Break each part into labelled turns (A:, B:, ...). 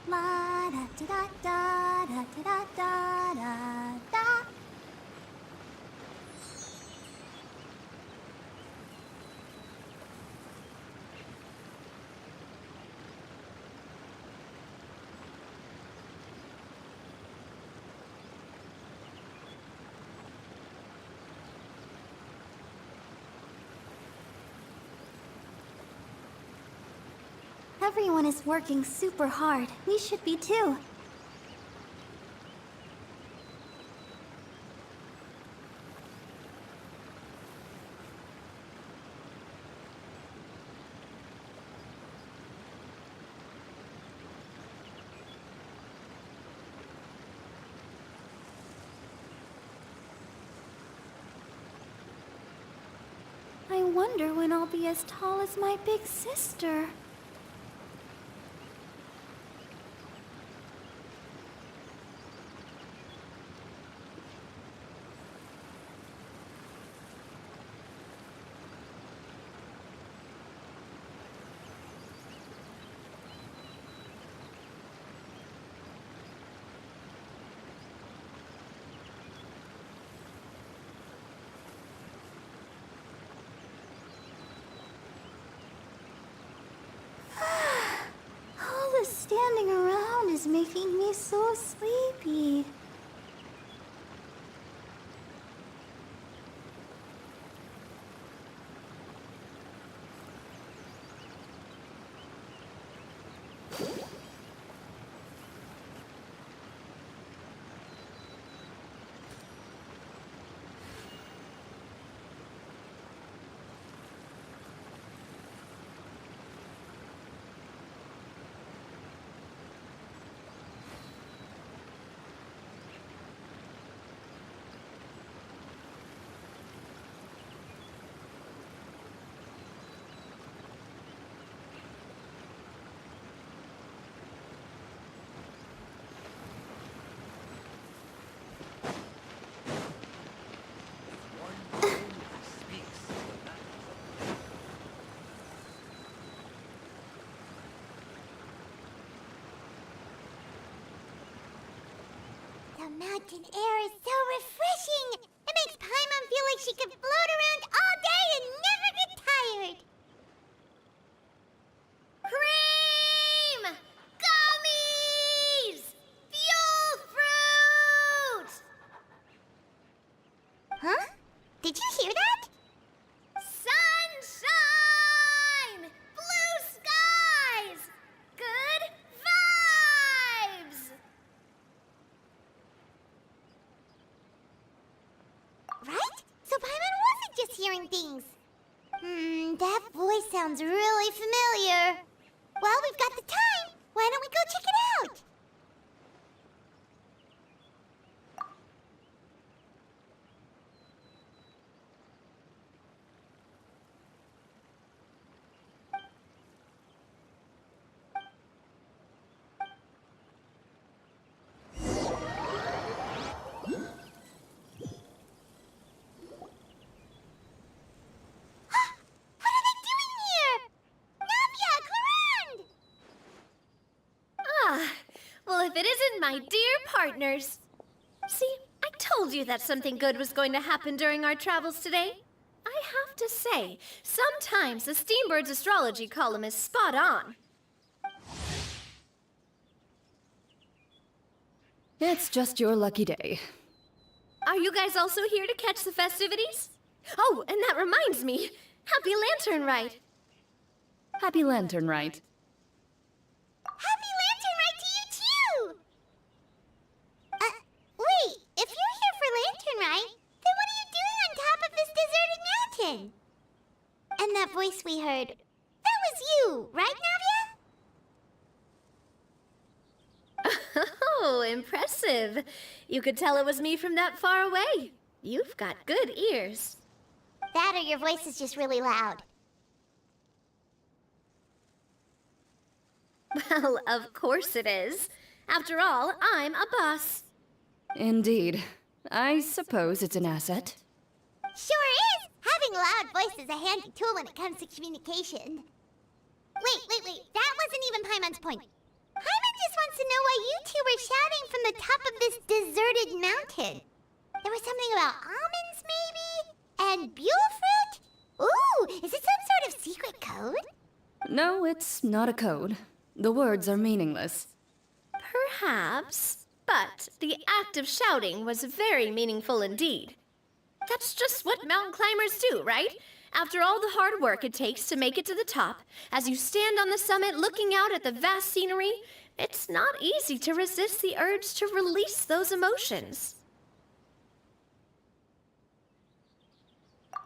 A: La da da da da da da da da da. Everyone is working super hard. We should be too. I wonder when I'll be as tall as my big sister. All the standing around is making me so sleepy. The mountain air is so refreshing! It makes Paimon feel like she could float around all day and never get tired! Cream! Gummies! Fuel fruit! Huh? Did you hear that? Sunshine! Blue skies! Good vibes! Right? So Paimon wasn't just hearing things. That voice sounds really familiar. Well, we've got the time. Why don't we go check it out? What are they doing here? Navia, Clarande!
B: Ah, well, if it isn't my dear partners. See, I told you that something good was going to happen during our travels today. I have to say, sometimes the Steambird's astrology column is spot on.
C: It's just your lucky day.
B: Are you guys also here to catch the festivities? Oh, and that reminds me, Happy Lantern Rite.
C: Happy Lantern Rite.
A: Happy Lantern Rite to you too! Wait, if you're here for Lantern Rite, then what are you doing on top of this deserted mountain? And that voice we heard, that was you, right, Navia?
B: Oh, impressive. You could tell it was me from that far away. You've got good ears.
A: That or your voice is just really loud.
B: Well, of course it is. After all, I'm a boss.
C: Indeed. I suppose it's an asset.
A: Sure is! Having a loud voice is a handy tool when it comes to communication. Wait. That wasn't even Paimon's point. Paimon just wants to you two were shouting from the top of this deserted mountain. There was something about almonds, maybe? And buell fruit? Ooh, is it some sort of secret code?
C: No, it's not a code. The words are meaningless.
B: Perhaps, but the act of shouting was very meaningful indeed. That's just what mountain climbers do, right? After all the hard work it takes to make it to the top, as you stand on the summit looking out at the vast scenery, it's not easy to resist the urge to release those emotions.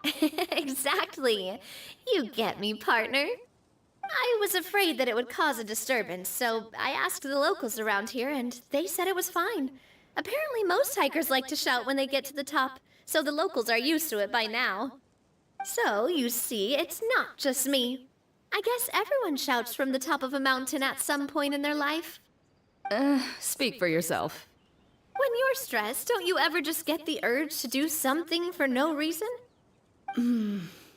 B: Exactly. You get me, partner. I was afraid that it would cause a disturbance, so I asked the locals around here, and they said it was fine. Apparently most hikers like to shout when they get to the top, so the locals are used to it by now. So, you see, it's not just me. I guess everyone shouts from the top of a mountain at some point in their life.
C: Speak for yourself.
B: When you're stressed, don't you ever just get the urge to do something for no reason?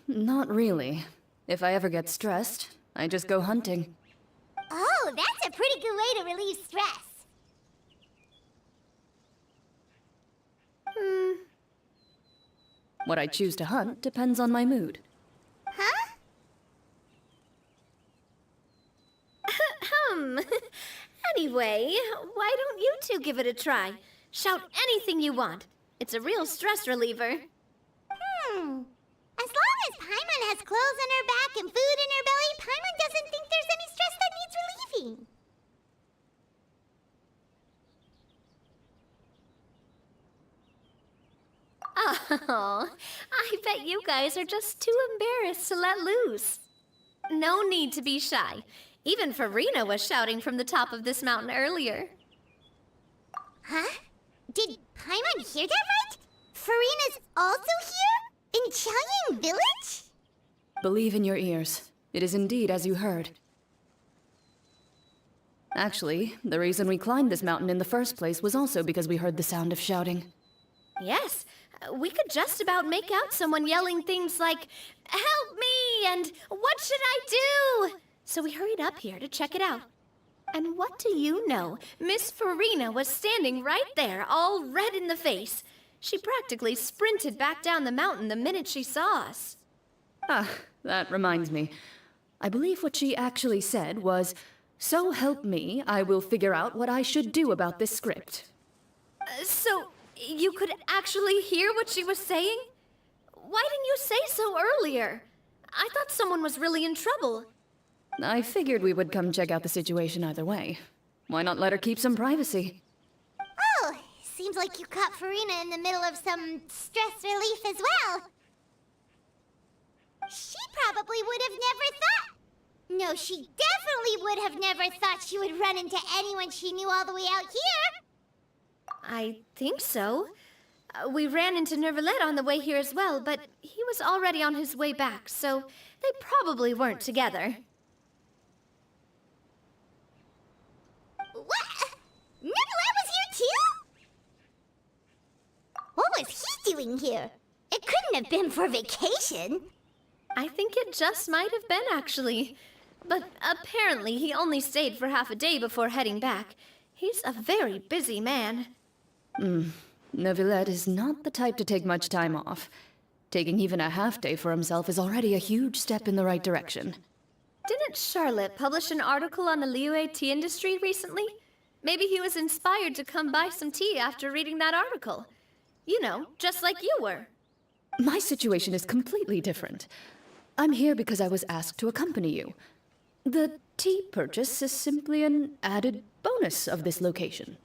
C: Not really. If I ever get stressed, I just go hunting.
A: Oh, that's a pretty good way to relieve stress.
C: What I choose to hunt depends on my mood.
A: Huh?
B: Anyway, why don't you two give it a try? Shout anything you want. It's a real stress reliever.
A: As long as Paimon has clothes on her back and food in her belly, Paimon doesn't think there's any stress that needs relieving.
B: Oh, I bet you guys are just too embarrassed to let loose. No need to be shy. Even Farina was shouting from the top of this mountain earlier.
A: Huh? Did Paimon hear that right? Farina's also here? In Qiangying Village?
C: Believe in your ears. It is indeed as you heard. Actually, the reason we climbed this mountain in the first place was also because we heard the sound of shouting.
B: Yes, we could just about make out someone yelling things like, "Help me!" and "What should I do?" So we hurried up here to check it out. And what do you know? Miss Farina was standing right there, all red in the face. She practically sprinted back down the mountain the minute she saw us.
C: Ah, that reminds me. I believe what she actually said was, "So help me, I will figure out what I should do about this script."
B: So, you could actually hear what she was saying? Why didn't you say so earlier? I thought someone was really in trouble.
C: I figured we would come check out the situation either way. Why not let her keep some privacy?
A: Oh, seems like you caught Farina in the middle of some stress relief as well. She probably would have never thought. No, she definitely would have never thought she would run into anyone she knew all the way out here.
B: I think so. We ran into Nervalet on the way here as well, but he was already on his way back, so they probably weren't together.
A: What? Nervalet was here too? What was he doing here? It couldn't have been for vacation.
B: I think it just might have been, actually. But apparently he only stayed for half a day before heading back. He's a very busy man.
C: Neuvillette is not the type to take much time off. Taking even a half day for himself is already a huge step in the right direction.
B: Didn't Charlotte publish an article on the Liyue tea industry recently? Maybe he was inspired to come buy some tea after reading that article. You know, just like you were.
C: My situation is completely different. I'm here because I was asked to accompany you. The tea purchase is simply an added bonus of this location.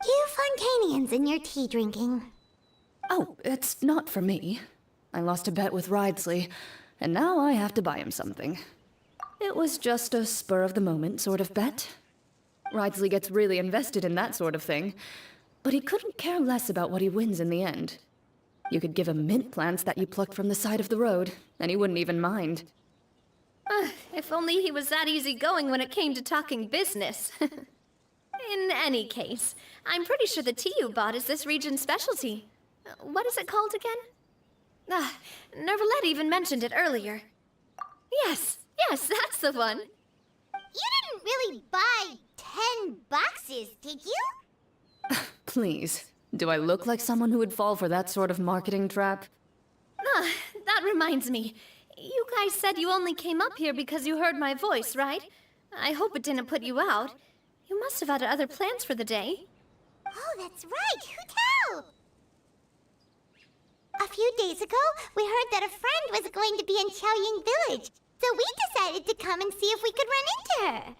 A: You Fontanians and your tea drinking.
C: Oh, it's not for me. I lost a bet with Ridesley, and now I have to buy him something. It was just a spur-of-the-moment sort of bet. Ridesley gets really invested in that sort of thing, but he couldn't care less about what he wins in the end. You could give him mint plants that you plucked from the side of the road, and he wouldn't even mind.
B: If only he was that easygoing when it came to talking business. In any case, I'm pretty sure the tea you bought is this region's specialty. What is it called again? Nervalet even mentioned it earlier. Yes, that's the one.
A: You didn't really buy 10 boxes, did you?
C: Please. Do I look like someone who would fall for that sort of marketing trap?
B: Ah, that reminds me. You guys said you only came up here because you heard my voice, right? I hope it didn't put you out. You must have had other plans for the day.
A: Oh, that's right. Who tell? A few days ago, we heard that a friend was going to be in Xiaoying Village, so we decided to come and see if we could run into her.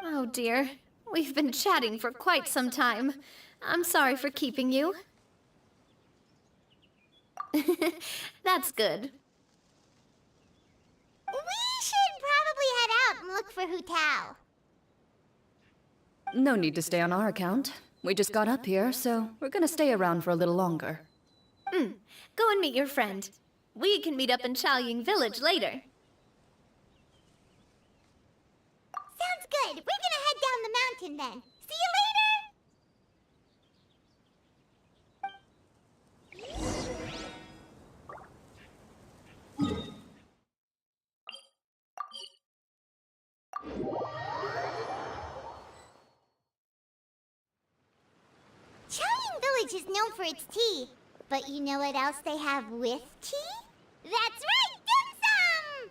B: Oh dear. We've been chatting for quite some time. I'm sorry for keeping you. That's good.
A: We should probably head out and look for Hu Tao.
C: No need to stay on our account. We just got up here, so we're gonna stay around for a little longer.
B: Go and meet your friend. We can meet up in Xiaoying Village later.
A: Sounds good. We're gonna head down the mountain then. See you later! Xiaoying Village is known for its tea, but you know what else they have with tea? That's right, dim sum!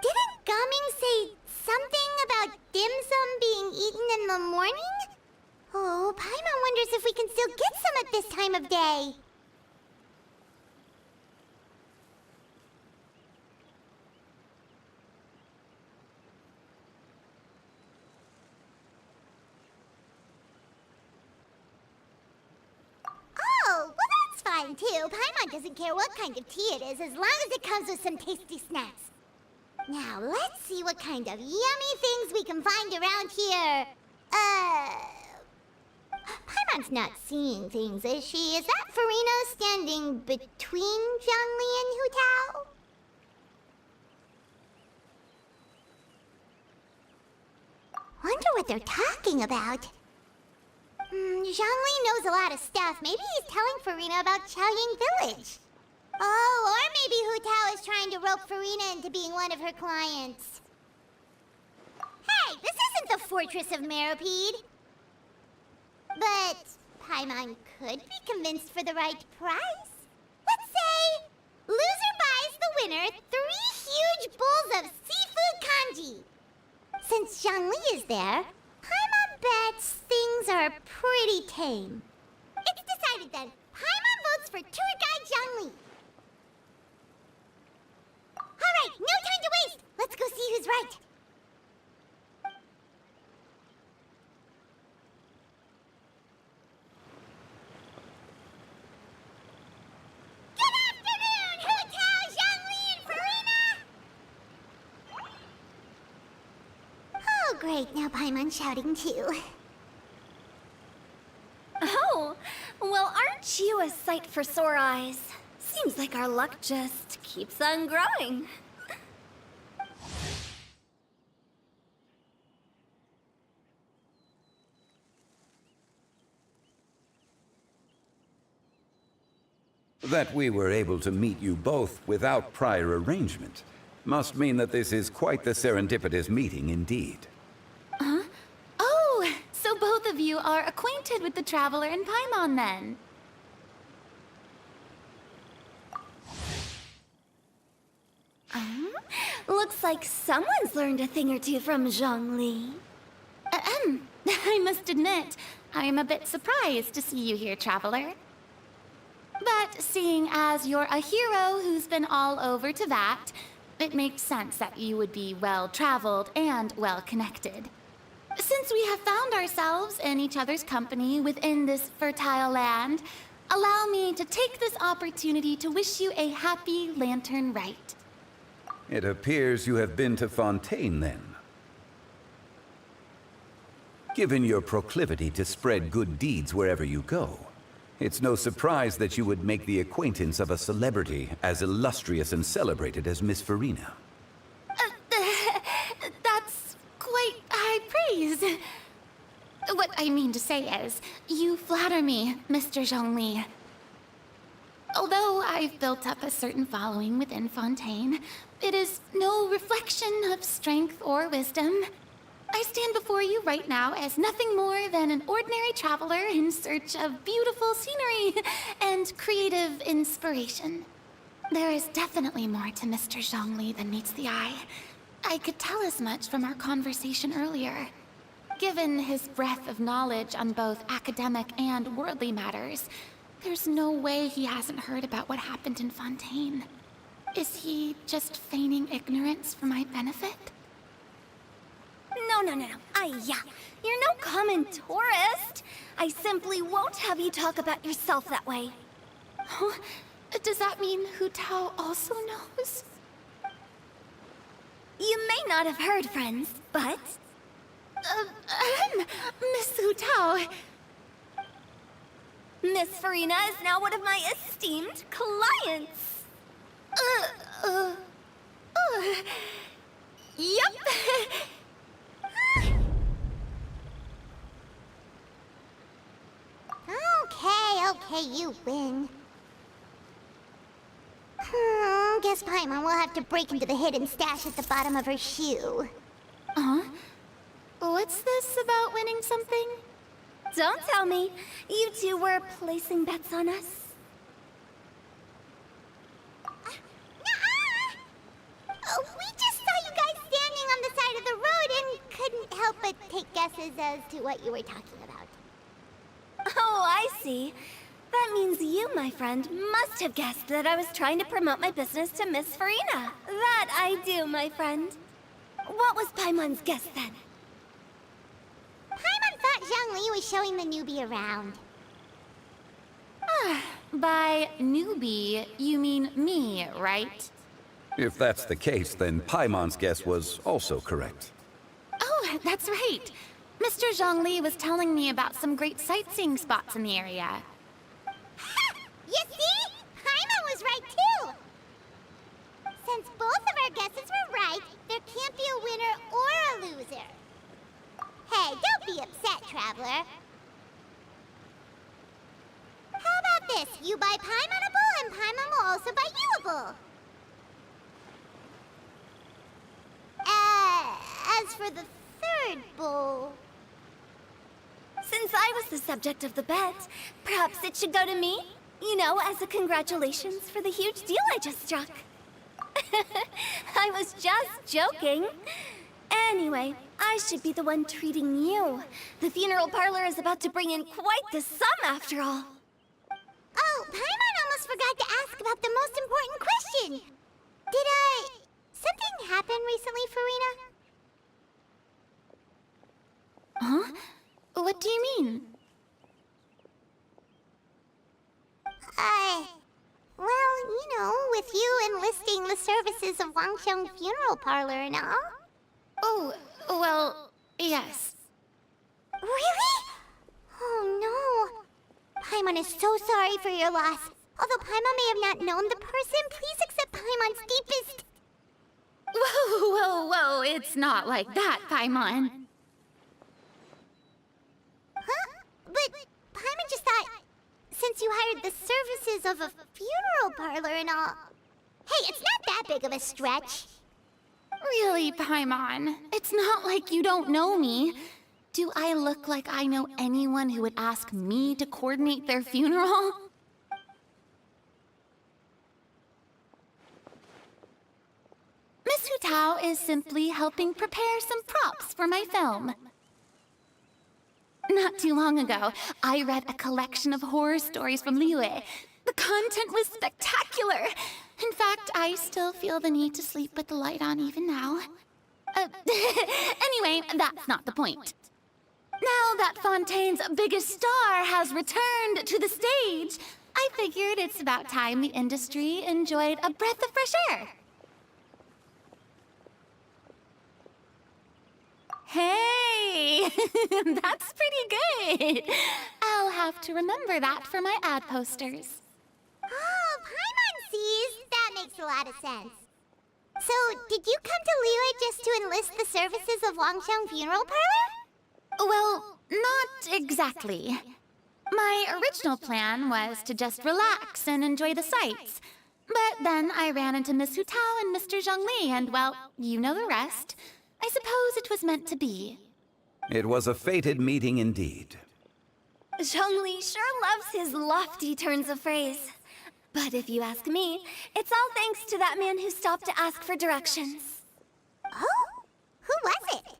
A: Didn't Gaming say something about dim sum being eaten in the morning? Oh, Paimon wonders if we can still get some at this time of day. Oh, well that's fine too. Paimon doesn't care what kind of tea it is as long as it comes with some tasty snacks. Now, let's see what kind of yummy things we can find around here. Paimon's not seeing things, is she? Is that Farina standing between Zhongli and Hu Tao? Wonder what they're talking about. Zhongli knows a lot of stuff. Maybe he's telling Farina about Xiaoying Village. Oh, or maybe Hu Tao is trying to rope Farina into being one of her clients. Hey, this isn't the Fortress of Meropide. But Paimon could be convinced for the right price. Let's say loser buys the winner 3 huge bowls of seafood kanji. Since Zhongli is there, Paimon bets things are pretty tame. It's decided then. Paimon votes for tour guide Zhongli. All right, no time to waste. Let's go see who's right. Good afternoon, Hu Tao, Zhongli, and Farina. Oh, great. Now Paimon's shouting too.
D: Oh, well, aren't you a sight for sore eyes? Seems like our luck just keeps on growing.
E: That we were able to meet you both without prior arrangement must mean that this is quite the serendipitous meeting indeed.
D: Oh, so both of you are acquainted with the Traveler and Paimon then? Looks like someone's learned a thing or two from Zhongli. I must admit, I am a bit surprised to see you here, Traveler. But seeing as you're a hero who's been all over Teyvat, it makes sense that you would be well-traveled and well-connected. Since we have found ourselves in each other's company within this fertile land, allow me to take this opportunity to wish you a happy Lantern Rite.
E: It appears you have been to Fontaine, then. Given your proclivity to spread good deeds wherever you go, it's no surprise that you would make the acquaintance of a celebrity as illustrious and celebrated as Miss Farina.
D: That's quite high praise. What I mean to say is, you flatter me, Mr. Zhongli. Although I've built up a certain following within Fontaine, it is no reflection of strength or wisdom. I stand before you right now as nothing more than an ordinary traveler in search of beautiful scenery and creative inspiration. There is definitely more to Mr. Zhongli than meets the eye. I could tell as much from our conversation earlier. Given his breadth of knowledge on both academic and worldly matters, there's no way he hasn't heard about what happened in Fontaine. Is he just feigning ignorance for my benefit?
F: No. Yeah. You're no common tourist. I simply won't have you talk about yourself that way.
D: Huh? Does that mean Hu Tao also knows?
F: You may not have heard, friends, but...
D: Miss Hu Tao.
F: Miss Farina is now one of my esteemed clients.
D: Yup.
A: Okay, you win. Guess Paimon will have to break into the hidden stash at the bottom of her shoe.
D: Huh? What's this about winning something?
F: Don't tell me. You two were placing bets on us.
A: We just saw you guys standing on the side of the road and couldn't help but take guesses as to what you were talking about.
F: Oh, I see. That means you, my friend, must have guessed that I was trying to promote my business to Miss Farina. That I do, my friend. What was Paimon's guess then?
A: Paimon thought Zhongli was showing the newbie around.
D: By newbie, you mean me, right?
E: If that's the case, then Paimon's guess was also correct.
D: Oh, that's right. Mr. Zhongli was telling me about some great sightseeing spots in the area.
A: You see? Paimon was right too! Since both of our guesses were right, there can't be a winner or a loser. Hey, don't be upset, traveler. How about this? You buy Paimonable and Paimon will also buy youable. As for the third bowl...
F: Since I was the subject of the bet, perhaps it should go to me? You know, as a congratulations for the huge deal I just struck. I was just joking. Anyway, I should be the one treating you. The funeral parlor is about to bring in quite the sum after all.
A: Oh, Paimon almost forgot to ask about the most important question. Did, something happen recently, Farina?
D: Huh? What do you mean?
A: Well, you know, with you enlisting the services of Wangsheng Funeral Parlor and all.
D: Oh, well, yes.
A: Really? Oh no. Paimon is so sorry for your loss. Although Paimon may have not known the person, please accept Paimon's deepest...
D: Whoa, it's not like that, Paimon.
A: Huh? But Paimon just thought, since you hired the services of a funeral parlor and all... Hey, it's not that big of a stretch.
D: Really, Paimon? It's not like you don't know me. Do I look like I know anyone who would ask me to coordinate their funeral? Miss Hu Tao is simply helping prepare some props for my film. Not too long ago, I read a collection of horror stories from Liyue. The content was spectacular. In fact, I still feel the need to sleep with the light on even now. Anyway, that's not the point. Now that Fontaine's biggest star has returned to the stage, I figured it's about time the industry enjoyed a breath of fresh air. Hey, that's pretty good. I'll have to remember that for my ad posters.
A: Oh, Paimon sees. That makes a lot of sense. So, did you come to Liyue just to enlist the services of Wangsheng Funeral Parlor?
D: Well, not exactly. My original plan was to just relax and enjoy the sights. But then I ran into Miss Hu Tao and Mr. Zhongli, and well, you know the rest. I suppose it was meant to be.
E: It was a fated meeting indeed.
F: Zhongli sure loves his lofty turns of phrase. But if you ask me, it's all thanks to that man who stopped to ask for directions.
A: Oh, who was it?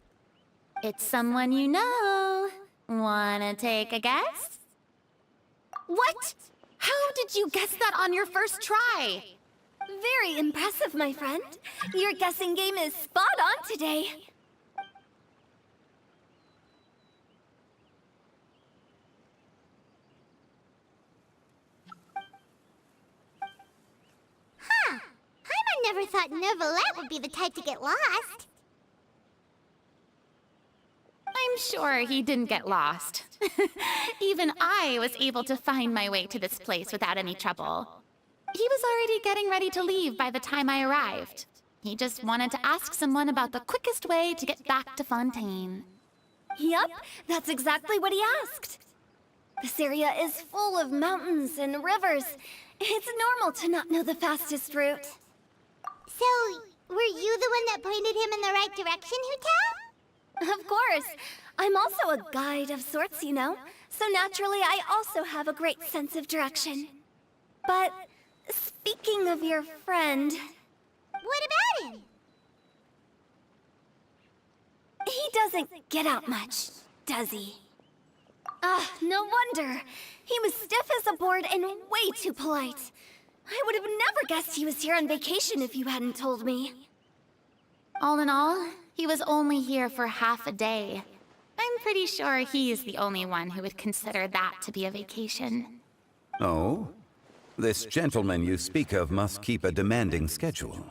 D: It's someone you know. Wanna take a guess? What? How did you guess that on your first try?
F: Very impressive, my friend. Your guessing game is spot on today.
A: Huh. Paimon never thought Neuvillette would be the type to get lost.
D: I'm sure he didn't get lost. Even I was able to find my way to this place without any trouble. He was already getting ready to leave by the time I arrived. He just wanted to ask someone about the quickest way to get back to Fontaine.
F: Yup, that's exactly what he asked. This area is full of mountains and rivers. It's normal to not know the fastest route.
A: So, were you the one that pointed him in the right direction, Hu-Tao?
F: Of course. I'm also a guide of sorts, you know. So naturally, I also have a great sense of direction. But speaking of your friend,
A: What about him?
F: he doesn't get out much, does he? Ah, no wonder. He was stiff as a board and way too polite. I would have never guessed he was here on vacation if you hadn't told me.
D: All in all, he was only here for half a day. I'm pretty sure he's the only one who would consider that to be a vacation.
E: Oh? This gentleman you speak of must keep a demanding schedule.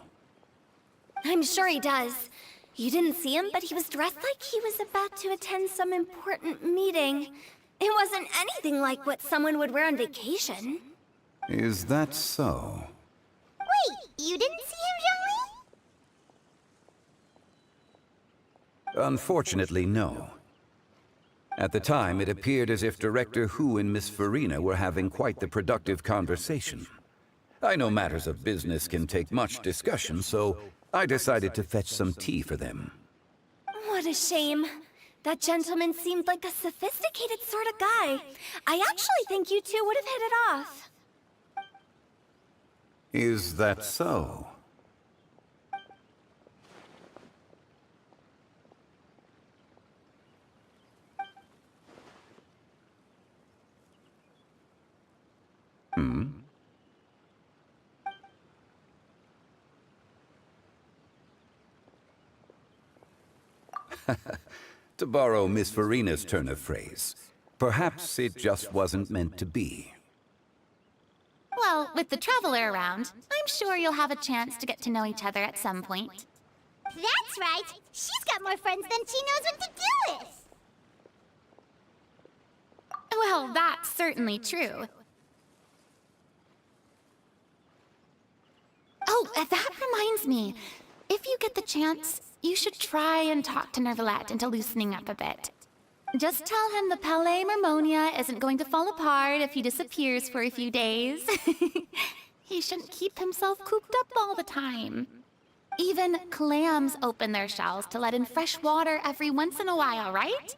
F: I'm sure he does. You didn't see him, but he was dressed like he was about to attend some important meeting. It wasn't anything like what someone would wear on vacation.
E: Is that so?
A: Wait, you didn't see him, Zhongli?
E: Unfortunately, no. At the time, it appeared as if Director Hu and Miss Farina were having quite the productive conversation. I know matters of business can take much discussion, so I decided to fetch some tea for them.
F: What a shame. That gentleman seemed like a sophisticated sort of guy. I actually think you two would have hit it off.
E: Is that so? To borrow Miss Farina's turn of phrase, perhaps it just wasn't meant to be.
D: Well, with the Traveler around, I'm sure you'll have a chance to get to know each other at some point.
A: That's right. She's got more friends than she knows what to do with.
D: Well, that's certainly true. Oh, that reminds me. If you get the chance, you should try and talk to Neuvillette into loosening up a bit. Just tell him the Palais Mermonia isn't going to fall apart if he disappears for a few days. He shouldn't keep himself cooped up all the time. Even clams open their shells to let in fresh water every once in a while, right?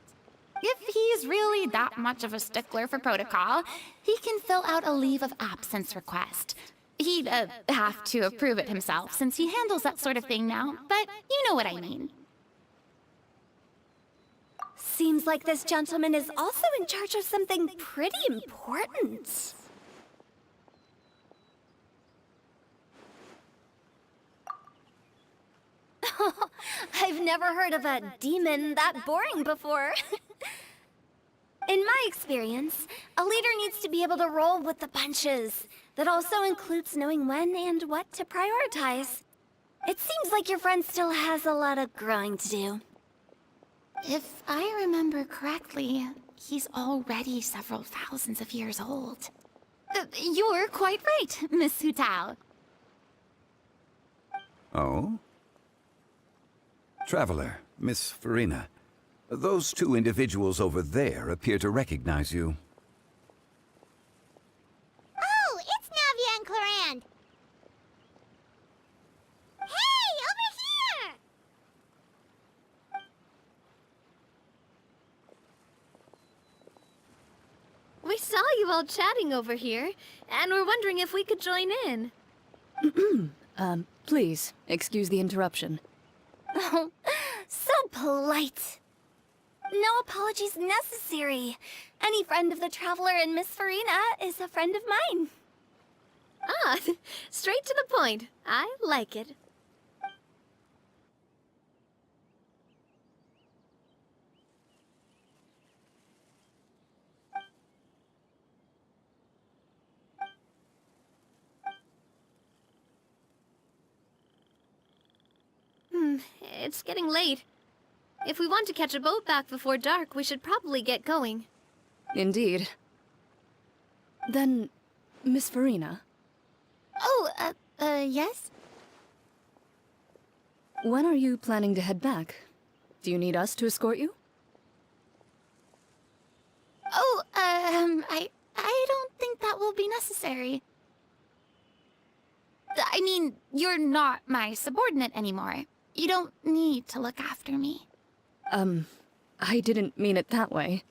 D: If he's really that much of a stickler for protocol, he can fill out a leave of absence request. He'd have to approve it himself since he handles that sort of thing now, but you know what I mean.
F: Seems like this gentleman is also in charge of something pretty important. I've never heard of a demon that boring before. In my experience, a leader needs to be able to roll with the punches. That also includes knowing when and what to prioritize. It seems like your friend still has a lot of growing to do.
D: If I remember correctly, he's already several thousands of years old. You're quite right, Miss Hu-Tao.
E: Oh? Traveler, Miss Farina, those two individuals over there appear to recognize you.
A: Oh, it's Navia and Clorand. Hey, over here!
B: We saw you all chatting over here, and we're wondering if we could join in.
C: Please, excuse the interruption.
F: Oh, so polite. No apologies necessary. Any friend of the Traveler and Miss Farina is a friend of mine.
B: Ah, straight to the point. I like it. It's getting late. If we want to catch a boat back before dark, we should probably get going.
C: Indeed. Then, Miss Farina,
D: Oh, yes?
C: when are you planning to head back? Do you need us to escort you?
D: Oh, I don't think that will be necessary. I mean, you're not my subordinate anymore. You don't need to look after me.
C: I didn't mean it that way.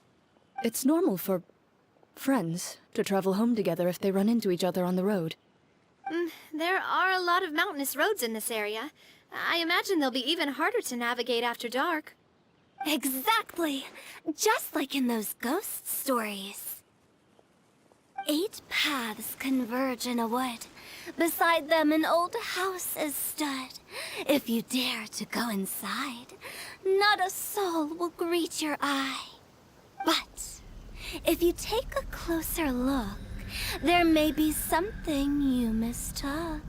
C: It's normal for friends to travel home together if they run into each other on the road.
B: There are a lot of mountainous roads in this area. I imagine they'll be even harder to navigate after dark.
F: Exactly. Just like in those ghost stories. 8 paths converge in a wood. Beside them an old house is stood. If you dare to go inside, not a soul will greet your eye. But if you take a closer look, there may be something you mistook.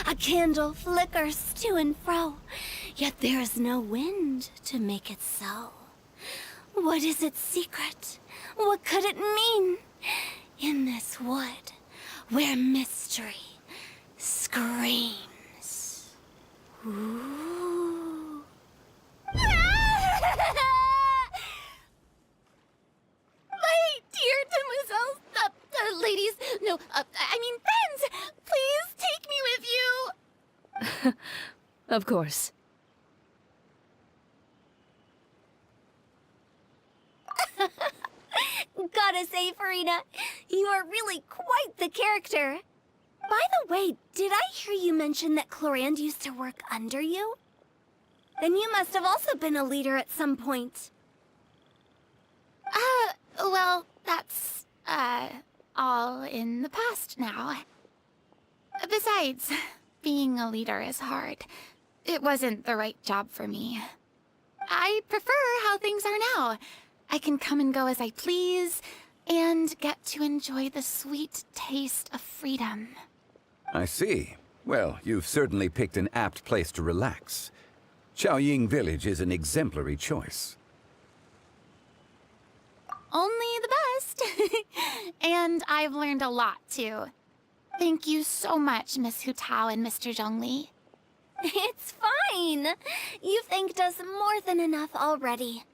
F: A candle flickers to and fro, yet there is no wind to make it so. What is its secret? What could it mean? In this wood, where mystery screams. Ooh.
D: My dear demoiselles, ladies, no, I mean friends, please take me with you.
C: Of course.
F: Gotta say, Farina, you are really quite the character. By the way, did I hear you mention that Clorand used to work under you? Then you must have also been a leader at some point.
D: Well, that's, all in the past now. Besides, being a leader is hard. It wasn't the right job for me. I prefer how things are now. I can come and go as I please, and get to enjoy the sweet taste of freedom.
E: I see. Well, you've certainly picked an apt place to relax. Xiaoying Village is an exemplary choice.
D: Only the best. And I've learned a lot, too. Thank you so much, Miss Hu Tao and Mr. Zhongli.
F: It's fine. You've thanked us more than enough already.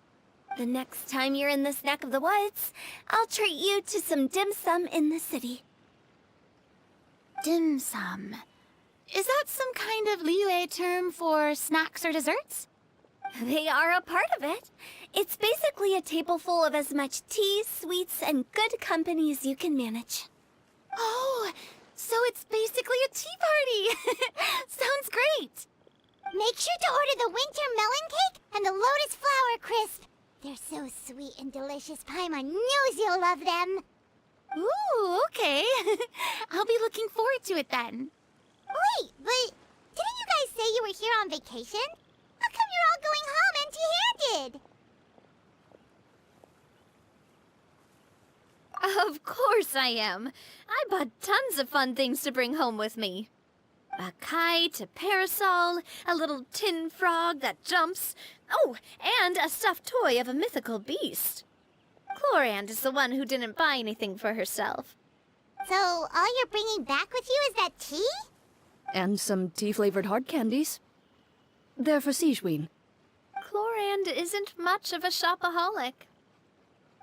F: The next time you're in this neck of the woods, I'll treat you to some dim sum in the city.
D: Dim sum. Is that some kind of Liyue term for snacks or desserts?
F: They are a part of it. It's basically a table full of as much tea, sweets, and good company as you can manage.
D: Oh, so it's basically a tea party. Sounds great.
A: Make sure to order the winter melon cake and the lotus flower crisp. They're so sweet and delicious, Paimon knows you'll love them.
D: Ooh, okay. I'll be looking forward to it then.
A: Wait, but didn't you guys say you were here on vacation? How come you're all going home empty-handed?
B: Of course I am. I bought tons of fun things to bring home with me. A kite, a parasol, a little tin frog that jumps. Oh, and a stuffed toy of a mythical beast. Clorand is the one who didn't buy anything for herself.
A: So all you're bringing back with you is that tea?
C: And some tea-flavored hard candies. They're for Sigewin.
B: Clorand isn't much of a shopaholic.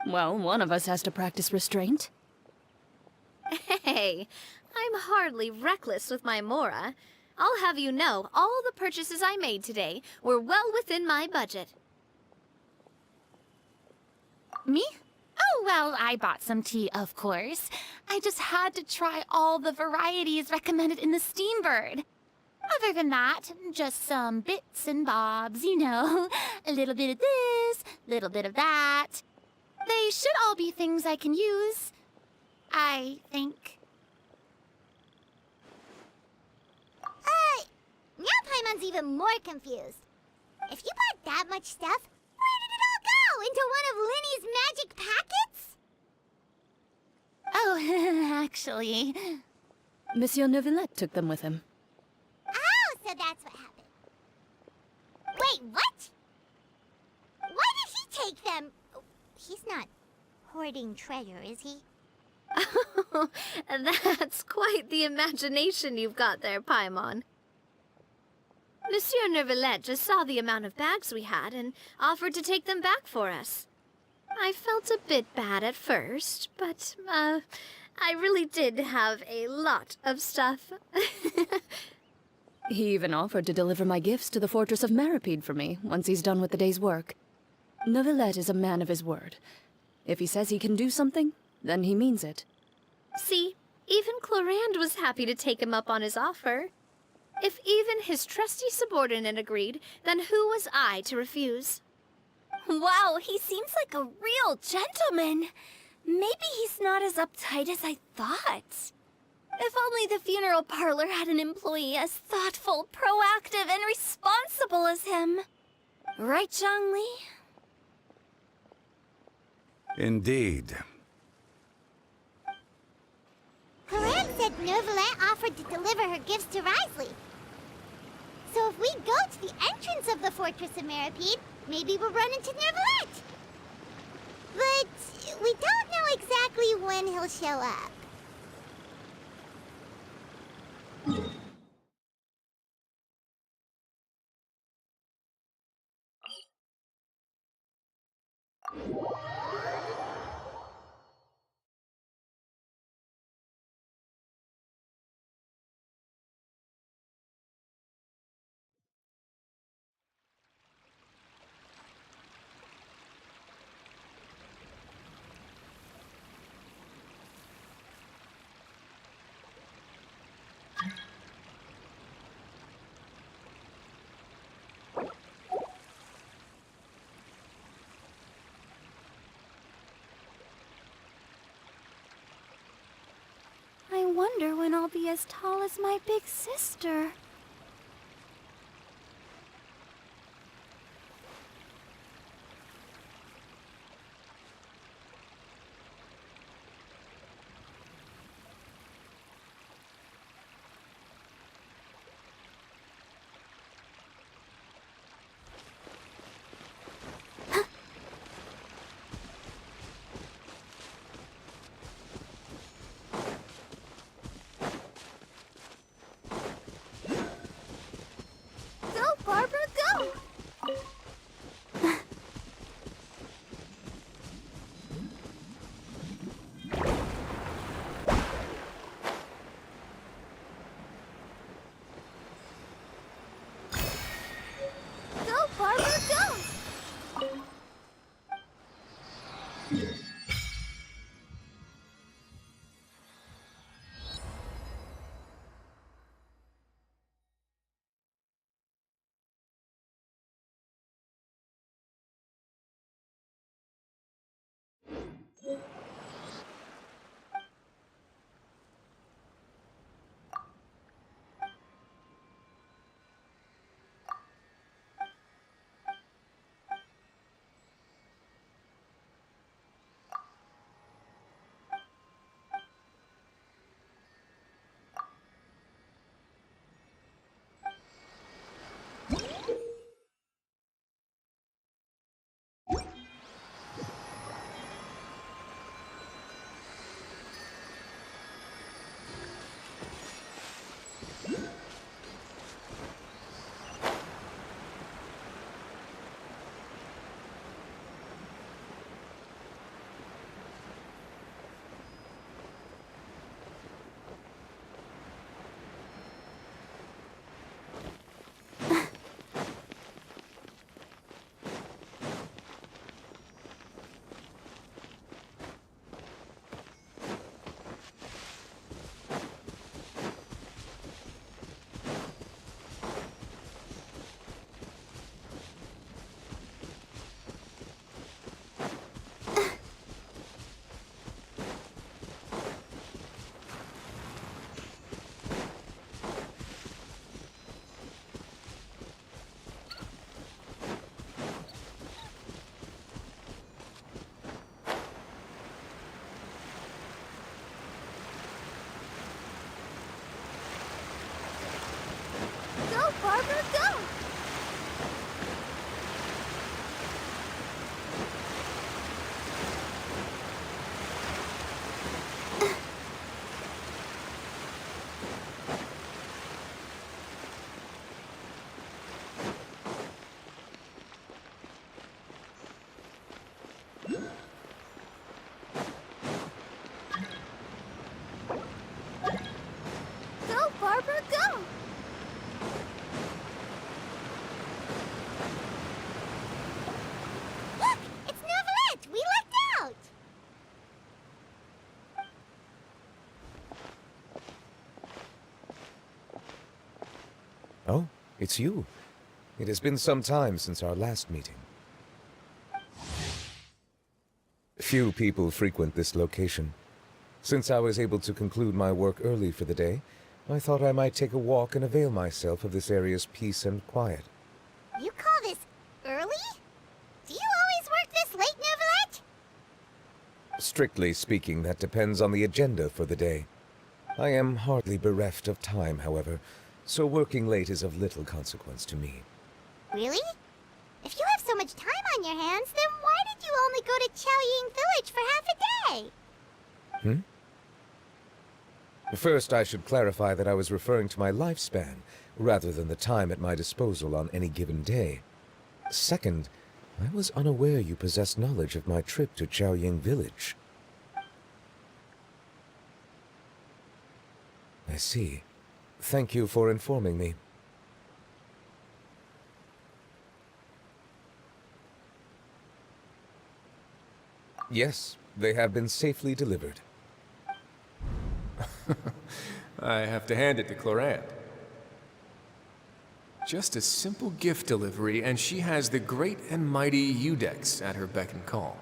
C: Well, one of us has to practice restraint.
B: Hey, I'm hardly reckless with my Mora. I'll have you know, all the purchases I made today were well within my budget.
D: Me? Oh, well, I bought some tea, of course. I just had to try all the varieties recommended in the Steambird. Other than that, just some bits and bobs, you know. A little bit of this, little bit of that. They should all be things I can use, I think.
A: Now Paimon's even more confused. If you bought that much stuff, where did it all go? Into one of Linny's magic packets?
D: Oh, actually...
C: Monsieur Neuvillette took them with him.
A: Oh, so that's what happened. Wait, what? Why did he take them? He's not hoarding treasure, is he?
B: And that's quite the imagination you've got there, Paimon. Monsieur Neuvillette just saw the amount of bags we had and offered to take them back for us. I felt a bit bad at first, but, I really did have a lot of stuff.
C: He even offered to deliver my gifts to the Fortress of Meripede for me once he's done with the day's work. Neuvillette is a man of his word. If he says he can do something, then he means it.
B: See, even Clorand was happy to take him up on his offer. If even his trusty subordinate agreed, then who was I to refuse?
F: Wow, he seems like a real gentleman. Maybe he's not as uptight as I thought. If only the funeral parlor had an employee as thoughtful, proactive, and responsible as him. Right, Zhongli?
E: Indeed.
A: Clorand said Neuvillette offered to deliver her gifts to Risley. So if we go to the entrance of the Fortress of Meripede, maybe we'll run into Neuvillette. But we don't know exactly when he'll show up.
F: I wonder when I'll be as tall as my big sister.
G: It's you. It has been some time since our last meeting. Few people frequent this location. Since I was able to conclude my work early for the day, I thought I might take a walk and avail myself of this area's peace and quiet.
A: You call this early? Do you always work this late, Neuvillette?
G: Strictly speaking, that depends on the agenda for the day. I am hardly bereft of time, however, so working late is of little consequence to me.
A: Really? If you have so much time on your hands, then why did you only go to Chaoying Village for half a day?
G: First, I should clarify that I was referring to my lifespan, rather than the time at my disposal on any given day. Second, I was unaware you possessed knowledge of my trip to Chaoying Village. I see. Thank you for informing me. Yes, they have been safely delivered.
H: I have to hand it to Clorant. Just a simple gift delivery, and she has the great and mighty Udex at her beck and call.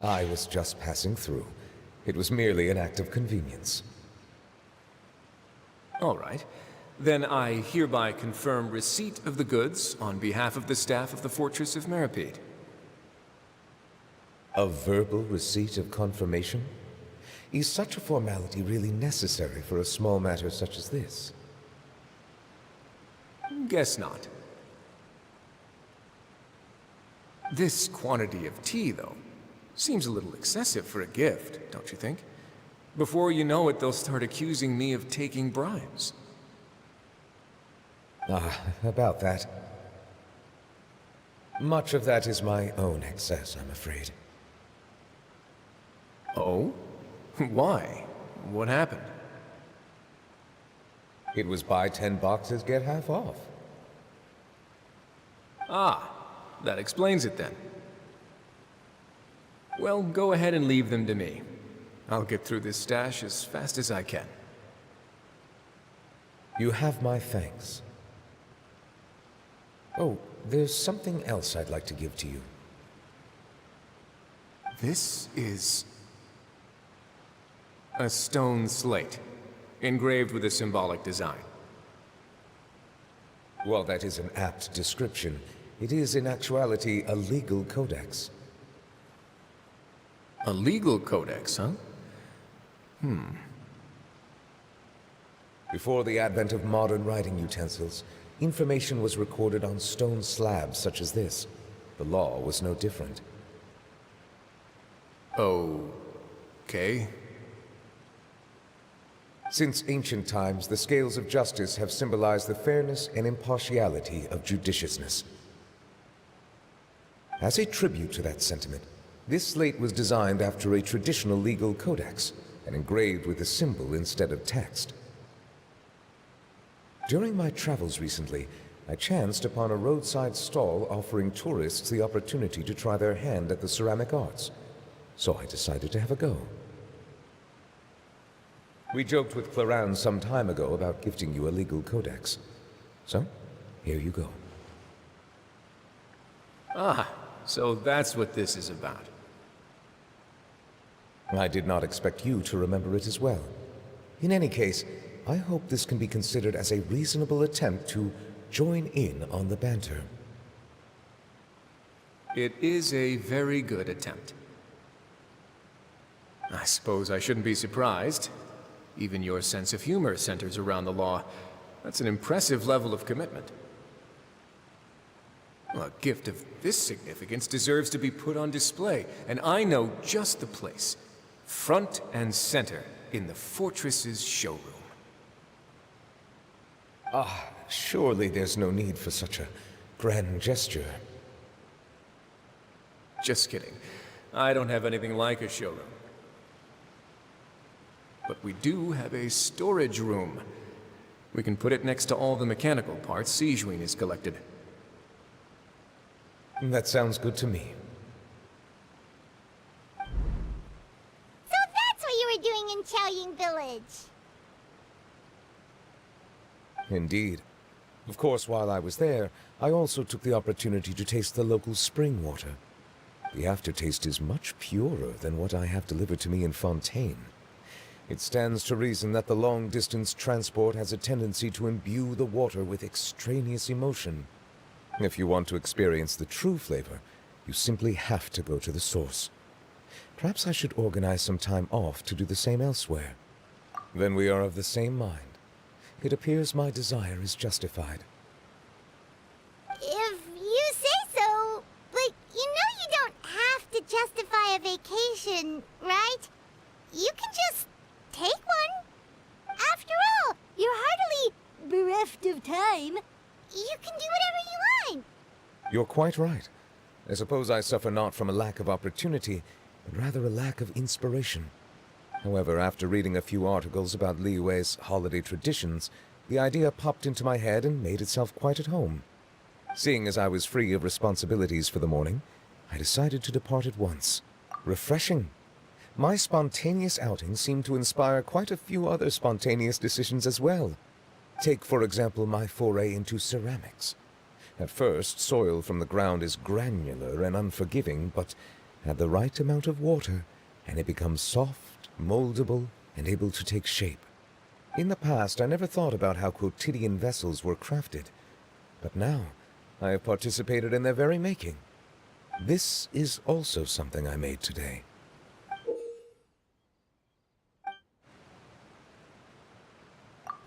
G: I was just passing through. It was merely an act of convenience.
H: All right. Then I hereby confirm receipt of the goods on behalf of the staff of the Fortress of Meripede.
G: A verbal receipt of confirmation? Is such a formality really necessary for a small matter such as this?
H: Guess not. This quantity of tea, though, seems a little excessive for a gift, don't you think? Before you know it, they'll start accusing me of taking bribes.
G: About that. Much of that is my own excess, I'm afraid.
H: Oh? Why? What happened?
G: It was buy 10 boxes, get half off.
H: Ah, that explains it then. Well, go ahead and leave them to me. I'll get through this stash as fast as I can.
G: You have my thanks. Oh, there's something else I'd like to give to you.
H: This is a stone slate, engraved with a symbolic design.
G: While that is an apt description, it is in actuality a legal codex.
H: A legal codex, huh?
G: Before the advent of modern writing utensils, information was recorded on stone slabs such as this. The law was no different.
H: Okay.
G: Since ancient times, the scales of justice have symbolized the fairness and impartiality of judiciousness. As a tribute to that sentiment, this slate was designed after a traditional legal codex and engraved with a symbol instead of text. During my travels recently, I chanced upon a roadside stall offering tourists the opportunity to try their hand at the ceramic arts, so I decided to have a go. We joked with Clorant some time ago about gifting you a legal codex. So, here you go.
H: Ah, so that's what this is about.
G: I did not expect you to remember it as well. In any case, I hope this can be considered as a reasonable attempt to join in on the banter.
H: It is a very good attempt. I suppose I shouldn't be surprised. Even your sense of humor centers around the law. That's an impressive level of commitment. Well, a gift of this significance deserves to be put on display, and I know just the place. Front and center in the Fortress's showroom.
G: Surely there's no need for such a grand gesture.
H: Just kidding. I don't have anything like a showroom. But we do have a storage room. We can put it next to all the mechanical parts Sigewinne has collected.
G: That sounds good to me.
A: So that's what you were doing in Chaoying Village.
G: Indeed. Of course, while I was there, I also took the opportunity to taste the local spring water. The aftertaste is much purer than what I have delivered to me in Fontaine. It stands to reason that the long-distance transport has a tendency to imbue the water with extraneous emotion. If you want to experience the true flavor, you simply have to go to the source. Perhaps I should organize some time off to do the same elsewhere. Then we are of the same mind. It appears my desire is justified.
A: If you say so, but you don't have to justify a vacation, right? You can just take one. After all, you're hardly bereft of time. You can do whatever you want.
G: You're quite right. I suppose I suffer not from a lack of opportunity, but rather a lack of inspiration. However, after reading a few articles about Liyue's holiday traditions, the idea popped into my head and made itself quite at home. Seeing as I was free of responsibilities for the morning, I decided to depart at once. Refreshing. My spontaneous outing seemed to inspire quite a few other spontaneous decisions as well. Take, for example, my foray into ceramics. At first, soil from the ground is granular and unforgiving, but add the right amount of water, and it becomes soft, moldable, and able to take shape. In the past, I never thought about how quotidian vessels were crafted, but now I have participated in their very making. This is also something I made today.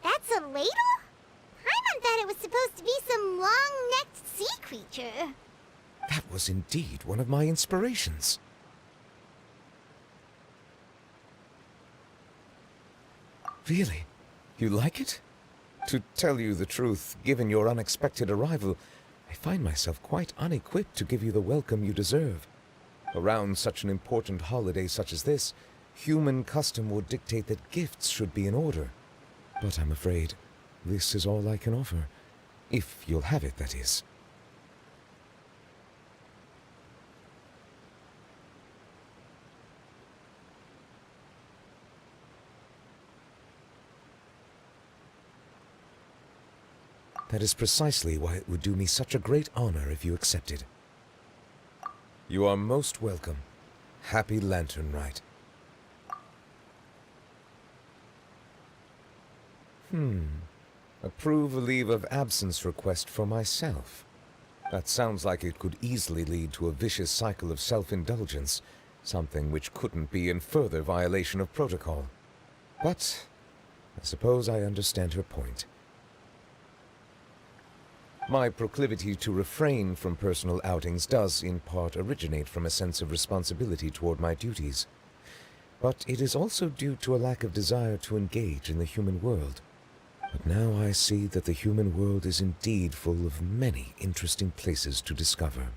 A: That's a ladle? Paimon thought it was supposed to be some long-necked sea creature.
G: That was indeed one of my inspirations. Really? You like it? To tell you the truth, given your unexpected arrival, I find myself quite unequipped to give you the welcome you deserve. Around such an important holiday such as this, human custom would dictate that gifts should be in order. But I'm afraid this is all I can offer. If you'll have it, that is. That is precisely why it would do me such a great honor if you accepted. You are most welcome. Happy Lantern Rite. Approve a leave of absence request for myself. That sounds like it could easily lead to a vicious cycle of self-indulgence, something which couldn't be in further violation of protocol. But I suppose I understand her point. My proclivity to refrain from personal outings does, in part, originate from a sense of responsibility toward my duties. But it is also due to a lack of desire to engage in the human world. But now I see that the human world is indeed full of many interesting places to discover.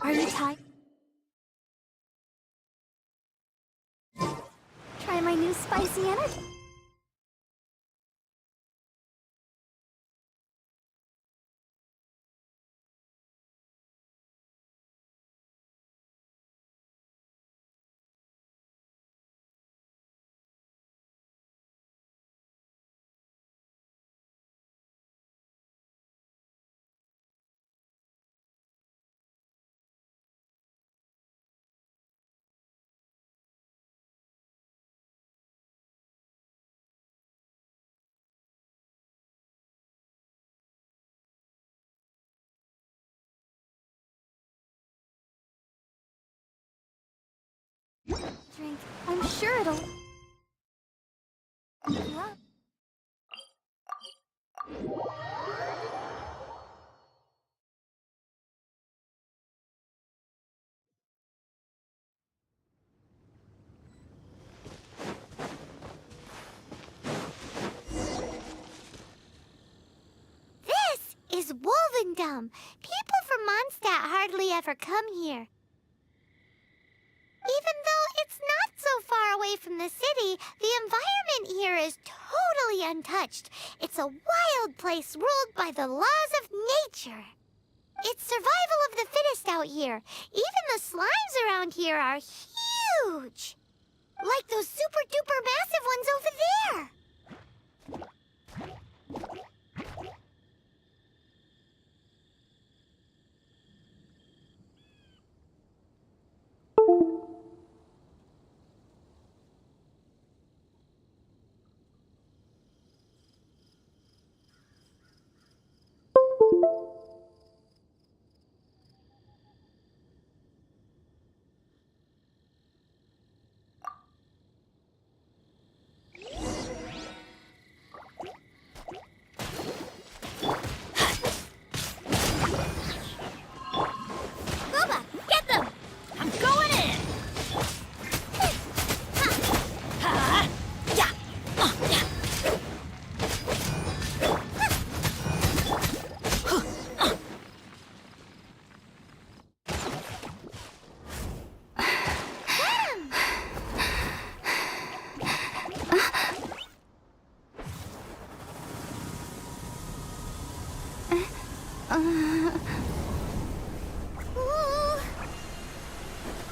F: Are you tired? Try my new spicy energy. Drink. I'm sure it'll... Yeah.
A: This is Wolvendom. People from Mondstadt hardly ever come here. Even though it's not so far away from the city, the environment here is totally untouched. It's a wild place ruled by the laws of nature. It's survival of the fittest out here. Even the slimes around here are huge. Like those super duper massive ones over there.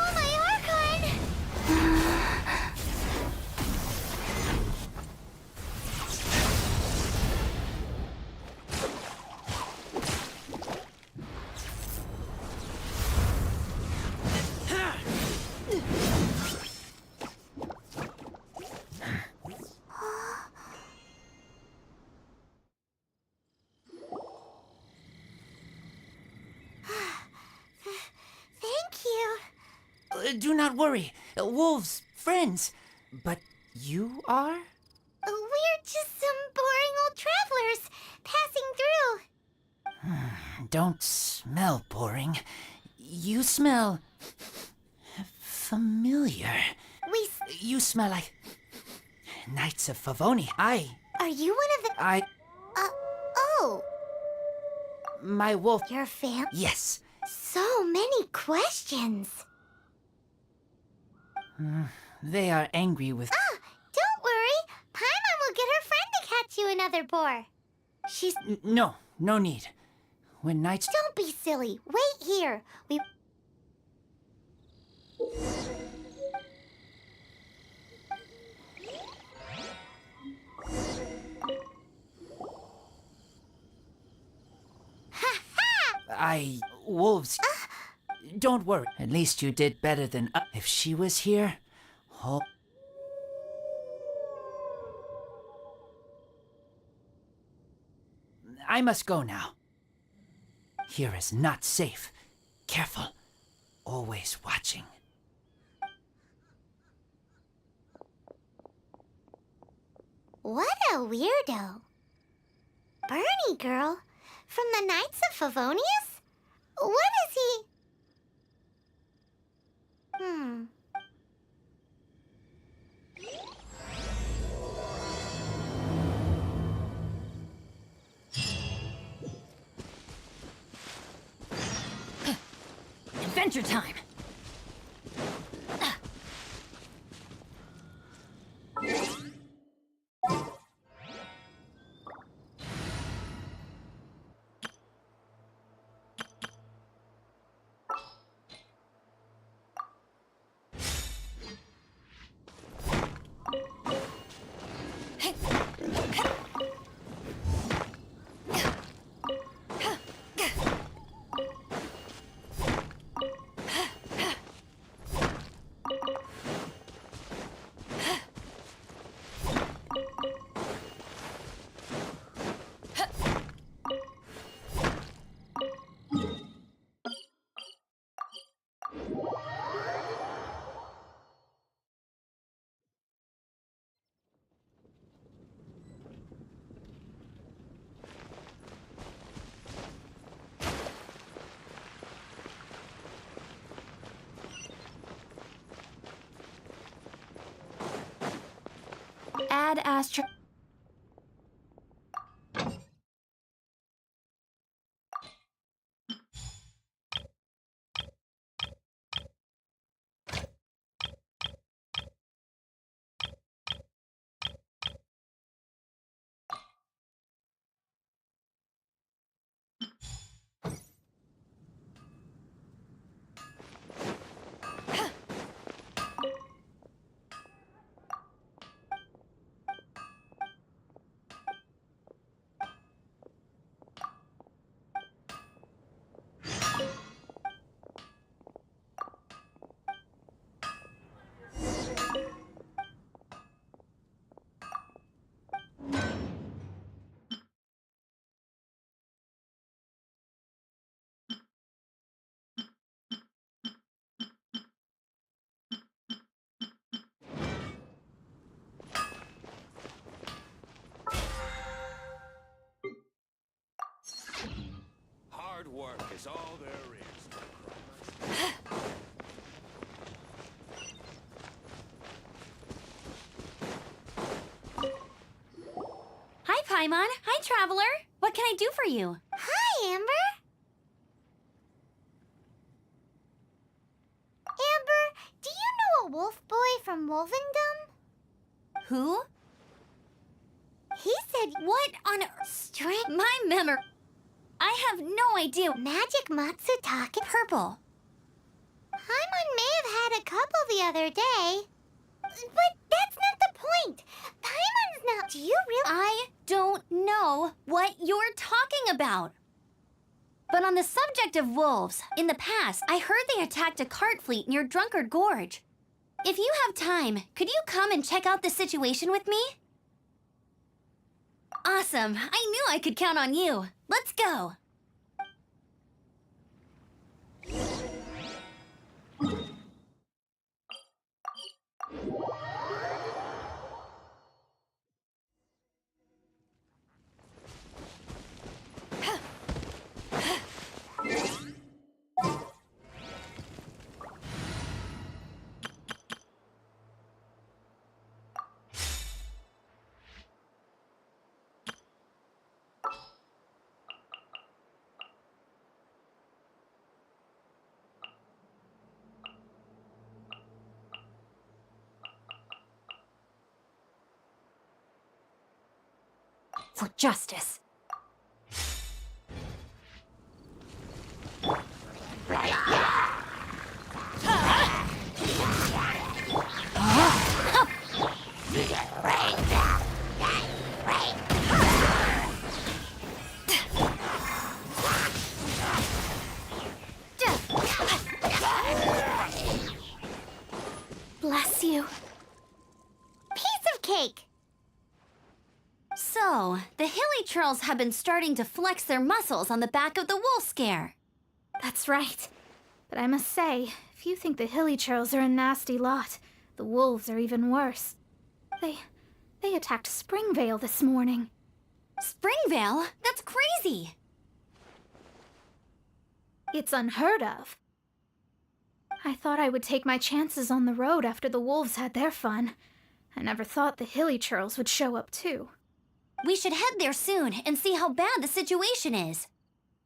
A: Oh, my archon! Thank you.
I: Do not worry. Wolves, friends. But you are?
A: We're just some boring old travelers passing through.
I: Don't smell boring. You smell... familiar. You smell like... Knights of Favoni.
A: Are you one of the... oh.
I: My wolf...
A: Your fam?
I: Yes.
A: So many questions.
I: They are angry with...
A: Don't worry. Paimon will get her friend to catch you another boar. She's...
I: No need. When knights...
A: Don't be silly. Wait here. We...
I: Wolves... Don't worry. At least you did better than... if she was here... Oh... I must go now. Here is not safe. Careful. Always watching.
A: What a weirdo. Bernie girl? From the Knights of Favonius? What is he?
C: Adventure time!
D: Ad Astra...
J: Hard work is all there is.
D: Hi, Paimon. Hi, Traveler. What can I do for you?
A: Hi, Amber. Amber, do you know a wolf boy from Wolvendom?
D: Who?
A: He said
D: What on earth?
A: strict
D: My memory... I have no idea.
A: magic Matsutake.
D: Purple.
A: Paimon may have had a couple the other day. But that's not the point. Paimon's not... Do you really...
D: I don't know what you're talking about. But on the subject of wolves, in the past, I heard they attacked a cart fleet near Drunkard Gorge. If you have time, could you come and check out the situation with me? Awesome. I knew I could count on you. Let's go. For justice. Bless you.
A: Piece of cake.
D: So, the hilly churls have been starting to flex their muscles on the back of the wolf scare.
K: That's right. But I must say, if you think the hilly churls are a nasty lot, the wolves are even worse. They attacked Springvale this morning.
D: Springvale? That's crazy!
K: It's unheard of. I thought I would take my chances on the road after the wolves had their fun. I never thought the hilly churls would show up too.
D: We should head there soon and see how bad the situation is.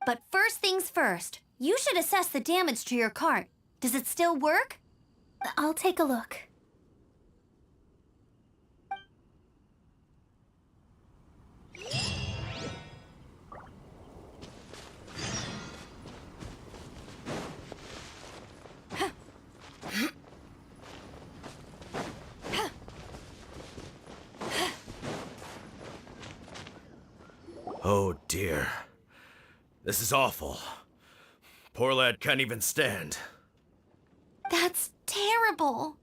D: But first things first, you should assess the damage to your cart. Does it still work?
K: I'll take a look.
J: Oh dear. This is awful. Poor lad can't even stand.
D: That's terrible.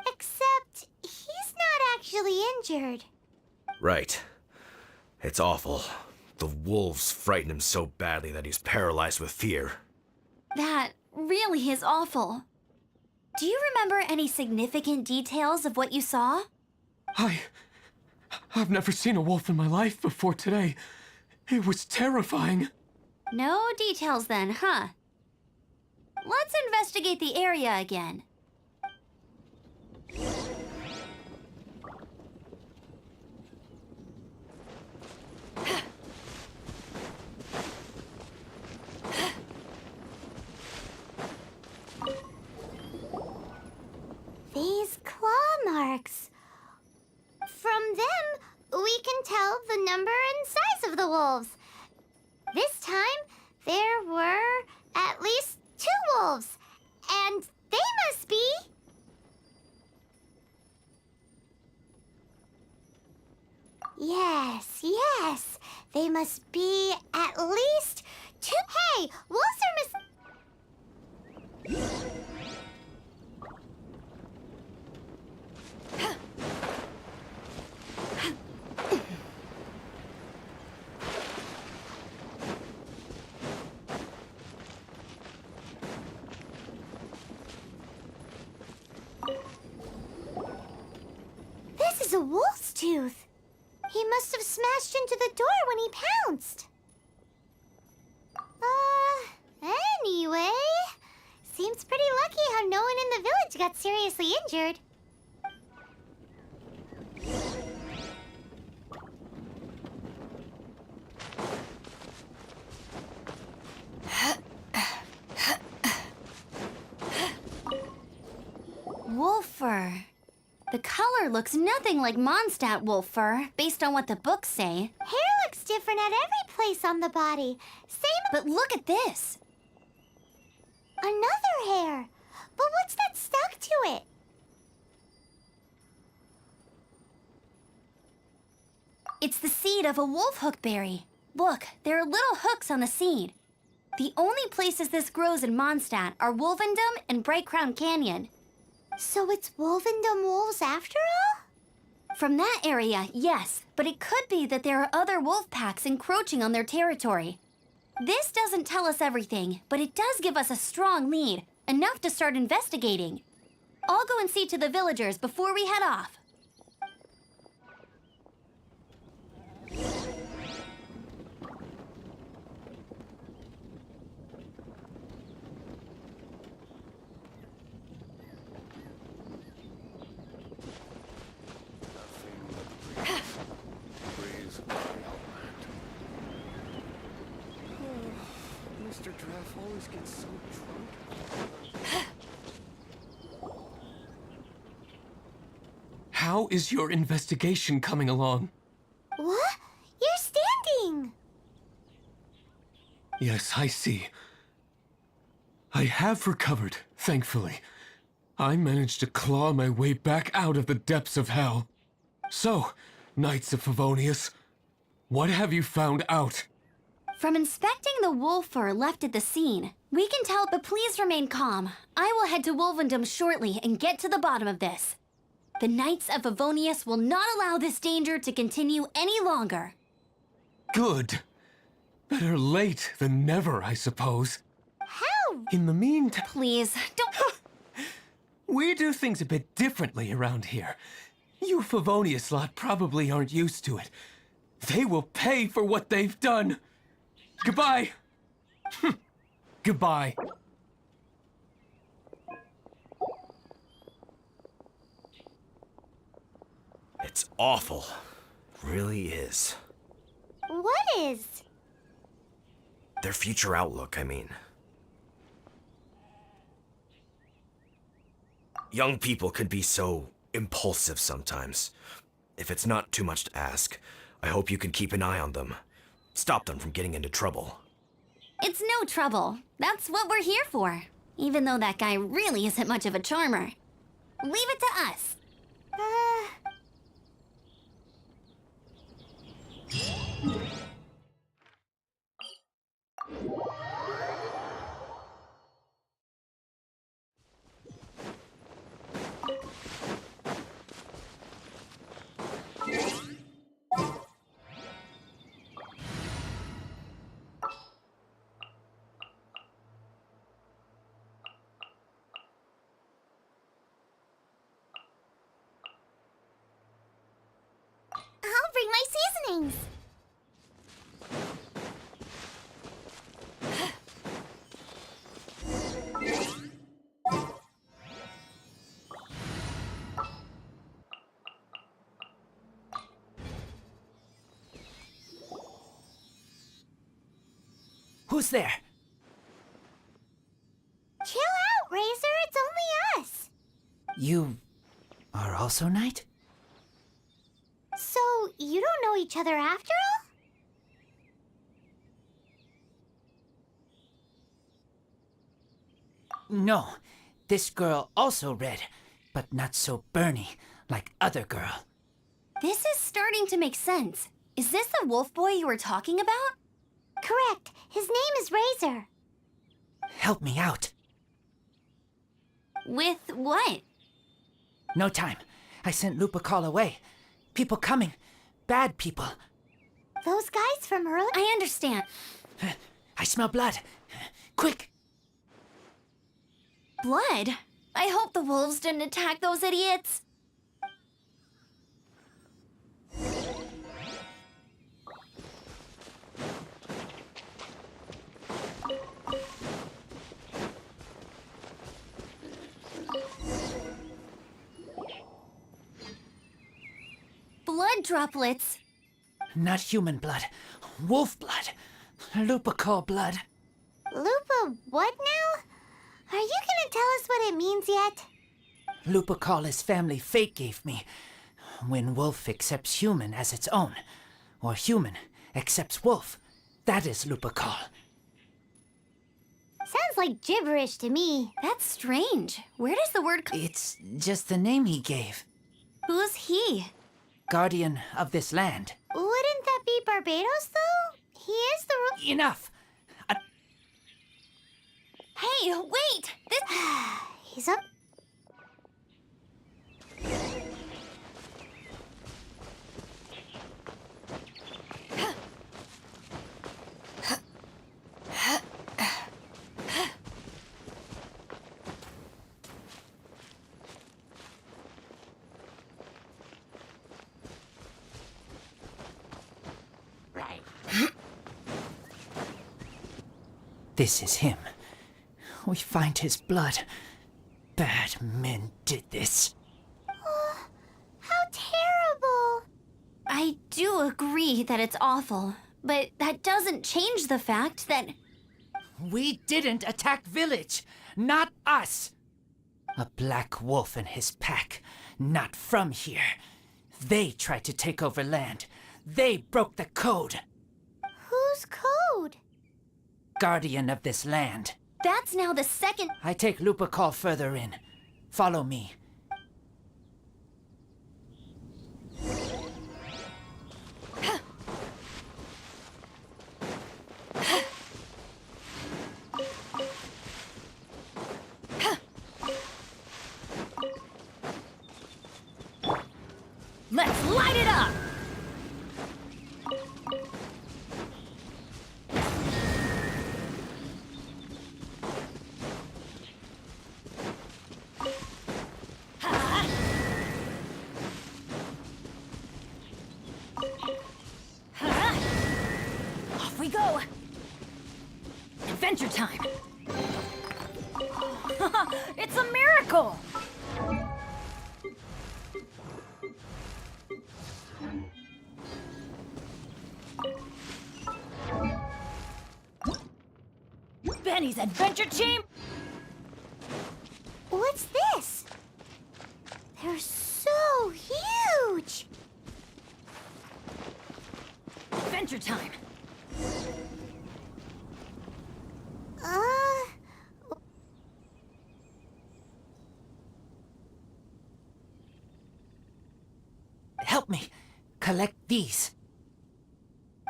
A: Except he's not actually injured.
J: Right. It's awful. The wolves frighten him so badly that he's paralyzed with fear.
D: That really is awful. Do you remember any significant details of what you saw?
H: I've never seen a wolf in my life before today. It was terrifying.
D: No details then, huh? Let's investigate the area again.
A: They must be at least 2. Hey, wolves are This is a wolf's tooth. He must have smashed into the door when he pounced. Anyway, seems pretty lucky how no one in the village got seriously injured.
F: Wolf fur. The color looks nothing like Mondstadt wolf fur, based on what the books say.
A: Hair looks different at every place on the body. Same.
F: But look at this.
A: Another hair. But what's that stuck to it?
F: It's the seed of a wolf hookberry. Look, there are little hooks on the seed. The only places this grows in Mondstadt are Wolvendom and Bright Crown Canyon.
A: So it's Wolvendom wolves after all?
F: From that area, yes, but it could be that there are other wolf packs encroaching on their territory. This doesn't tell us everything, but it does give us a strong lead, enough to start investigating. I'll go and see to the villagers before we head off.
H: Mr. Draff always gets so drunk. How is your investigation coming along?
A: What? You're standing!
H: Yes, I see. I have recovered, thankfully. I managed to claw my way back out of the depths of hell. So, Knights of Favonius, what have you found out?
F: From inspecting the wolf fur left at the scene, we can tell, but please remain calm. I will head to Wolvendom shortly and get to the bottom of this. The Knights of Favonius will not allow this danger to continue any longer.
H: Good. Better late than never, I suppose.
A: How?
H: In the meantime,
F: Please, don't...
H: we do things a bit differently around here. You Favonius lot probably aren't used to it. They will pay for what they've done. Goodbye. Goodbye.
J: It's awful. Really is.
A: What is?
J: Their future outlook, I mean. Young people can be so impulsive sometimes. If it's not too much to ask, I hope you can keep an eye on them. Stop them from getting into trouble.
F: It's no trouble. That's what we're here for. Even though that guy really isn't much of a charmer. Leave it to us.
A: I'll bring my seasonings.
I: Who's there?
A: Chill out, Razor. It's only us.
I: You are also Knight?
A: So, you don't know each other after all?
I: No. This girl also red, but not so burny like other girl.
F: This is starting to make sense. Is this the wolf boy you were talking about?
A: Correct. His name is Razor.
I: Help me out.
F: With what?
I: No time. I sent Lupacol away. People coming. Bad people.
A: Those guys from earlier?
F: I understand.
I: I smell blood. Quick!
F: Blood? I hope the wolves didn't attack those idiots. Blood droplets.
I: Not human blood. Wolf blood. Lupacol blood.
A: Lupa what now? Are you gonna tell us what it means yet?
I: Lupacol is family fate gave me. When wolf accepts human as its own, or human accepts wolf, that is Lupacol.
A: Sounds like gibberish to me.
F: That's strange. Where does the word come?
I: It's just the name he gave.
F: Who's he?
I: Guardian of this land.
A: Wouldn't that be Barbados, though? He is the
I: Enough!
F: Hey, wait! This...
A: He's up.
I: This is him. We find his blood. Bad men did this.
A: How terrible.
F: I do agree that it's awful, but that doesn't change the fact that...
I: We didn't attack village. Not us. A black wolf and his pack. Not from here. They tried to take over land. They broke the code.
A: Whose code?
I: Guardian of this land.
F: That's now the second...
I: I take Lupacol further in. Follow me.
F: Let's light it up! Off we go! Adventure time! It's a miracle! Benny's adventure team?
A: What's this? They're so huge.
F: Adventure time!
I: Help me. Collect these.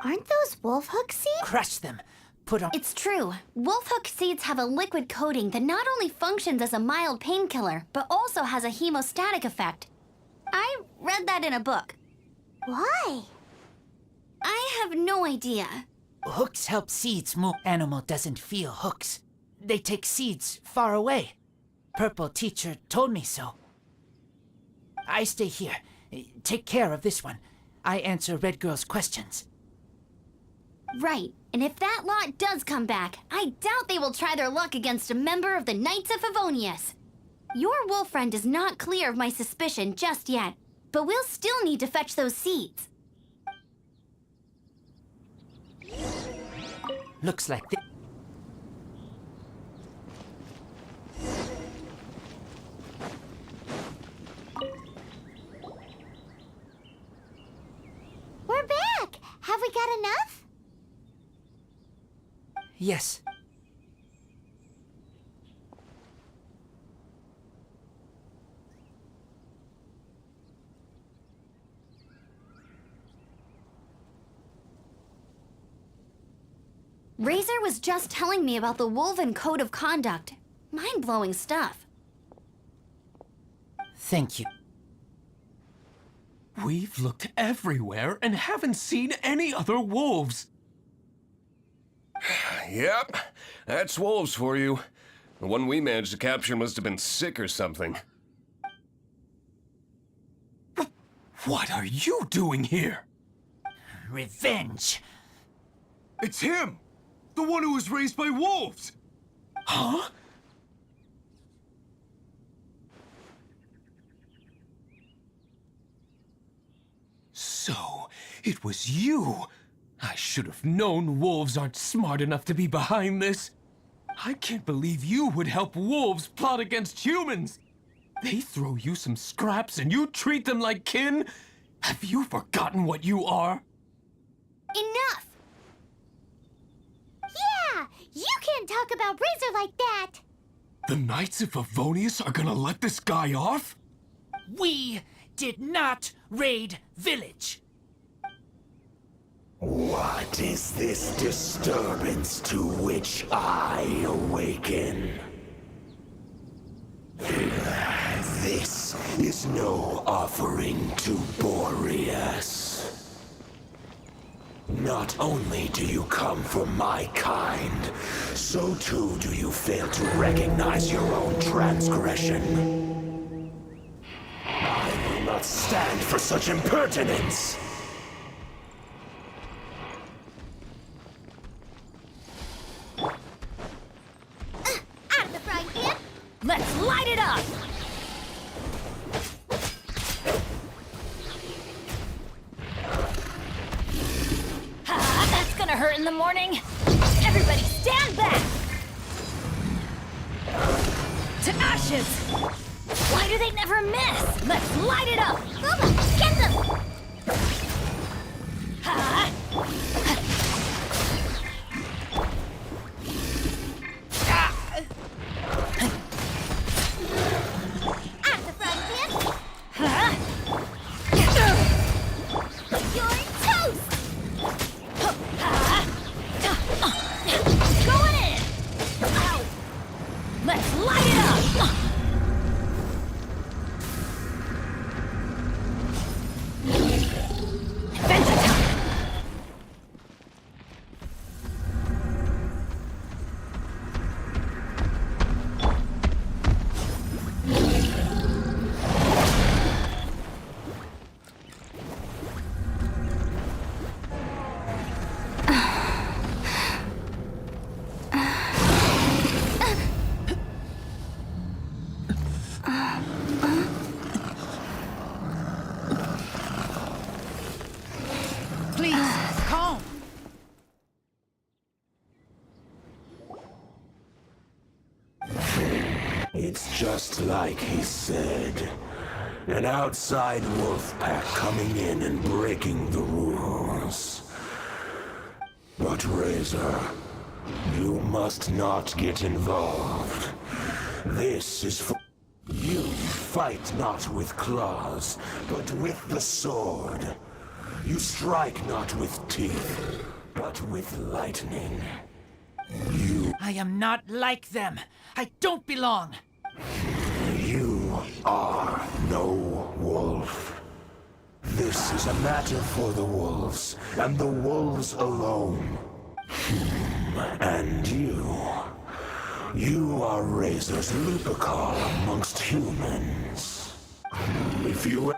A: Aren't those wolf hook seeds?
I: Crush them. Put on...
F: It's true. Wolfhook seeds have a liquid coating that not only functions as a mild painkiller, but also has a hemostatic effect. I read that in a book.
A: Why?
F: I have no idea.
I: Hooks help seeds move. Animal doesn't feel hooks. They take seeds far away. Purple teacher told me so. I stay here. Take care of this one. I answer Red Girl's questions.
F: Right, and if that lot does come back, I doubt they will try their luck against a member of the Knights of Favonius. Your wolf friend is not clear of my suspicion just yet, but we'll still need to fetch those seeds.
I: Looks like this.
A: We're back. Have we got enough?
I: Yes.
F: Razor was just telling me about the Wolven Code of Conduct. Mind-blowing stuff.
I: Thank you.
H: We've looked everywhere and haven't seen any other wolves.
L: Yep, that's wolves for you. The one we managed to capture must have been sick or something.
H: What are you doing here?
I: Revenge.
H: It's him! The one who was raised by wolves! Huh? So, it was you! I should have known wolves aren't smart enough to be behind this. I can't believe you would help wolves plot against humans! They throw you some scraps and you treat them like kin? Have you forgotten what you are?
A: Enough! Yeah! You can't talk about Razor like that!
H: The Knights of Favonius are gonna let this guy off?
I: We did not raid village.
M: What is this disturbance to which I awaken? This is no offering to Boreas. Not only do you come from my kind, so too do you fail to recognize your own transgression. I will not stand for such impertinence!
A: Out of the frying pan!
F: Let's light it up! That's gonna hurt in the morning. Everybody stand back! To ashes! Why do they never miss? Let's light it up!
A: Boba, get them! Out of the frying pan! You're toast!
F: Going in! Ow! Let's light it up! Adventure time!
I: Please, calm.
M: It's just like he said. An outside wolf pack coming in and breaking the rules. But Razor, you must not get involved. This is for... You fight not with claws, but with the sword. You strike not with teeth, but with lightning.
I: I am not like them. I don't belong.
M: You are no wolf. This is a matter for the wolves, and the wolves alone. And you are Razor's Lupercal amongst humans. If you...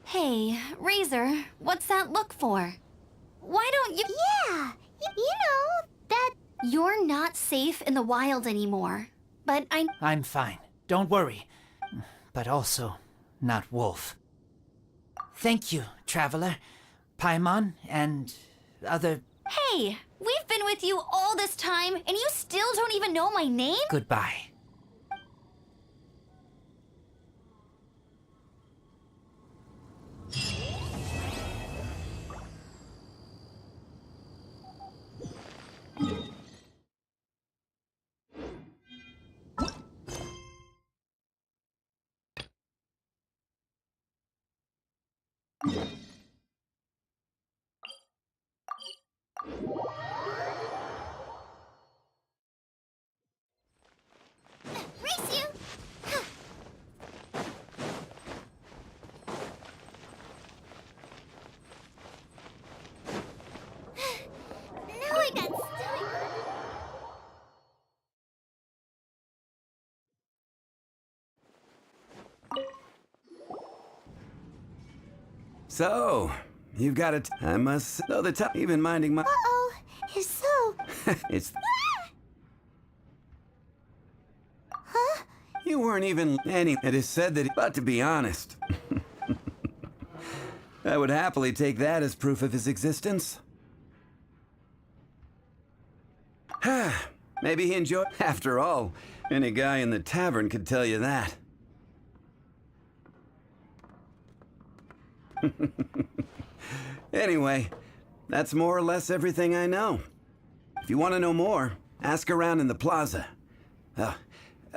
F: Hey, Razor, what's that look for? Why don't you...
A: Yeah, you know, that...
F: You're not safe in the wild anymore. But
I: I'm fine. Don't worry. But also, not wolf. Thank you, Traveler, Paimon, and other...
F: Hey, we've been with you all this time, and you still don't even know my name?
I: Goodbye.
F: Race you! Now I got stuck.
E: So, you've got it. I must know the time. Even minding my.
A: Uh-oh. If so...
E: It's.
A: Huh?
E: You weren't even any. It is said that. But to be honest, I would happily take that as proof of his existence. Maybe he enjoyed. After all, any guy in the tavern could tell you that. Anyway, that's more or less everything I know. If you want to know more, ask around in the plaza.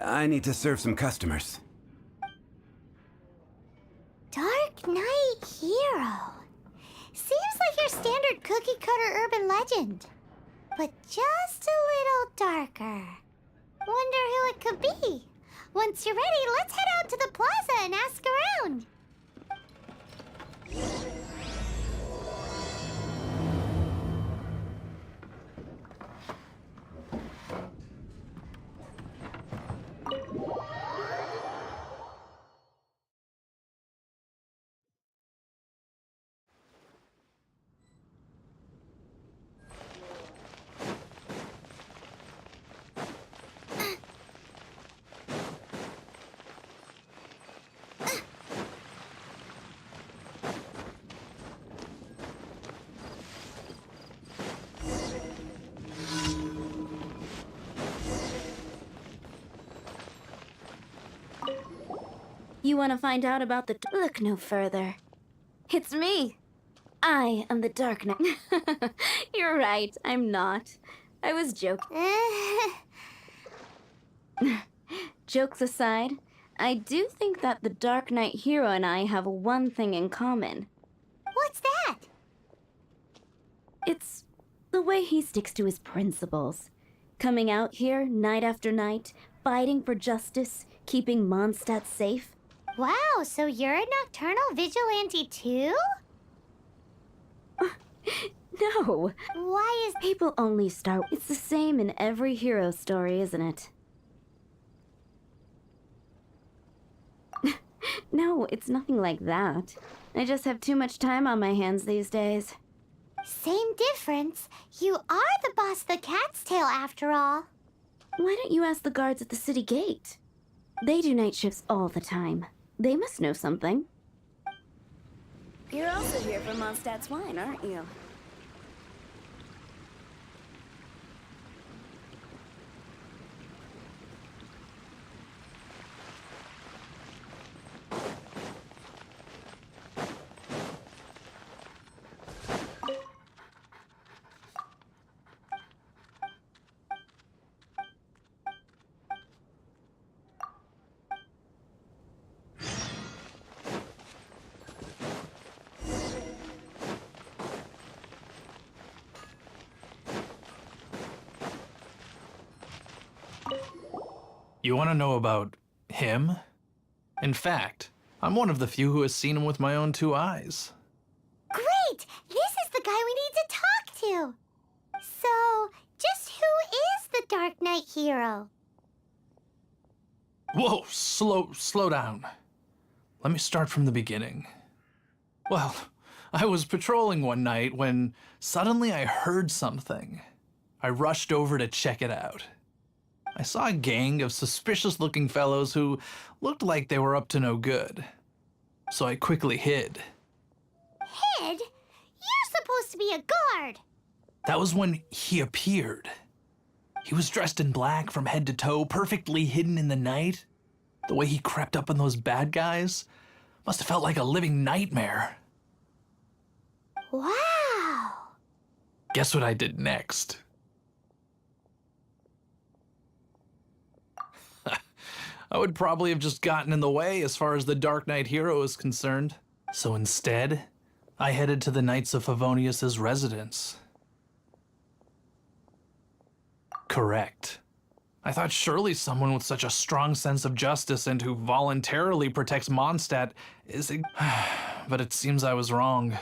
E: I need to serve some customers.
A: Dark Knight Hero. Seems like your standard cookie-cutter urban legend. But just a little darker. Wonder who it could be. Once you're ready, let's head out to the plaza and ask around.
D: You want to find out about the... Look no further. It's me. I am the Dark Knight. You're right, I'm not. I was joking. Jokes aside, I do think that the Dark Knight hero and I have one thing in common.
A: What's that?
D: It's the way he sticks to his principles. Coming out here night after night, fighting for justice, keeping Mondstadt safe.
A: Wow, so you're a nocturnal vigilante too?
D: No.
A: Why is...
D: People only start... It's the same in every hero story, isn't it? No, it's nothing like that. I just have too much time on my hands these days.
A: Same difference. You are the boss of the Cat's Tail after all.
D: Why don't you ask the guards at the city gate? They do night shifts all the time. They must know something. You're also here for Mondstadt's wine, aren't you?
N: You want to know about him? In fact, I'm one of the few who has seen him with my own two eyes.
A: Great! This is the guy we need to talk to. So, just who is the Dark Knight hero?
N: Whoa, slow down. Let me start from the beginning. Well, I was patrolling one night when suddenly I heard something. I rushed over to check it out. I saw a gang of suspicious-looking fellows who looked like they were up to no good. So I quickly hid.
A: Hid? You're supposed to be a guard.
N: That was when he appeared. He was dressed in black from head to toe, perfectly hidden in the night. The way he crept up on those bad guys must have felt like a living nightmare.
A: Wow.
N: Guess what I did next? I would probably have just gotten in the way as far as the Dark Knight hero is concerned. So instead, I headed to the Knights of Favonius' residence. Correct. I thought surely someone with such a strong sense of justice and who voluntarily protects Mondstadt is a... But it seems I was wrong.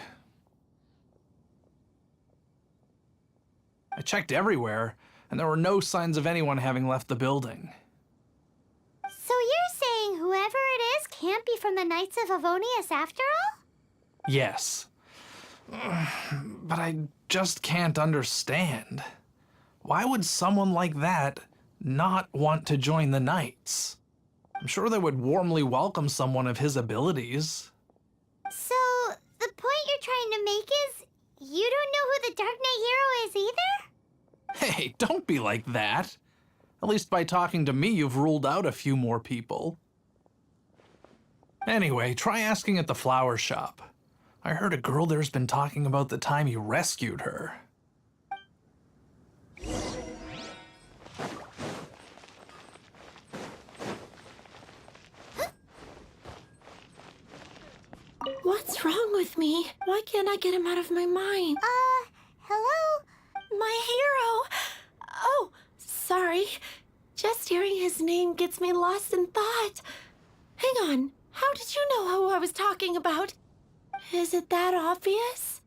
N: I checked everywhere, and there were no signs of anyone having left the building.
A: So you're saying whoever it is can't be from the Knights of Avonius after all?
N: Yes. But I just can't understand. Why would someone like that not want to join the Knights? I'm sure they would warmly welcome someone of his abilities.
A: So, the point you're trying to make is you don't know who the Dark Knight hero is either?
N: Hey, don't be like that. At least by talking to me, you've ruled out a few more people. Anyway, try asking at the flower shop. I heard a girl there's been talking about the time you rescued her.
F: What's wrong with me? Why can't I get him out of my mind?
A: Hello?
F: My hero! Oh, sorry. Just hearing his name gets me lost in thought. Hang on, how did you know who I was talking about? Is it that obvious?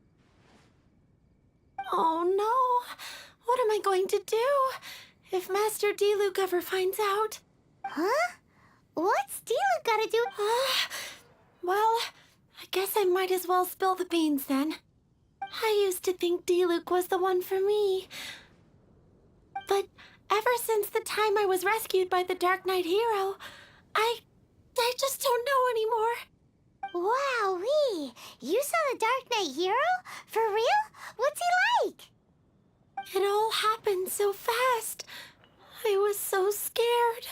F: Oh no, what am I going to do if Master Diluc ever finds out?
A: Huh? What's Diluc gotta do?
F: Well, I guess I might as well spill the beans then. I used to think Diluc was the one for me. But ever since the time I was rescued by the Dark Knight hero, I just don't know anymore.
A: Wowee! You saw the Dark Knight hero? For real? What's he like?
F: It all happened so fast. I was so scared.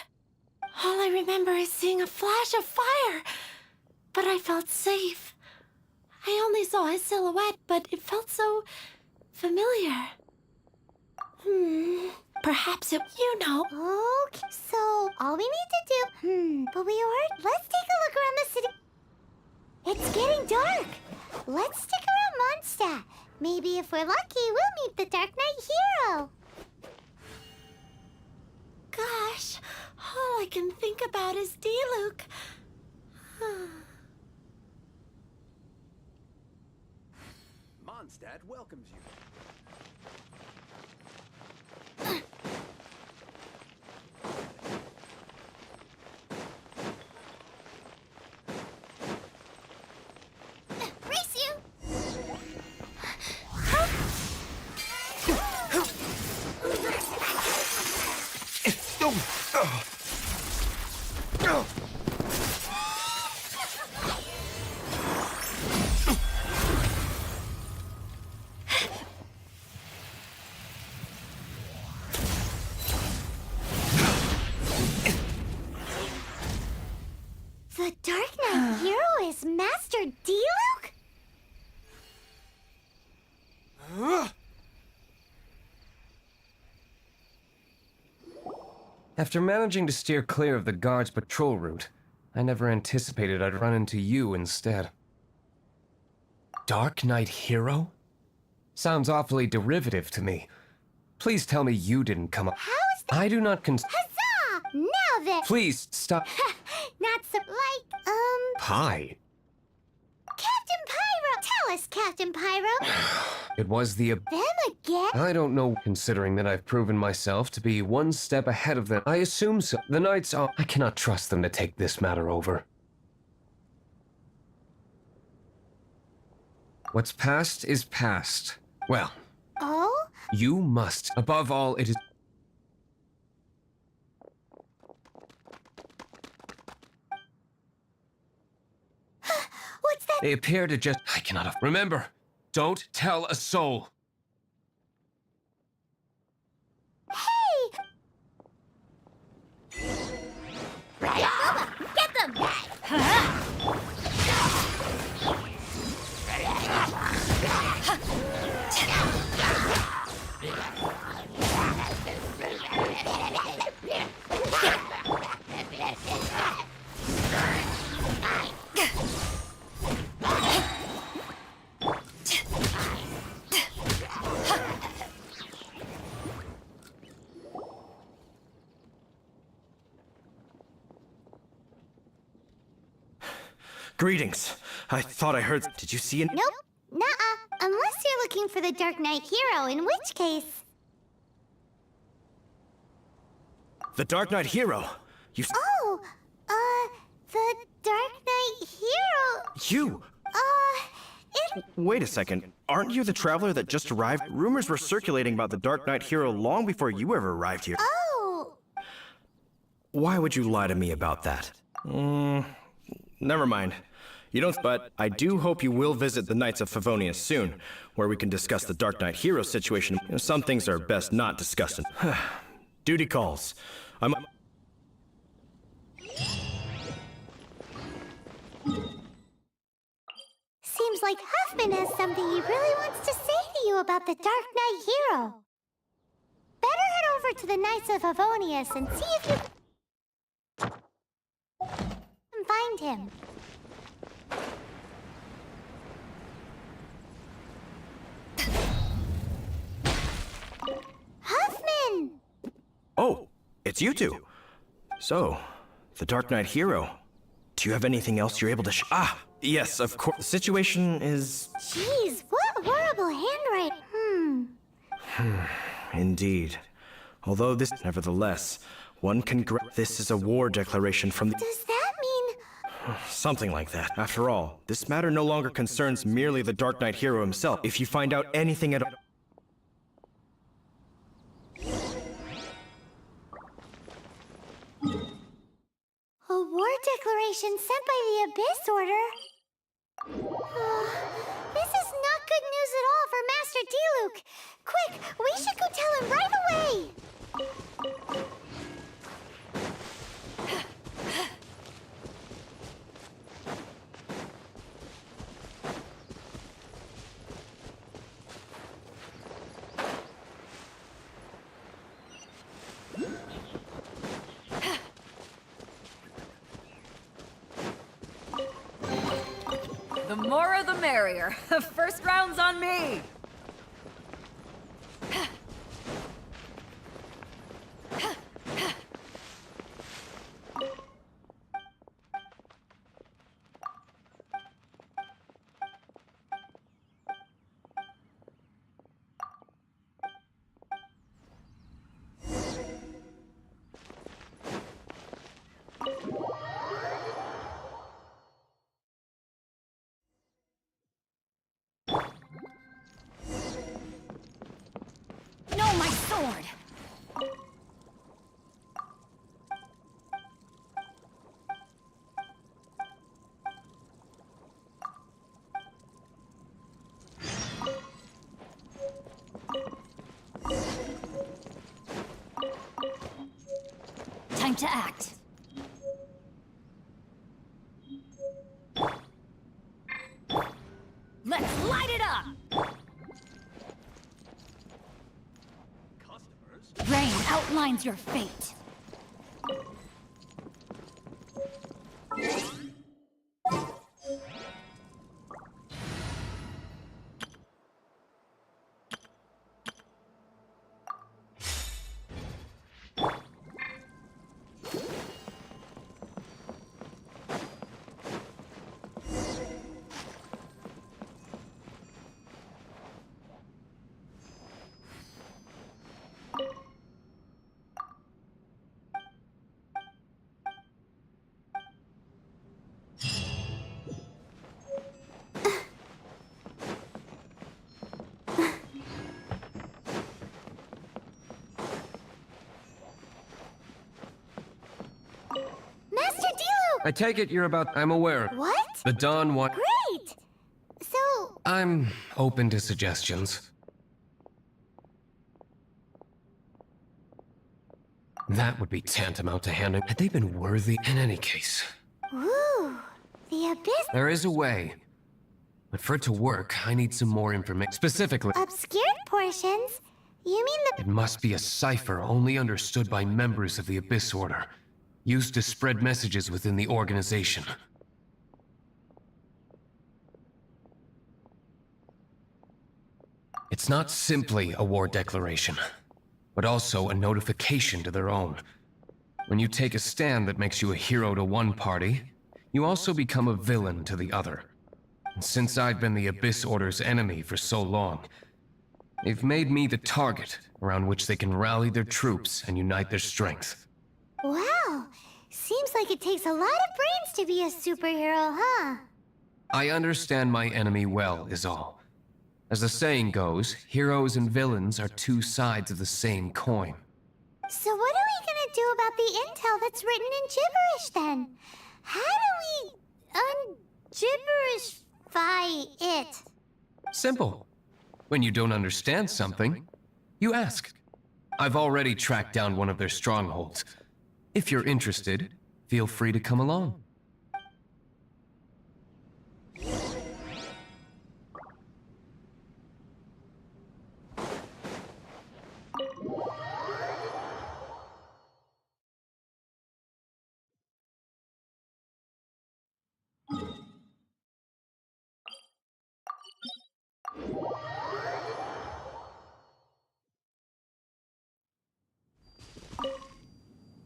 F: All I remember is seeing a flash of fire. But I felt safe. I only saw his silhouette, but it felt so familiar. Perhaps you know.
A: Okay, so all we need to do... but we weren't... Let's take a look around the city. It's getting dark. Let's stick around Mondstadt. Maybe if we're lucky, we'll meet the Dark Knight hero.
F: Gosh, all I can think about is Diluc.
E: Mondstadt welcomes you.
A: Race you! The Dark Knight hero is Master Diluc?
O: After managing to steer clear of the guard's patrol route, I never anticipated I'd run into you instead. Dark Knight hero? Sounds awfully derivative to me. Please tell me you didn't come up.
A: How is that?
O: I do not
A: Huzzah! Now then!
O: Please, stop.
A: Not so...
O: Hi.
A: Captain Pyro! Tell us, Captain Pyro!
O: It was the...
A: Them again?
O: I don't know, considering that I've proven myself to be one step ahead of them. I assume so. The Knights are... I cannot trust them to take this matter over. What's past is past. Well...
A: Oh?
O: You must. Above all, it is...
A: What's that?
O: They appear to just... I cannot... Remember, don't tell a soul.
A: Hey!
F: Boba, get them!
J: Greetings. I thought I heard... Did you see an...
A: Nope. Nuh-uh. Unless you're looking for the Dark Knight hero, in which case...
J: The Dark Knight hero? You...
A: Oh, the Dark Knight hero...
J: You! Wait a second. Aren't you the traveler that just arrived? Rumors were circulating about the Dark Knight hero long before you ever arrived here.
A: Oh!
J: Why would you lie to me about that? Never mind. You don't, but I do hope you will visit the Knights of Favonius soon, where we can discuss the Dark Knight hero situation. Some things are best not discussed. Duty calls.
A: Seems like Huffman has something he really wants to say to you about the Dark Knight hero. Better head over to the Knights of Favonius and see if you can find him. Huffman!
J: Oh, it's you two. So, the Dark Knight hero. Do you have anything else you're able to yes, of course. The situation is...
A: Jeez, what horrible handwriting.
J: Indeed. Although this... Nevertheless, one can... This is a war declaration from the...
A: Does that mean...
J: Something like that. After all, this matter no longer concerns merely the Dark Knight hero himself. If you find out anything at all...
A: A war declaration sent by the Abyss Order? This is not good news at all for Master Diluc. Quick, we should go tell him right away!
P: The more the merrier. First round's on me!
F: No, my sword! Time to act. Let's light it up! Rain outlines your fate.
O: I take it you're about... I'm aware.
A: What?
O: The Dawn what?
A: Great! So...
O: I'm open to suggestions. That would be tantamount to handing... Had they been worthy in any case?
A: Ooh, the Abyss...
O: There is a way. But for it to work, I need some more information. Specifically...
A: Obscured portions? You mean the...
O: It must be a cipher only understood by members of the Abyss Order. Used to spread messages within the organization. It's not simply a war declaration, but also a notification to their own. When you take a stand that makes you a hero to one party, you also become a villain to the other. And since I've been the Abyss Order's enemy for so long, they've made me the target around which they can rally their troops and unite their strength.
A: Wow, seems like it takes a lot of brains to be a superhero, huh?
O: I understand my enemy well, is all. As the saying goes, heroes and villains are two sides of the same coin.
A: So what are we gonna do about the intel that's written in gibberish then? How do we un-gibberishify it?
O: Simple. When you don't understand something, you ask. I've already tracked down one of their strongholds. If you're interested, feel free to come along.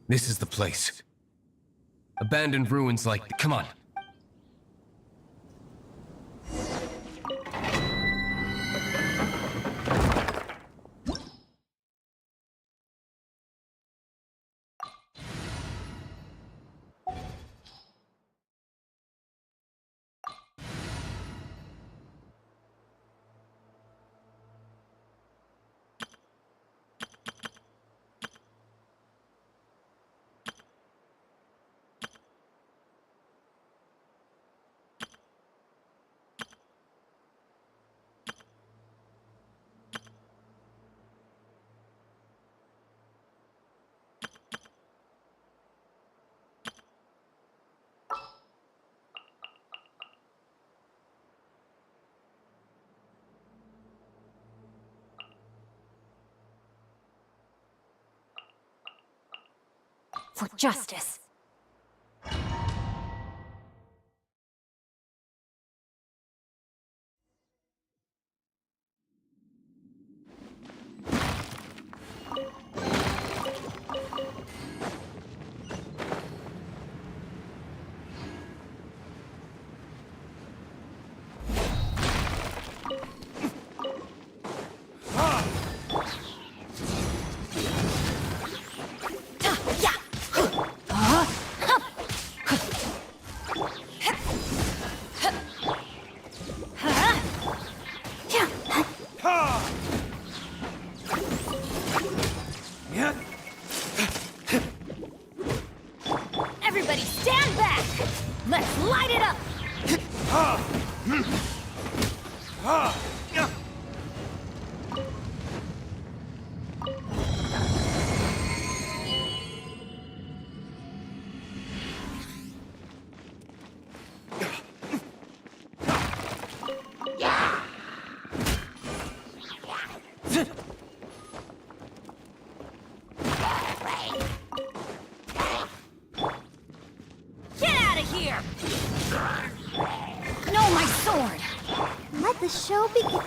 O: This is the place. Abandoned ruins like... Come on.
P: For justice.
F: Everybody stand back! Let's light it up!
A: No, my sword! Let the show begin.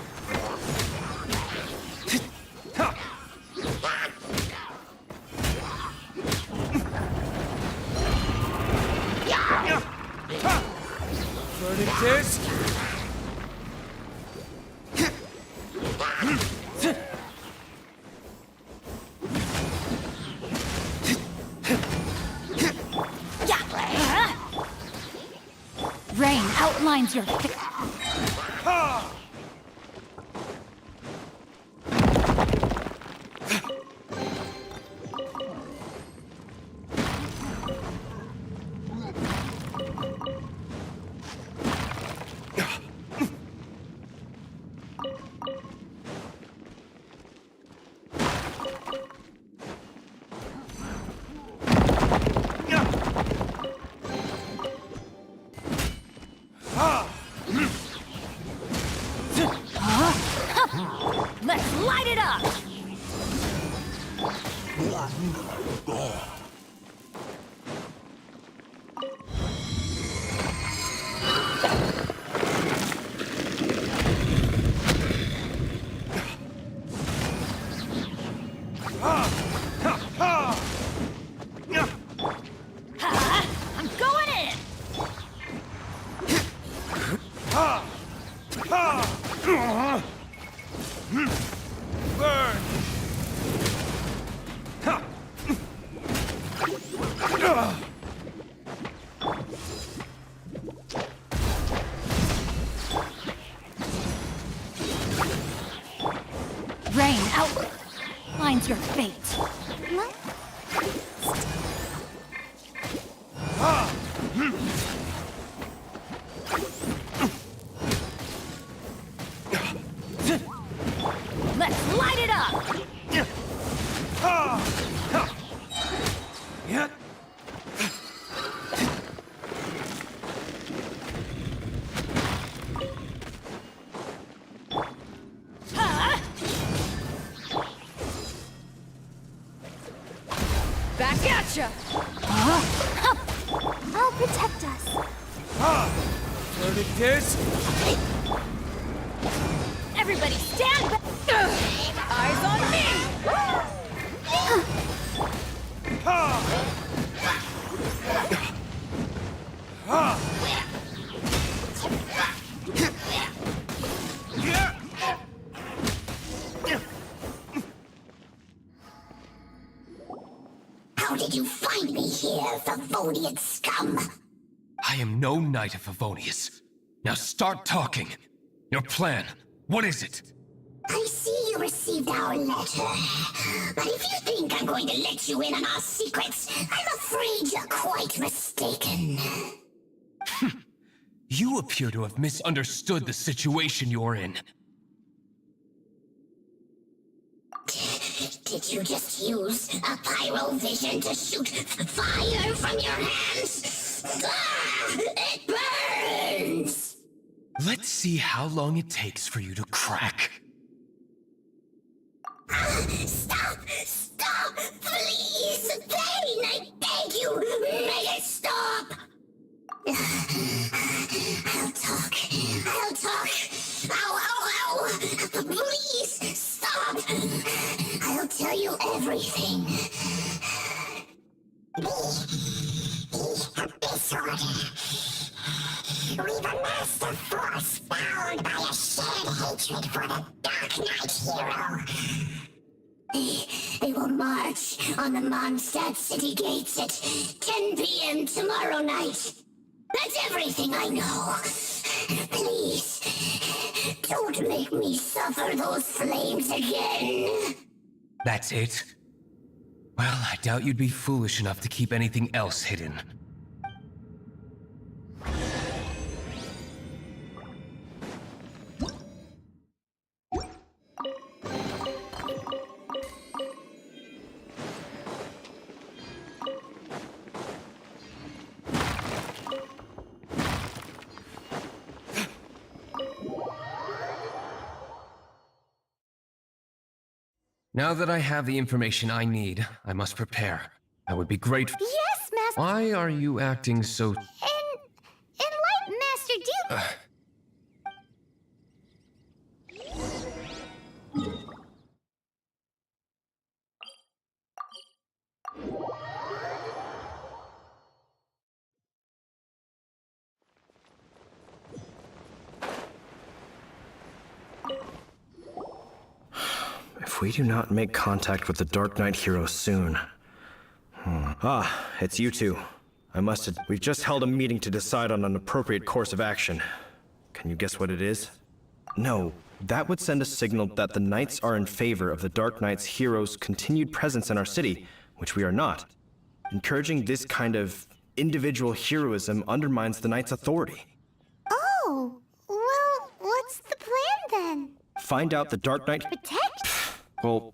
Q: Burning disc!
P: Rain outlines your...
F: Let's light it up! I'm going in!
D: Mine's your fate. What?
P: Let's light it up!
B: Back at ya!
K: I'll protect us.
Q: Verdict is...
P: Everybody stand back! Eyes on me!
M: How did you find me here, Favonian scum?
O: I am no knight of Favonius. Now start talking. Your plan, what is it?
M: I see you received our letter. But if you think I'm going to let you in on our secrets, I'm afraid you're quite mistaken.
O: You appear to have misunderstood the situation you're in.
M: Did you just use a pyro vision to shoot fire from your hands? Ah, it burns!
O: Let's see how long it takes for you to crack.
M: Stop! Stop! Please! Pain! I beg you! Make it stop! I'll talk. I'll talk. Ow, ow, ow! Please, stop! I'll tell you everything. Disorder. We've amassed a force bound by a shared hatred for the Dark Knight hero. They will march on the Mondstadt city gates at 10 p.m. tomorrow night. That's everything I know. Please, don't make me suffer those flames again.
O: That's it? Well, I doubt you'd be foolish enough to keep anything else hidden. Now that I have the information I need, I must prepare. I would be grateful.
K: Yes, Master.
O: Why are you acting so...
K: Enlighten Master Duke.
J: If we do not make contact with the Dark Knight hero soon... Ah, it's you two. We've just held a meeting to decide on an appropriate course of action. Can you guess what it is? No, that would send a signal that the Knights are in favor of the Dark Knight's hero's continued presence in our city, which we are not. Encouraging this kind of individual heroism undermines the Knights' authority.
A: Oh, well, what's the plan then?
J: Find out the Dark Knight...
A: Protect?
J: Well,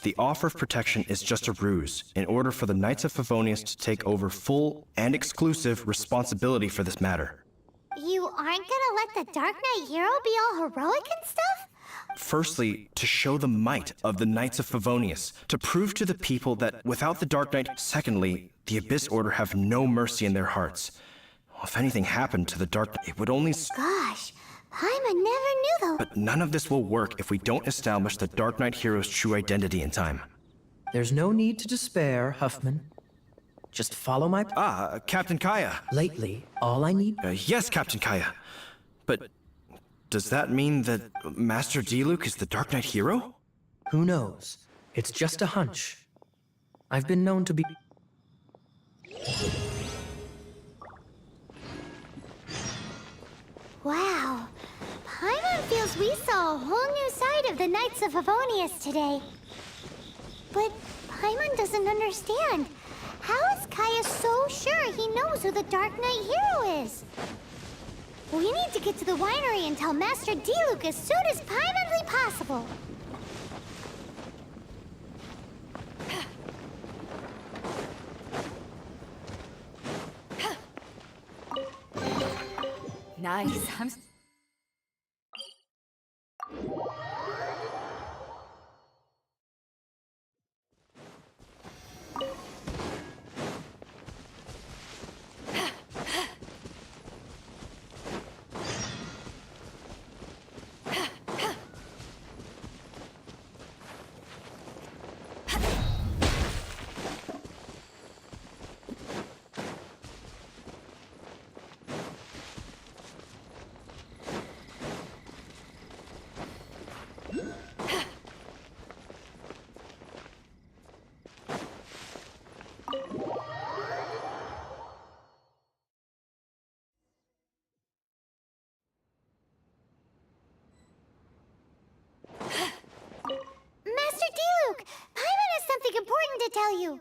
J: the offer of protection is just a ruse in order for the Knights of Favonius to take over full and exclusive responsibility for this matter.
A: You aren't gonna let the Dark Knight hero be all heroic and stuff?
J: Firstly, to show the might of the Knights of Favonius, to prove to the people that without the Dark Knight... Secondly, the Abyss Order have no mercy in their hearts. If anything happened to the Dark Knight, it would only...
A: Gosh, Paimon never knew though.
J: But none of this will work if we don't establish the Dark Knight hero's true identity in time.
R: There's no need to despair, Huffman. Just follow my...
J: Captain Kaya.
R: Lately, all I need...
J: Yes, Captain Kaya. But does that mean that Master Diluc is the Dark Knight hero?
R: Who knows? It's just a hunch. I've been known to be...
A: Wow. Paimon feels we saw a whole new side of the Knights of Favonius today. But Paimon doesn't understand. How is Kaya so sure he knows who the Dark Knight hero is? We need to get to the winery and tell Master Diluc as soon as Paimonly possible.
P: Nice.
A: Master Diluc, Paimon has something important to tell you.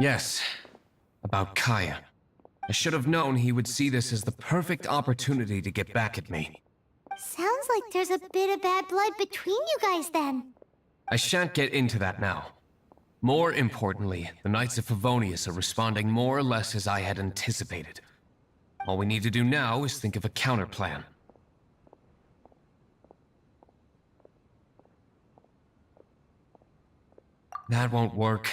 O: Yes, about Kaya. I should have known he would see this as the perfect opportunity to get back at me.
A: Sounds like there's a bit of bad blood between you guys then.
O: I shan't get into that now. More importantly, the Knights of Favonius are responding more or less as I had anticipated. All we need to do now is think of a counterplan. That won't work.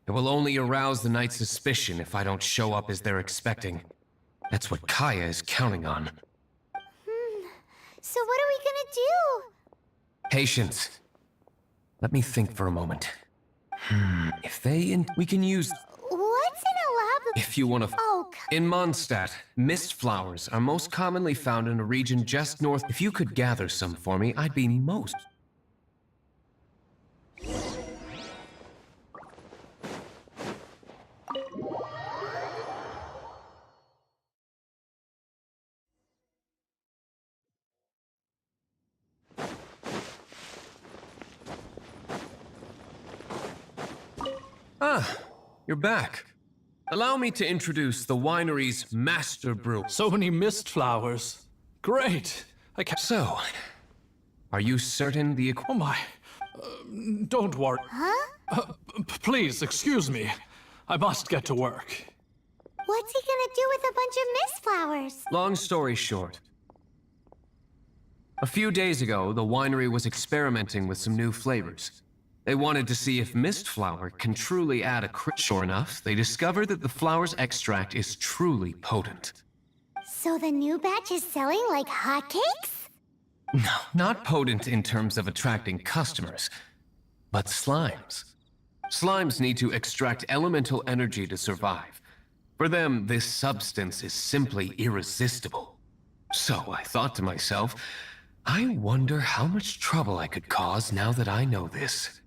O: It will only arouse the Knights' suspicion if I don't show up as they're expecting. That's what Kaya is counting on.
A: So what are we gonna do?
O: Patience. Let me think for a moment. We can use...
A: What's in a lab?
O: If you want to...
A: Oh,
O: In Mondstadt, mist flowers are most commonly found in a region just north... If you could gather some for me, I'd be most... Ah, you're back. Allow me to introduce the winery's master brew.
N: So many mist flowers. Great. I can't...
O: So, are you certain the...
N: Oh my. Don't worry.
A: Huh?
N: Please, excuse me. I must get to work.
A: What's he gonna do with a bunch of mist flowers?
O: Long story short. A few days ago, the winery was experimenting with some new flavors. They wanted to see if mist flower can truly add a crit. Sure enough, they discovered that the flower's extract is truly potent.
A: So the new batch is selling like hotcakes?
O: No, not potent in terms of attracting customers, but slimes. Slimes need to extract elemental energy to survive. For them, this substance is simply irresistible. So I thought to myself, I wonder how much trouble I could cause now that I know this.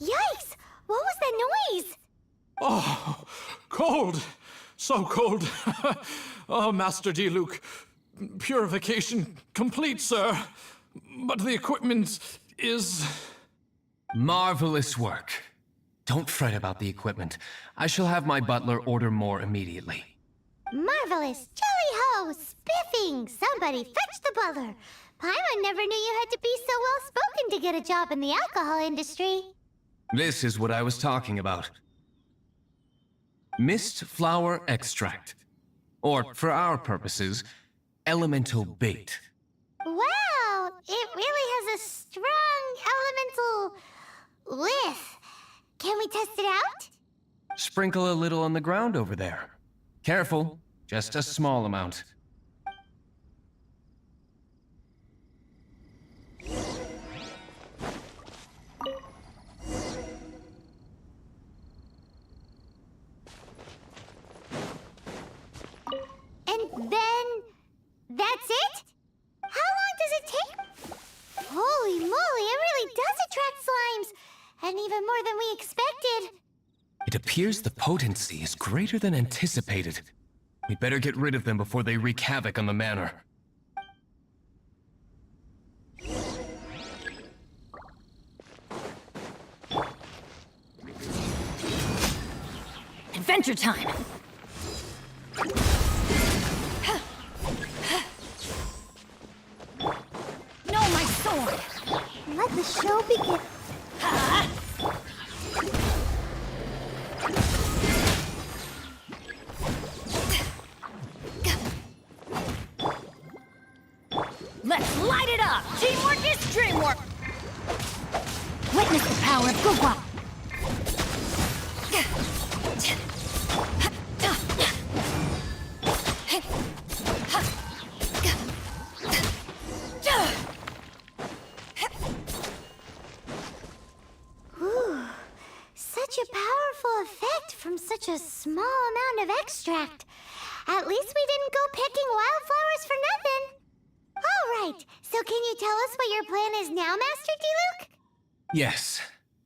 A: Yikes! What was that noise?
N: Oh, cold. So cold. Oh, Master Diluc. Purification complete, sir. But the equipment is...
O: Marvelous work. Don't fret about the equipment. I shall have my butler order more immediately.
A: Marvelous! Jolly-ho! Spiffing! Somebody fetch the butler! Paimon never knew you had to be so well-spoken to get a job in the alcohol industry.
O: This is what I was talking about. Mist flower extract. Or, for our purposes, elemental bait.
A: Wow! It really has a strong elemental whiff. Can we test it out?
O: Sprinkle a little on the ground over there. Careful, just a small amount.
A: And then... that's it? How long does it take? Holy moly, it really does attract slimes! And even more than we expected.
O: It appears the potency is greater than anticipated. We better get rid of them before they wreak havoc on the manor.
P: adventure time! No, my sword!
A: Let the show begin.
P: Let's light it up! Teamwork is dreamwork!
F: Witness the power of Gugwa.
A: Ooh, such a powerful effect from such a small amount of extract. At least we didn't go picking wildflowers for nothing. All right, so can you tell us what your plan is now, Master D-Luke?
O: Yes,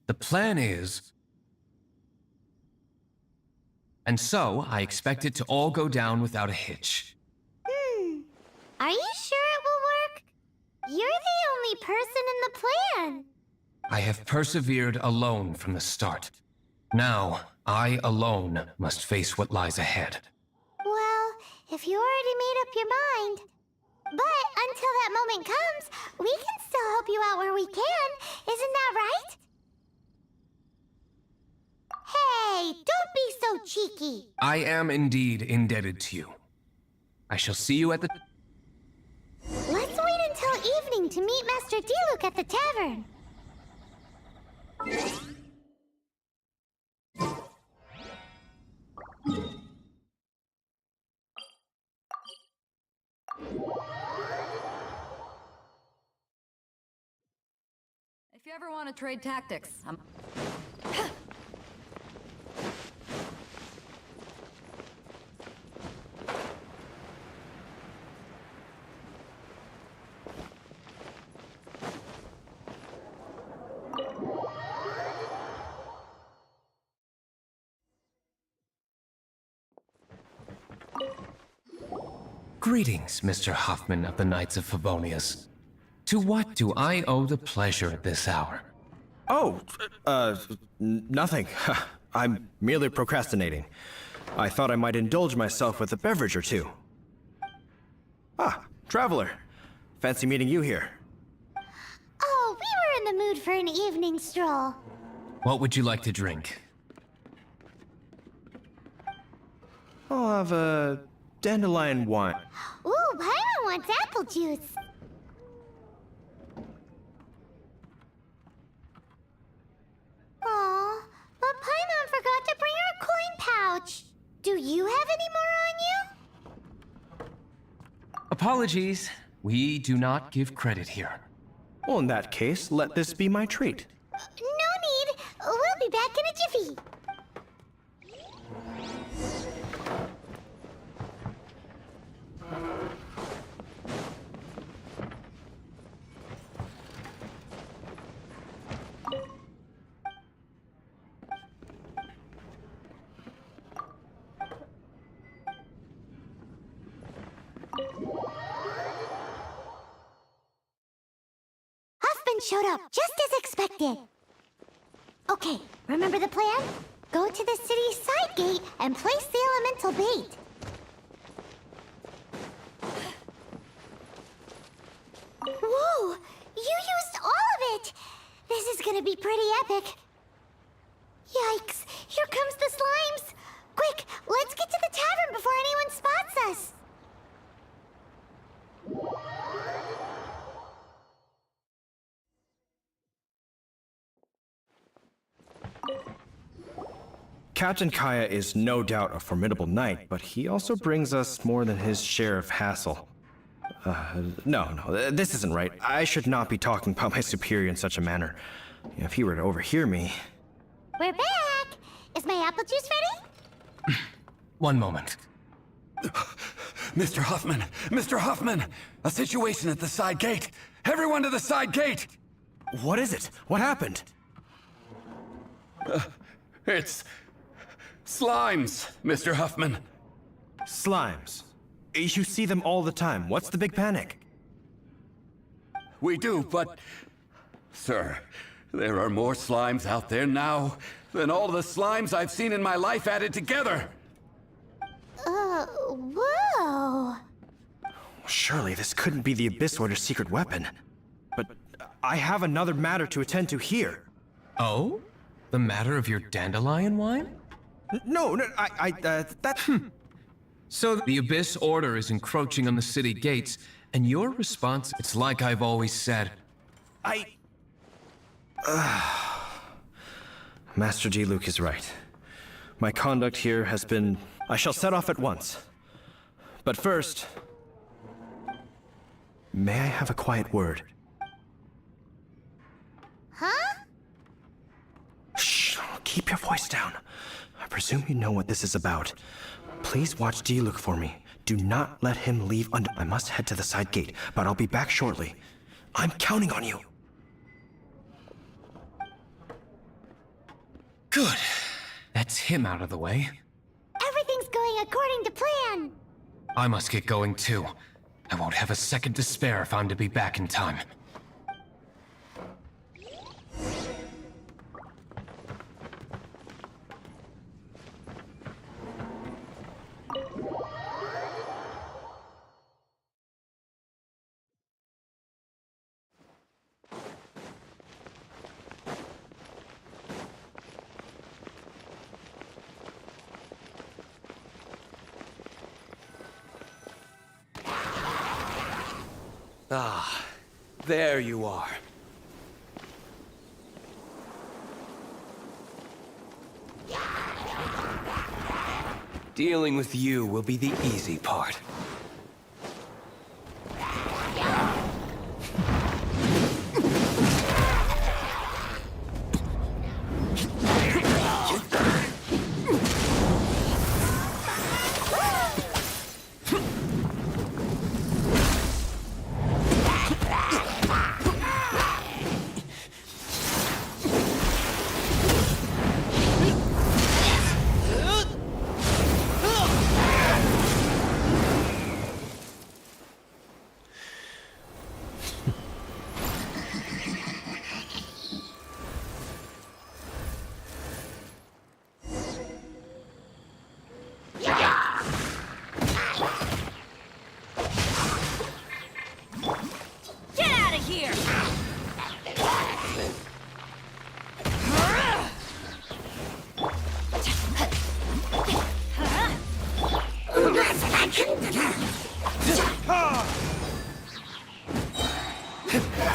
O: the plan is... And so, I expect it to all go down without a hitch.
A: Are you sure it will work? You're the only person in the plan.
O: I have persevered alone from the start. Now, I alone must face what lies ahead.
A: Well, if you already made up your mind. But until that moment comes, we can still help you out where we can. Isn't that right? Hey, don't be so cheeky.
O: I am indeed indebted to you. I shall see you at the...
A: Let's wait until evening to meet Master D-Luke at the tavern.
P: If you ever want to trade tactics,
O: Greetings, Mr. Hoffman of the Knights of Favonius. To what do I owe the pleasure at this hour?
J: Oh, nothing. I'm merely procrastinating. I thought I might indulge myself with a beverage or two. Ah, Traveler. Fancy meeting you here.
A: Oh, we were in the mood for an evening stroll.
O: What would you like to drink?
J: I'll have a dandelion wine.
A: Ooh, Paimon wants apple juice. Aw, but Paimon forgot to bring her coin pouch. Do you have any more on you?
O: Apologies. We do not give credit here.
J: Well, in that case, let this be my treat.
A: No need. We'll be back in a jiffy. Showed up just as expected. Okay, remember the plan? Go to the city's side gate and place the elemental bait. Whoa! You used all of it! This is gonna be pretty epic. Yikes! Here comes the slimes! Quick, let's get to the tavern before anyone spots us!
J: Captain Kaya is no doubt a formidable knight, but he also brings us more than his share of hassle. No, this isn't right. I should not be talking about my superior in such a manner. If he were to overhear me...
A: We're back! Is my apple juice ready?
O: One moment.
E: Mr. Huffman! Mr. Huffman! A situation at the side gate! Everyone to the side gate!
J: What is it? What happened?
E: It's... slimes, Mr. Huffman.
J: Slimes? You see them all the time. What's the big panic?
E: We do, but... Sir, There are more slimes out there now than all the slimes I've seen in my life added together.
A: Whoa.
J: Surely this couldn't be the Abyss Order's secret weapon. But I have another matter to attend to here.
O: Oh? The matter of your dandelion wine?
J: No,
O: So the Abyss Order is encroaching on the city gates, and your response, it's like I've always said.
J: Master Diluc is right. My conduct here has been... I shall set off at once. But first... May I have a quiet word?
A: Huh?
J: Shh, keep your voice down. I presume you know what this is about. Please watch Diluc for me. Do not let him leave under... I must head to the side gate, but I'll be back shortly. I'm counting on you.
O: Good. That's him out of the way.
A: Everything's going according to plan.
O: I must get going too. I won't have a second to spare if I'm to be back in time.
Q: Ah, there you are. Dealing with you will be the easy part.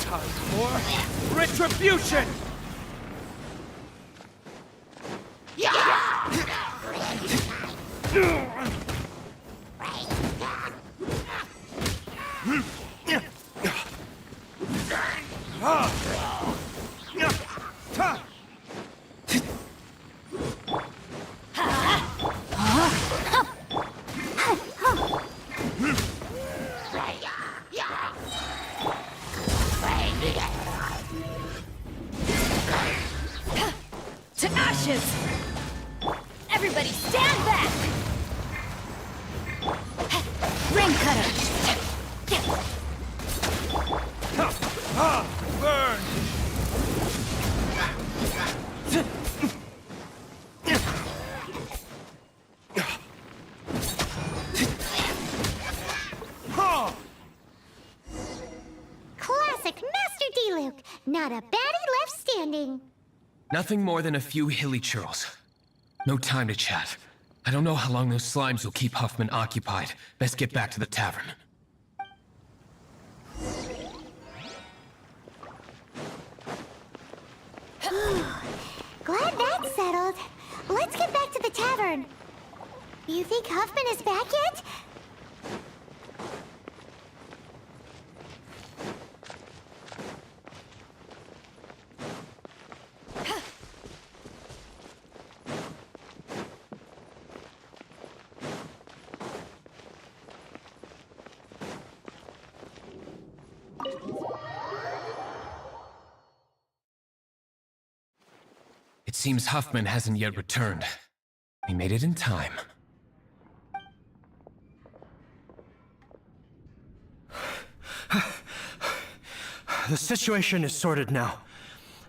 Q: Time for retribution!
B: To ashes! Everybody stand back! Ring cutter!
Q: Burn!
A: Classic Master Diluc. Not a baddie left standing.
O: Nothing more than a few hilly churls. No time to chat. I don't know how long those slimes will keep Huffman occupied. Best get back to the tavern.
A: Glad that's settled. Let's get back to the tavern. You think Huffman is back yet?
O: It seems Huffman hasn't yet returned. He made it in time.
J: The situation is sorted now.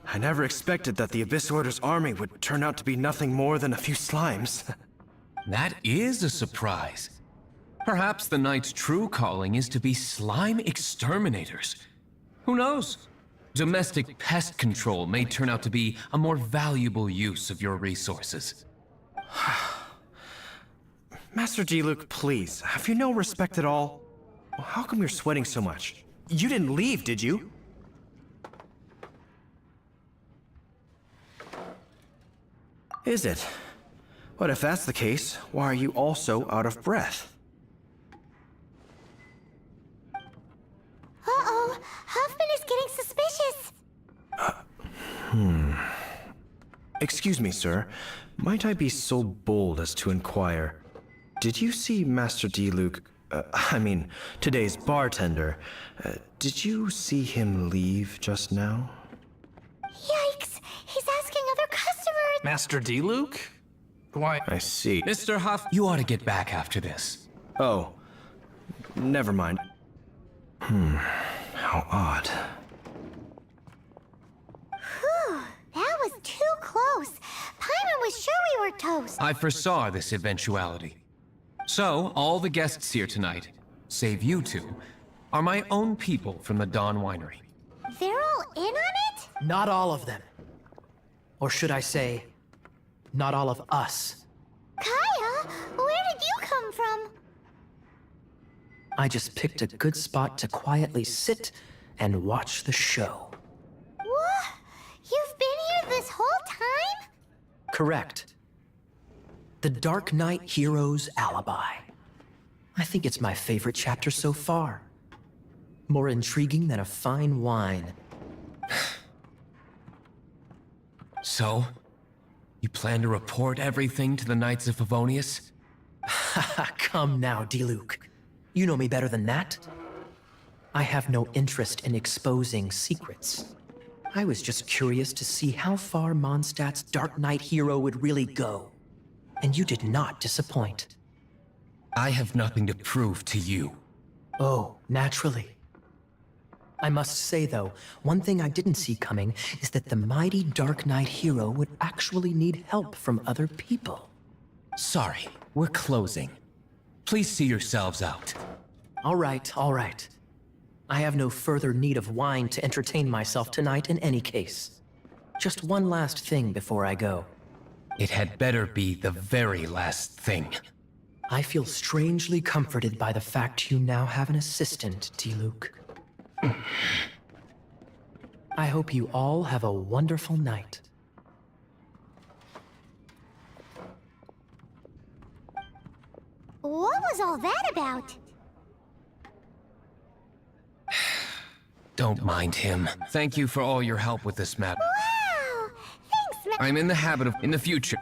J: I never expected that the Abyss Order's army would turn out to be nothing more than a few slimes.
O: That is a surprise. Perhaps the Knight's true calling is to be slime exterminators. Who knows? Domestic pest control may turn out to be a more valuable use of your resources.
J: Master Diluc, please, have you no respect at all? How come you're sweating so much? You didn't leave, did you? Is it? But if that's the case, why are you also out of breath?
A: Uh-oh, Huffman is getting suspicious.
J: Excuse me, sir. Might I be so bold as to inquire, did you see Master Diluc, today's bartender, did you see him leave just now?
A: Yikes, he's asking other customers.
N: Master Diluc? Why?
J: I see.
O: Mr. Huff, you ought to get back after this.
J: Oh, never mind. How odd.
A: Whew, that was too close. Paimon was sure we were toast.
O: I foresaw this eventuality. So, all the guests here tonight, save you two, are my own people from the Dawn Winery.
A: They're all in on it?
R: Not all of them. Or should I say, not all of us.
A: Kaya, where did you come from?
R: I just picked a good spot to quietly sit and watch the show.
A: What? You've been here this whole time?
R: Correct. The Dark Knight Hero's Alibi. I think it's my favorite chapter so far. More intriguing than a fine wine.
O: So, you plan to report everything to the Knights of Favonius?
R: Come now, Diluc. You know me better than that. I have no interest in exposing secrets. I was just curious to see how far Mondstadt's Dark Knight hero would really go. And you did not disappoint.
O: I have nothing to prove to you.
R: Oh, naturally. I must say, though, one thing I didn't see coming is that the mighty Dark Knight hero would actually need help from other people.
O: Sorry, we're closing. Please see yourselves out.
R: All right, all right. I have no further need of wine to entertain myself tonight in any case. Just one last thing before I go.
O: It had better be the very last thing.
R: I feel strangely comforted by the fact you now have an assistant, Diluc. I hope you all have a wonderful night.
A: What was all that about?
O: Don't mind him. Thank you for all your help with this map.
A: Wow! Thanks,
O: I'm in the habit of, in the future.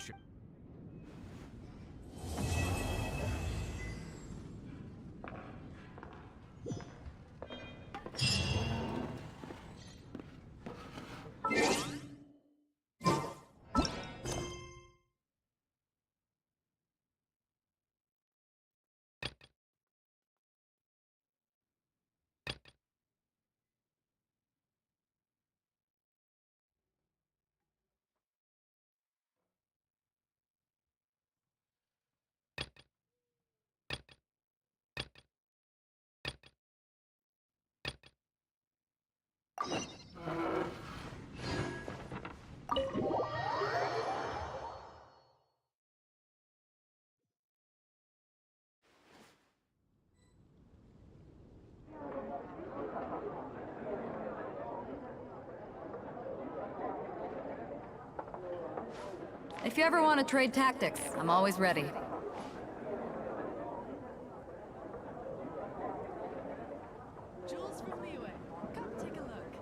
P: If you ever want to trade tactics, I'm always ready.
S: Jules from Liyue. Come take a look.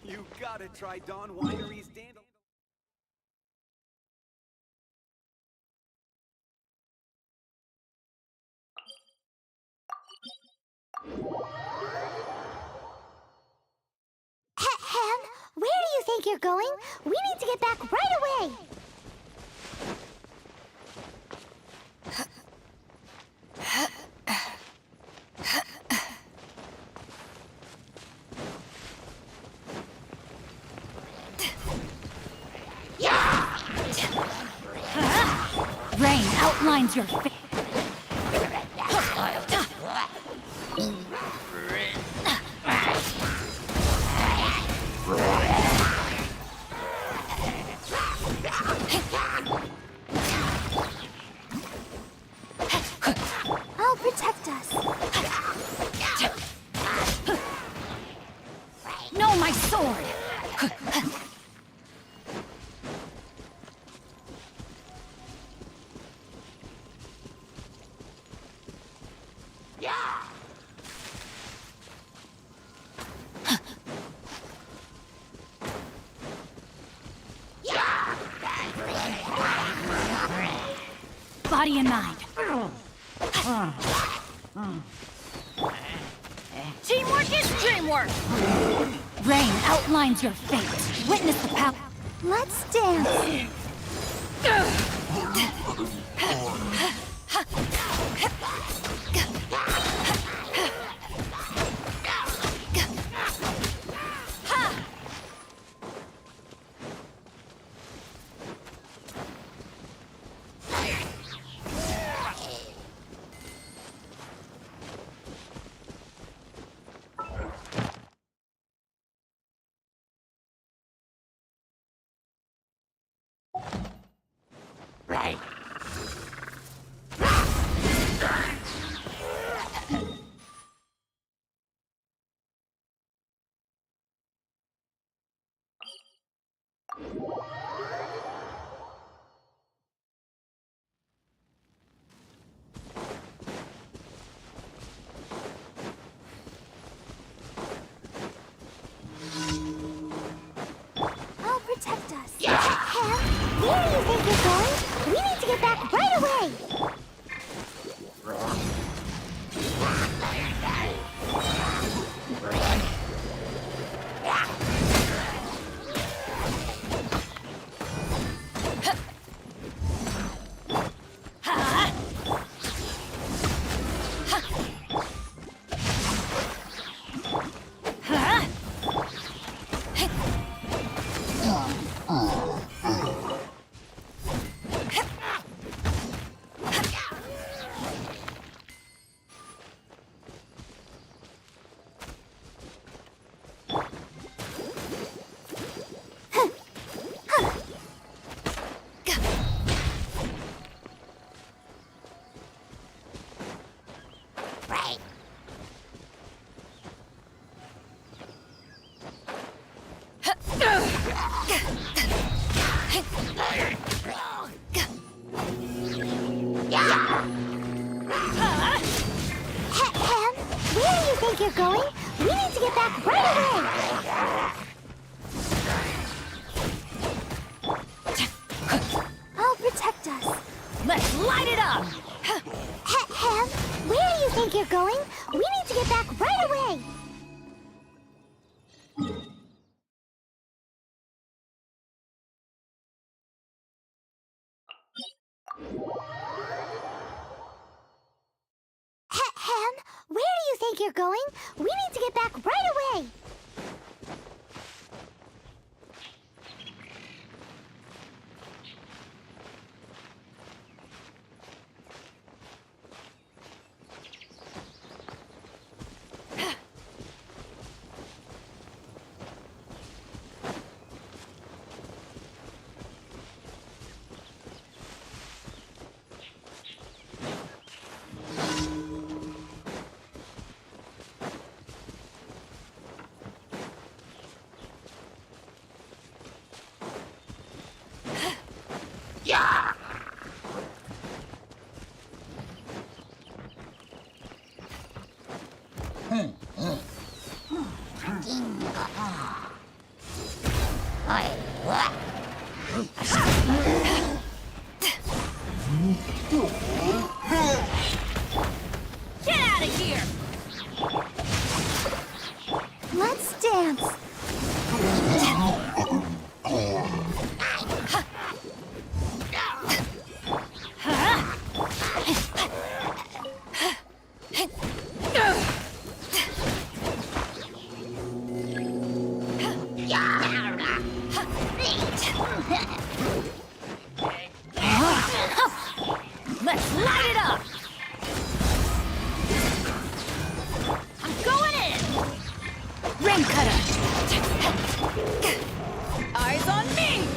E: You gotta try Dawn Winery's dandelion.
A: Ahem, where do you think you're going? We need to get back right away.
D: outlines your face.
F: I'll protect us.
D: No, my sword! Body and mind.
F: Teamwork is dreamwork!
D: Rain outlines your fate. Witness the power.
F: Let's dance.
I: Right.
F: I'll protect us. Ham, where do you think you're going? We need to get back right away! Ham, where do you think you're going? We need to get back right away! I'll protect us.
D: Let's light it up!
F: Ham, where do you think you're going? We need to get back right away! Ham, where do you think you're going? We need to get back right away!
D: Get out of here!
F: Let's dance!
D: Let's
P: Rain cutter. Eyes on me.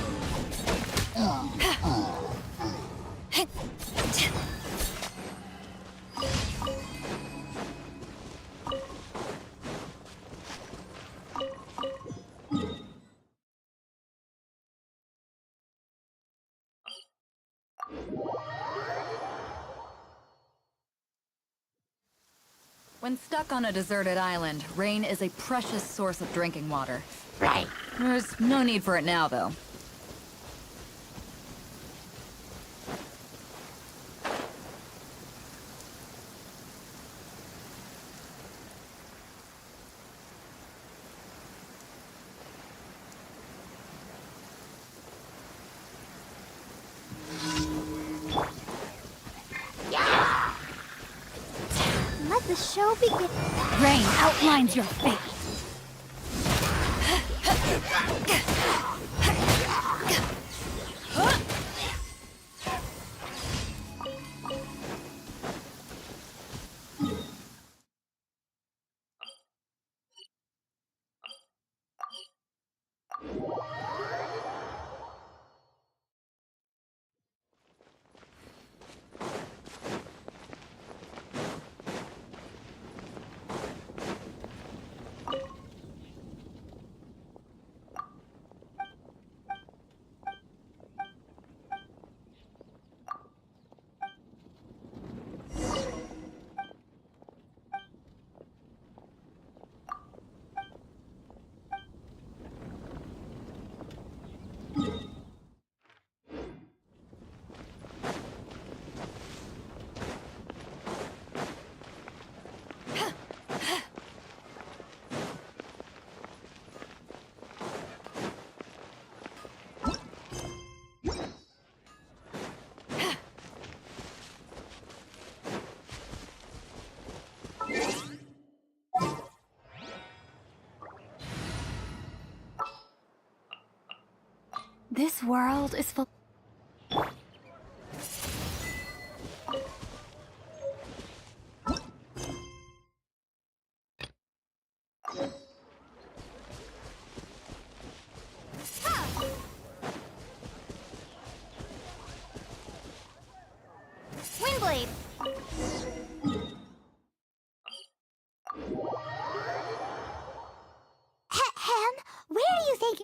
T: When stuck on a deserted island, rain is a precious source of drinking water.
I: Right.
T: There's no need for it now, though.
A: Let the show begin.
P: Rain outlines your fate.
K: This world is full.
A: Windblade. Hem, where do you think?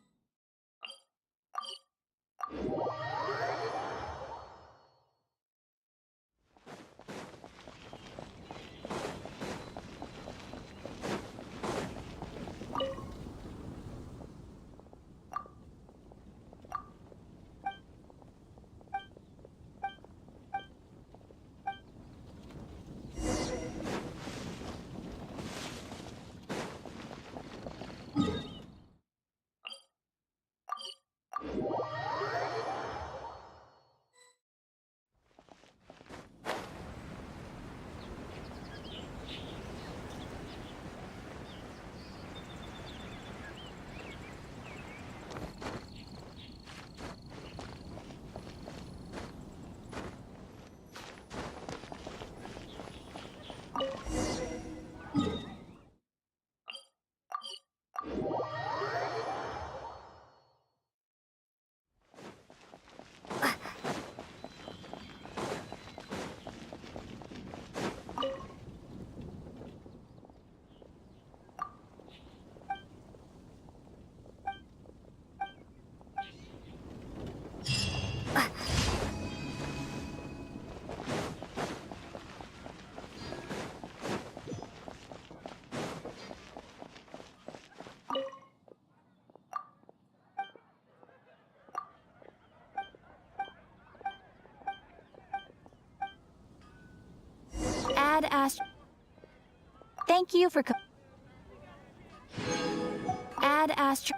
F: Add Astro. Thank you for. Add Astro.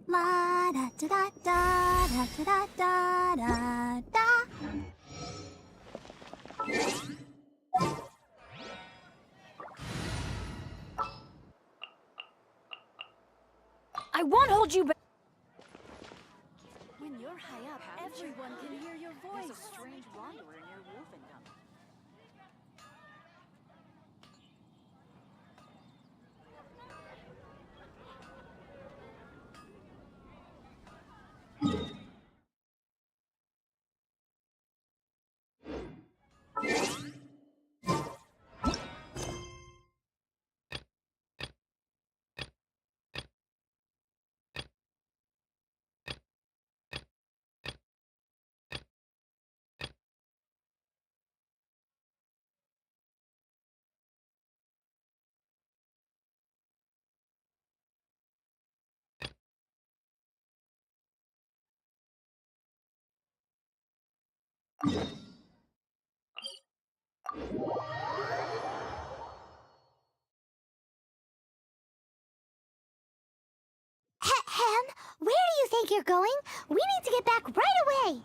A: La da da da da da da da da da.
P: I won't hold you back.
S: When you're high up, everyone can hear your voice. There's a strange wanderer near Wolfendom.
A: Ahem, where do you think you're going? We need to get back right away!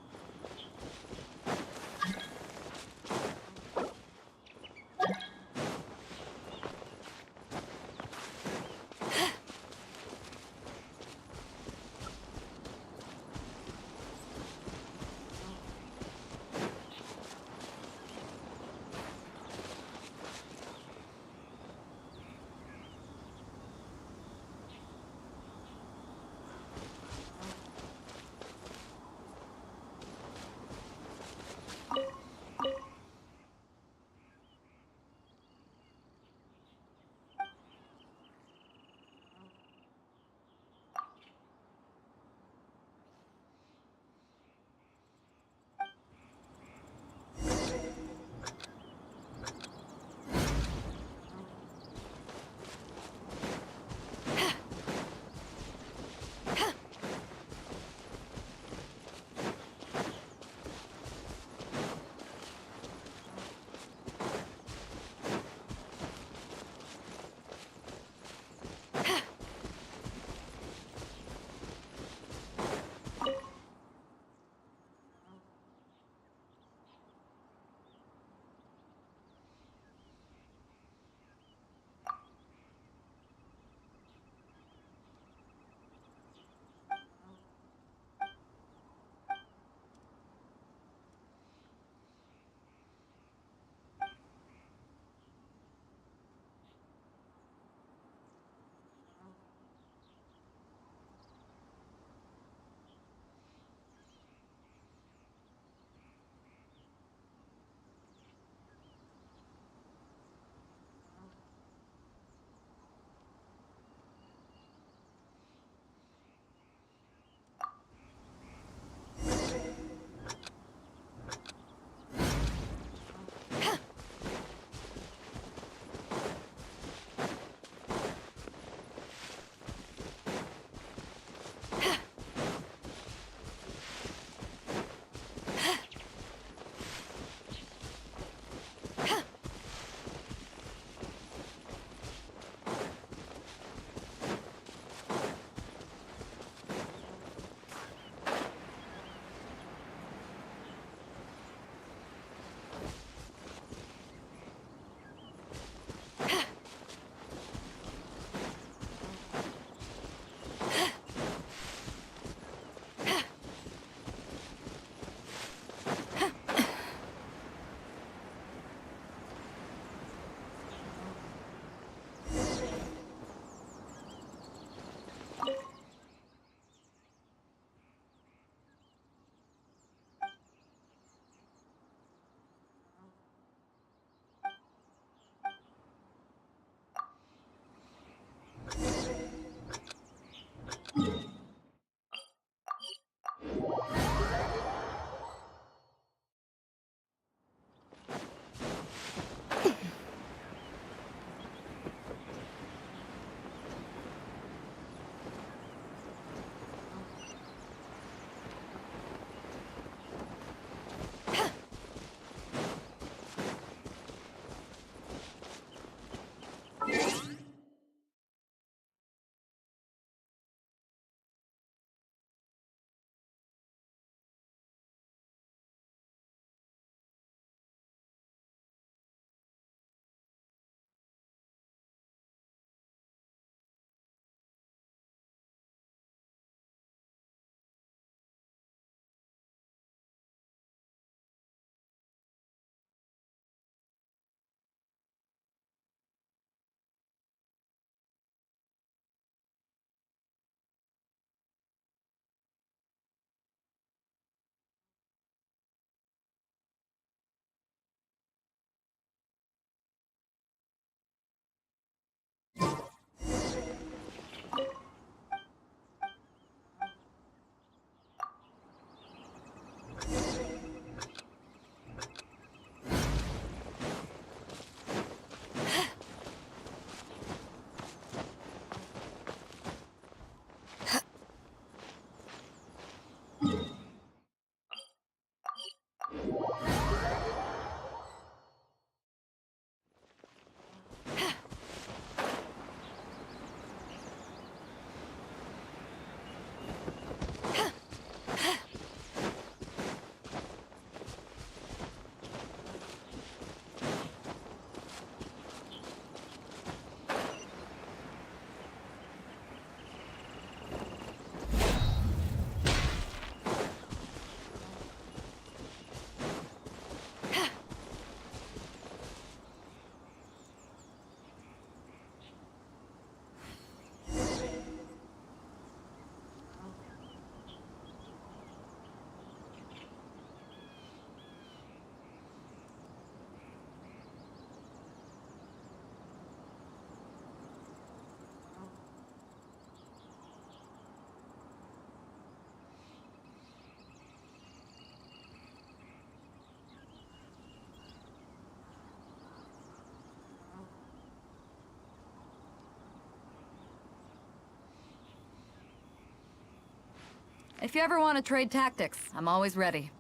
T: If you ever want to trade tactics, I'm always ready.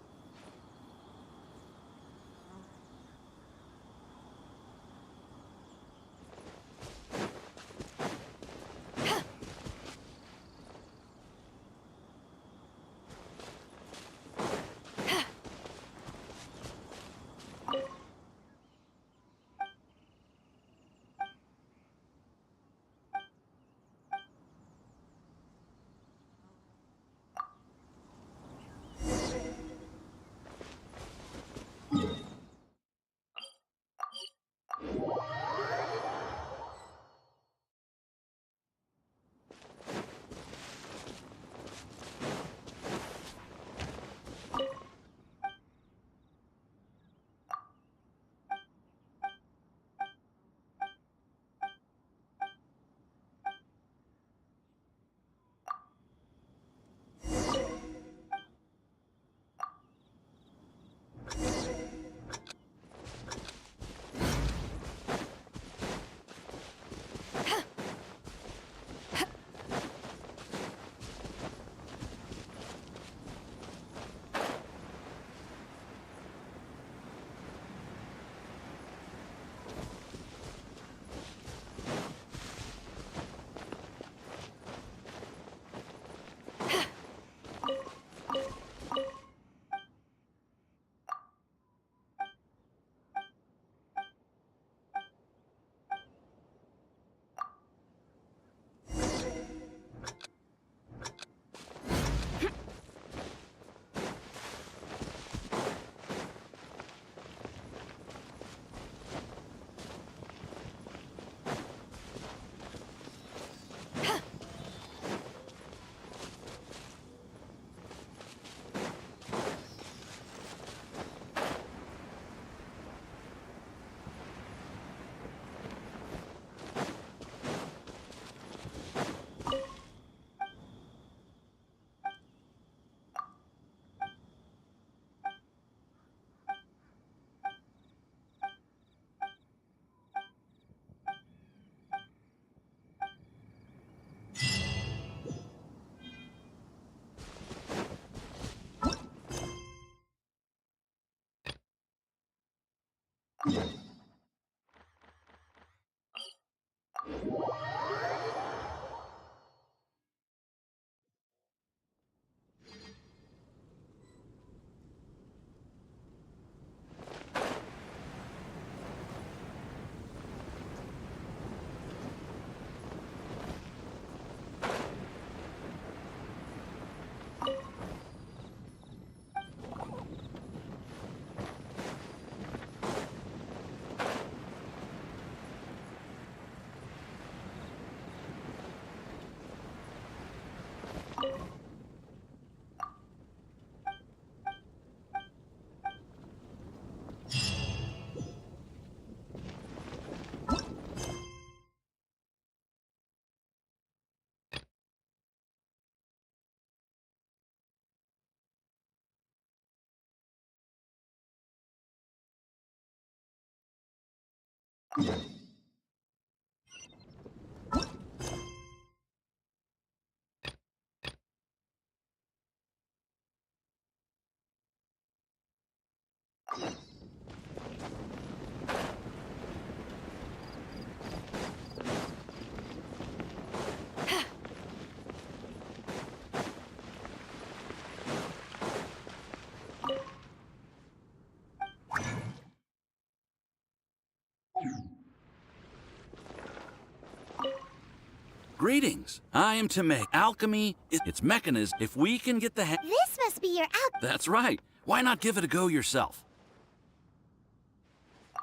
U: Greetings. I am to make alchemy. Its mechanism. If we can get the
A: This must be your
U: That's right. Why not give it a go yourself?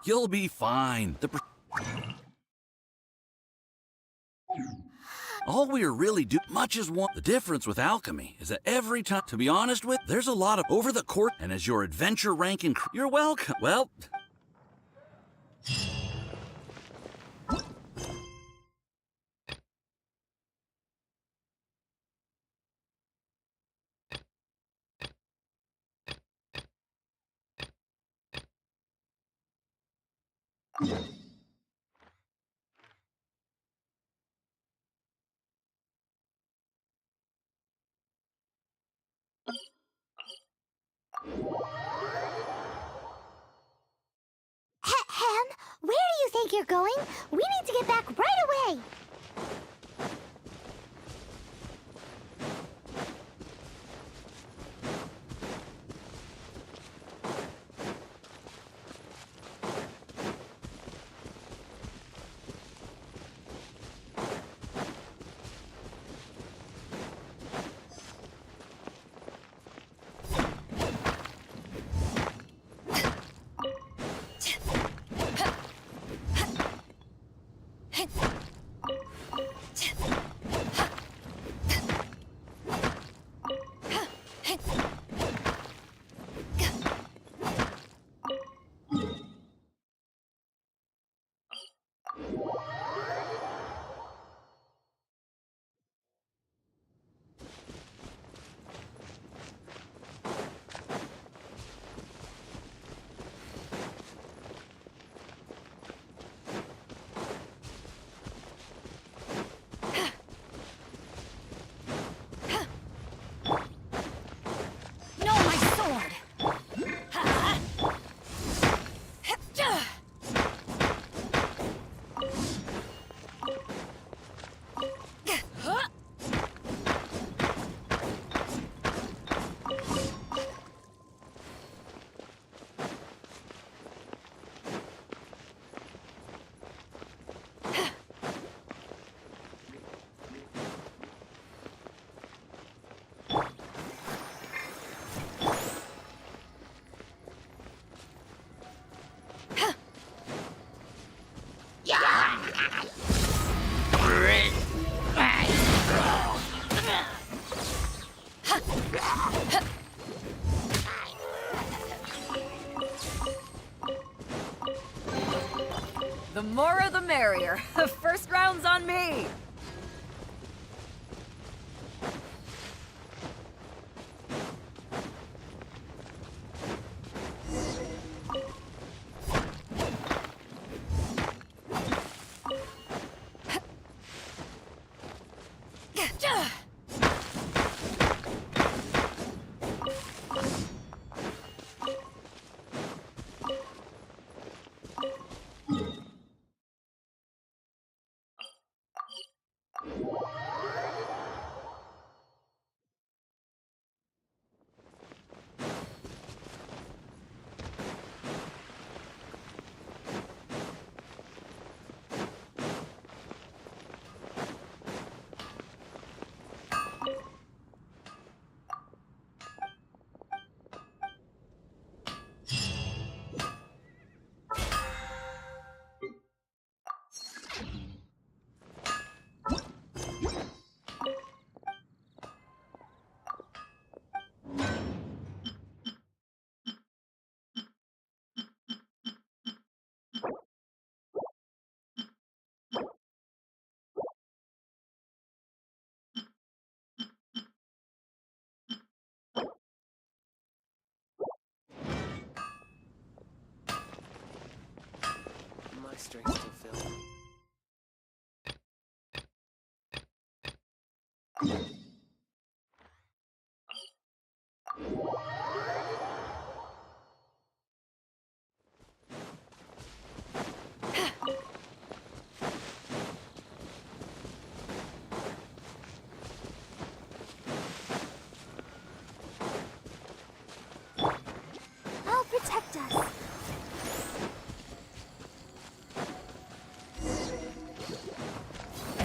U: You'll be fine. All we're really do much is one. The difference with alchemy is that every time, to be honest with, there's a lot of over the court, and as your adventure rank you're welcome. Well,
A: Ahem, where do you think you're going? We need to get back right away!
P: The more the merrier. First round's on me!
Q: My strength still fails.
A: I'll protect us.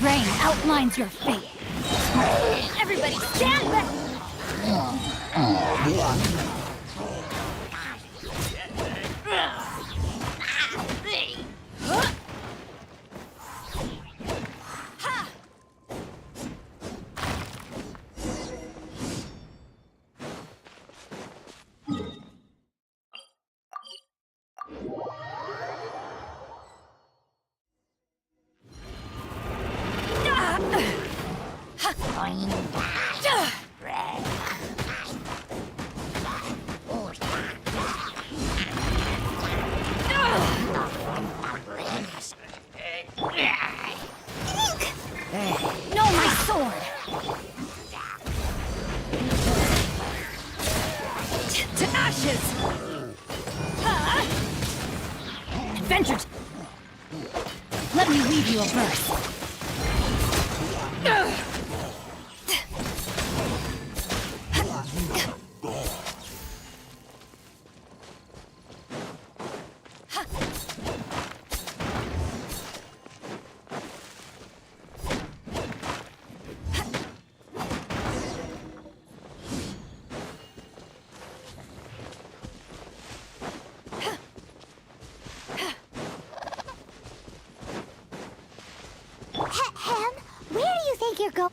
D: Rain outlines your fate. Everybody stand back!
P: inches! Adventure! Let me weave you a verse.
A: Hem, where do you think you're going?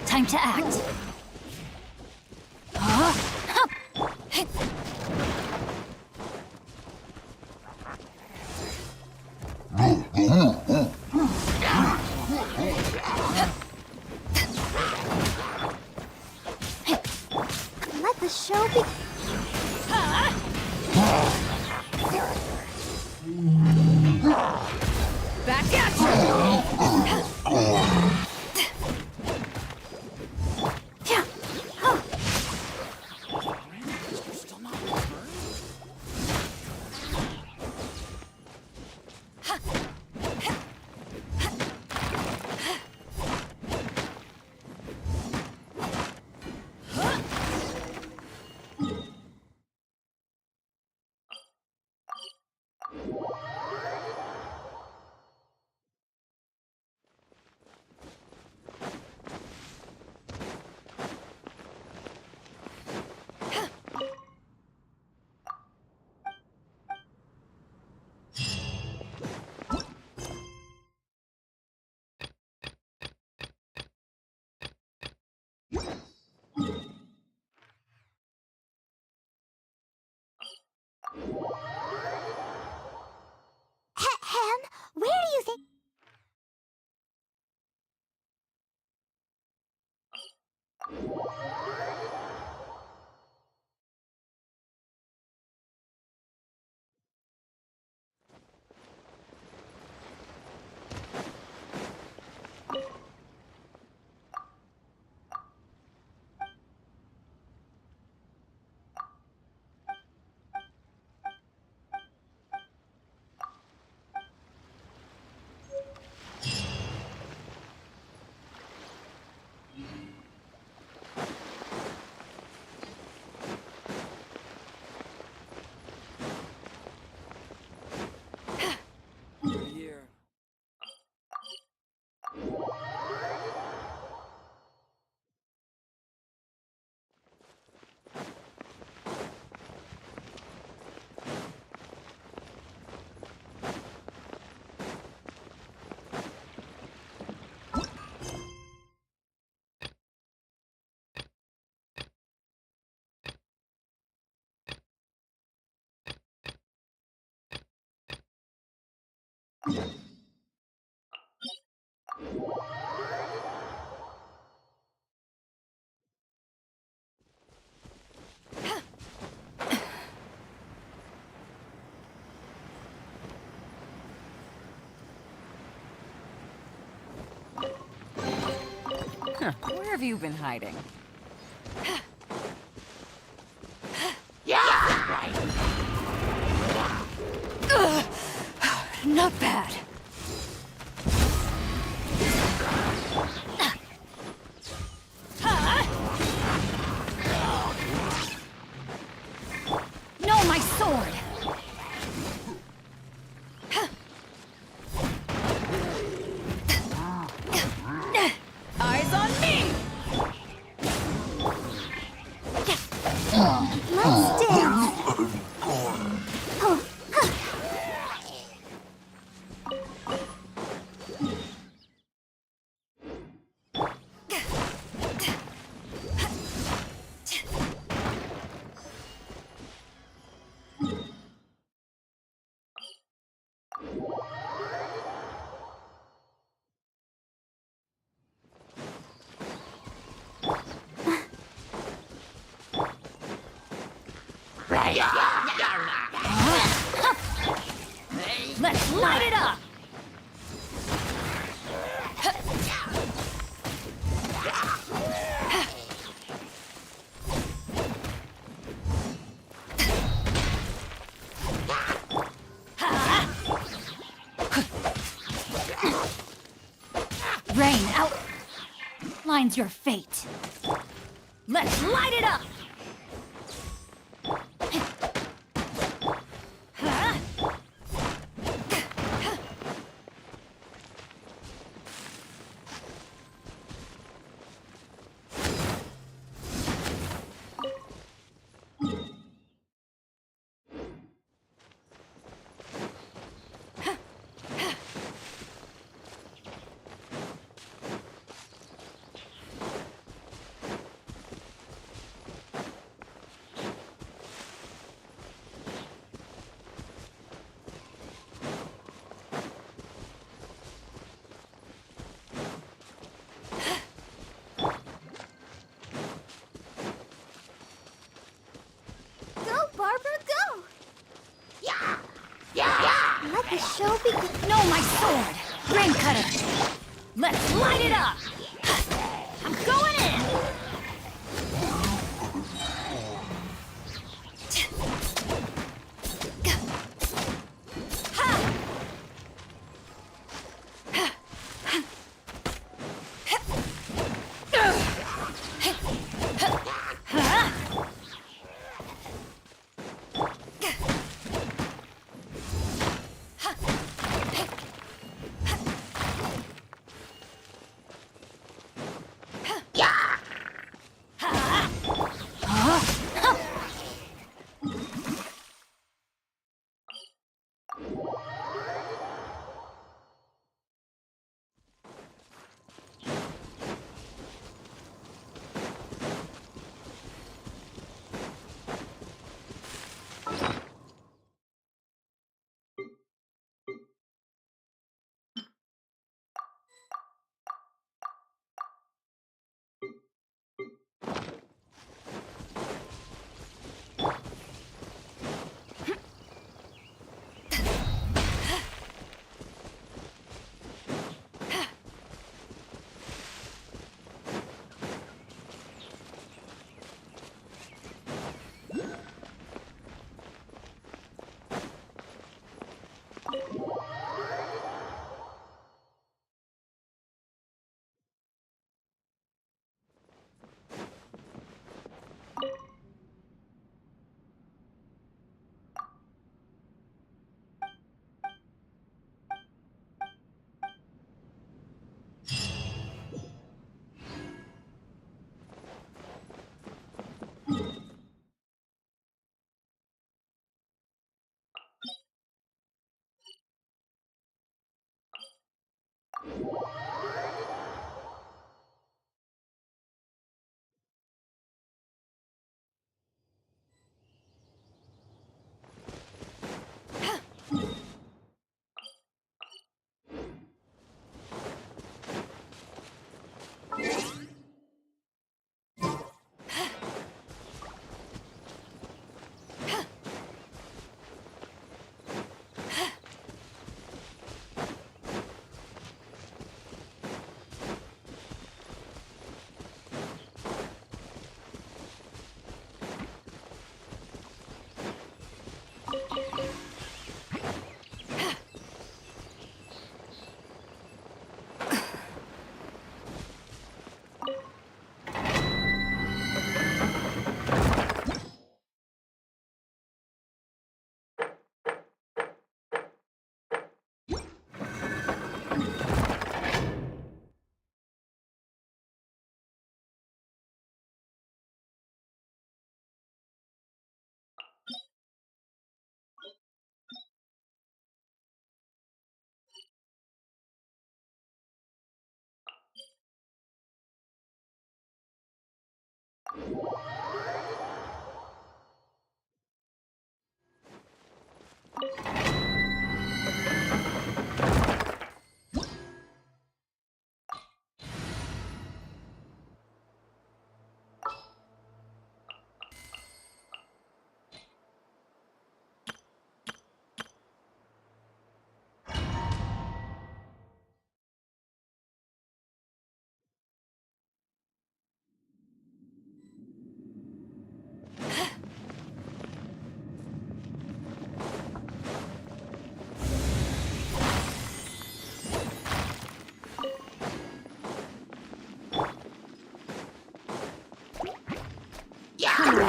P: Time to act.
A: Let the show be.
P: Back at you!
A: Hem, where do you think?
T: Where have you been hiding?
P: Not bad. No, my sword! Eyes on me!
A: Let's dance.
P: Let's light it up! defines your fate. Let's light it up!
F: Go, Barbara, go! Yeah! Yeah! Let the show begin.
P: No, my sword! Grain cutter! Let's light it up! I'm going in!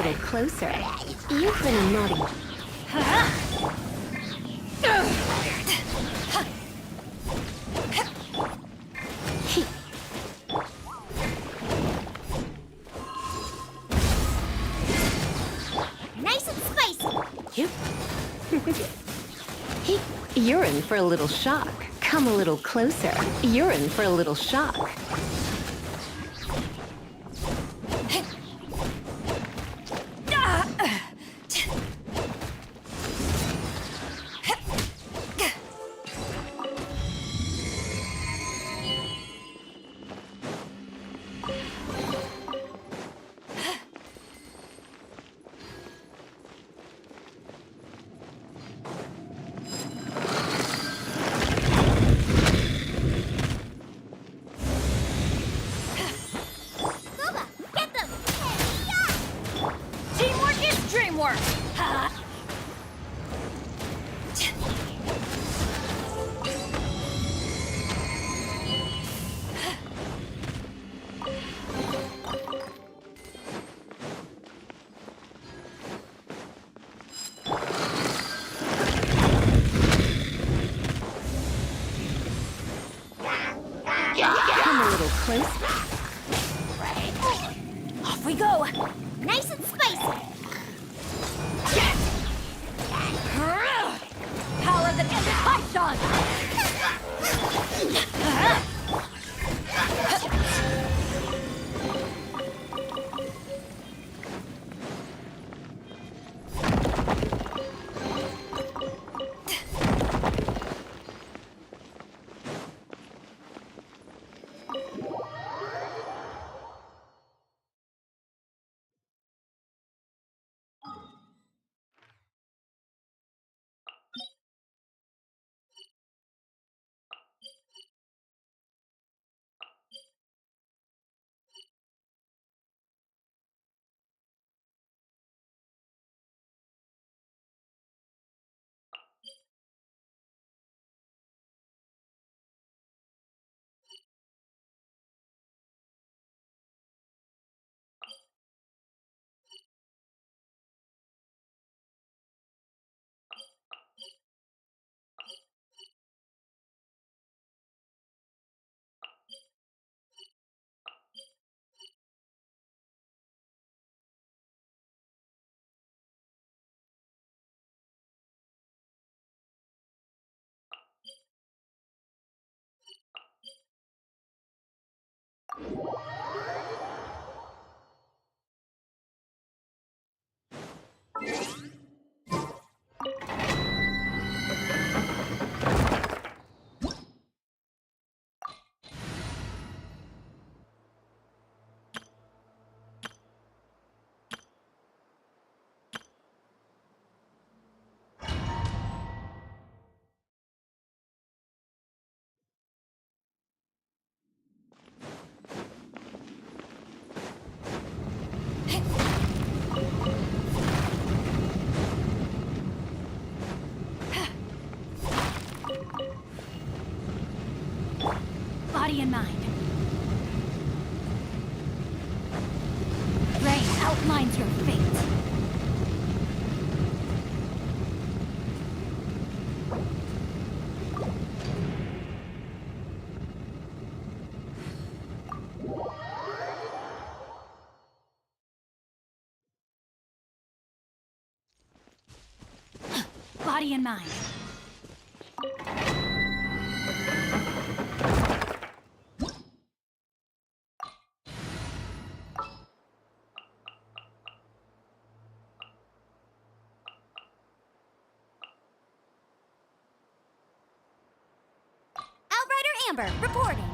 F: little closer. You've been a naughty...
A: Nice and spicy.
F: Yep. You're in for a little shock. Come a little closer. You're in for a little shock.
P: Teamwork is dreamwork! Ha!
F: Come a little closer.
P: Off we go!
A: Nice and spicy.
P: Power that ends Python! Body and mind. Rain outlines your fate. Body and mind.
A: Amber, reporting.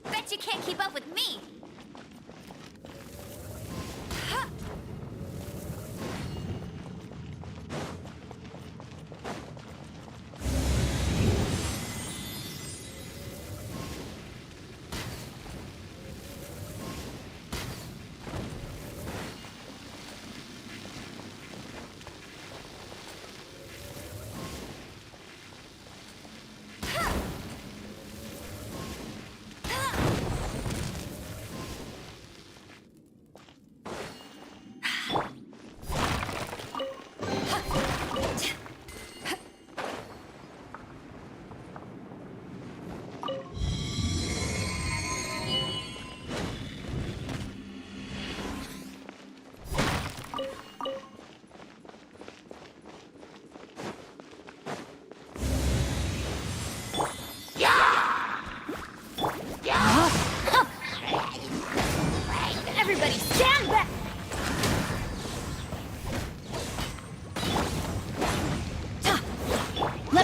F: Bet you can't keep up with me.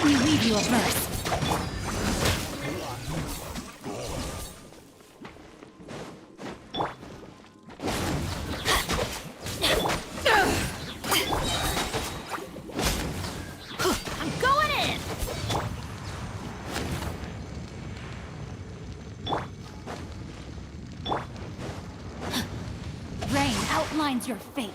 P: me leave you a verse. I'm going in! Rain outlines your fate.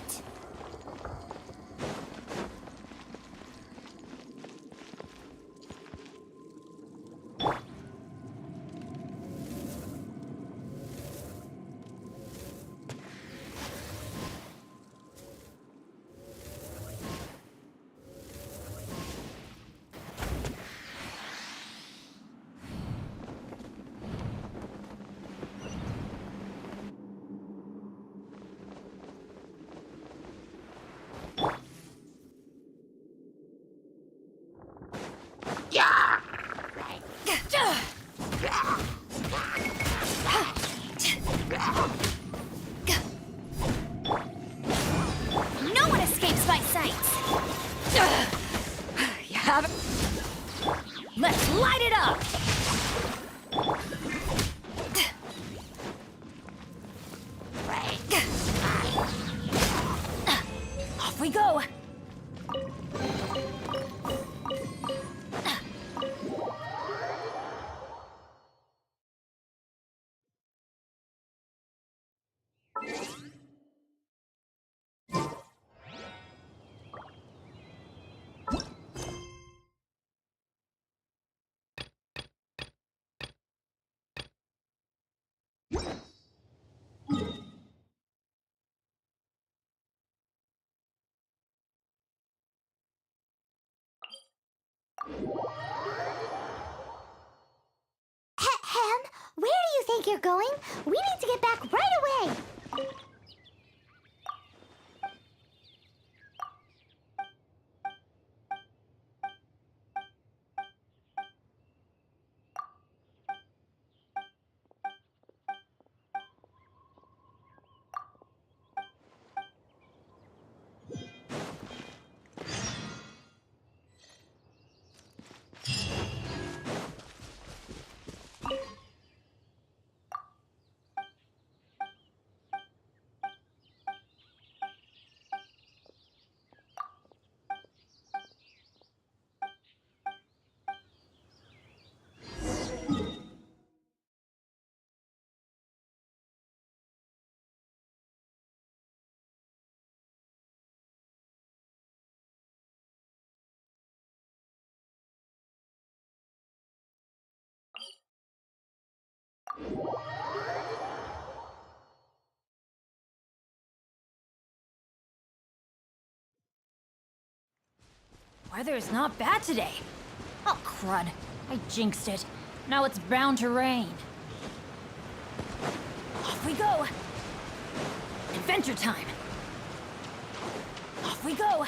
P: No one escapes my sight! You have it. Let's light it up! Off we go!
A: Ahem, where do you think you're going? We need to get back right away.
P: Weather is not bad today. Oh, crud. I jinxed it. Now it's bound to rain. Off we go! Adventure time! Off we go!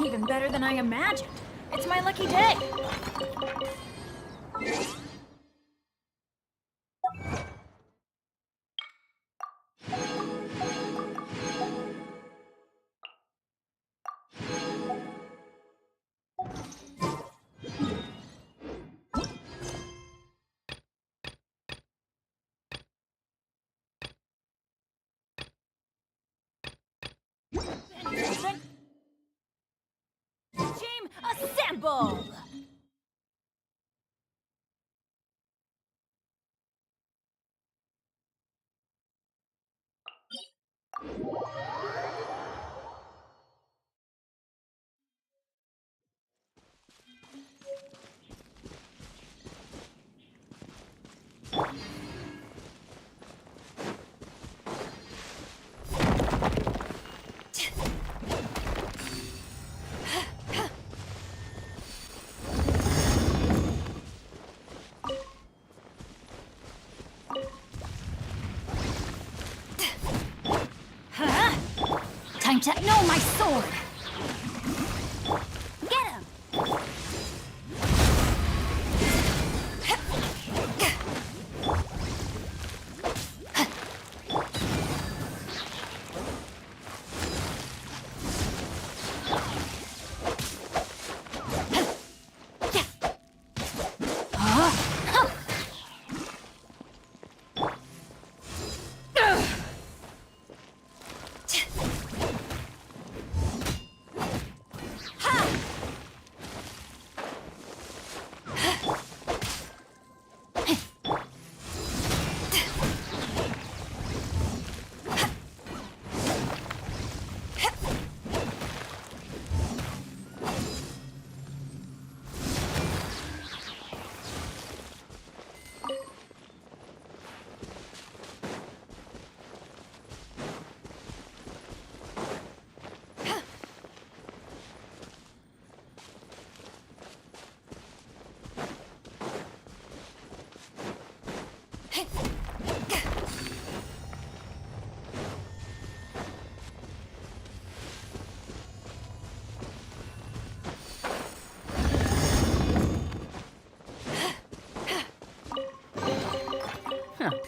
P: Even better than I imagined. It's my lucky day. Team assemble! Time to know my sword! Get him!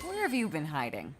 T: Where have you been hiding?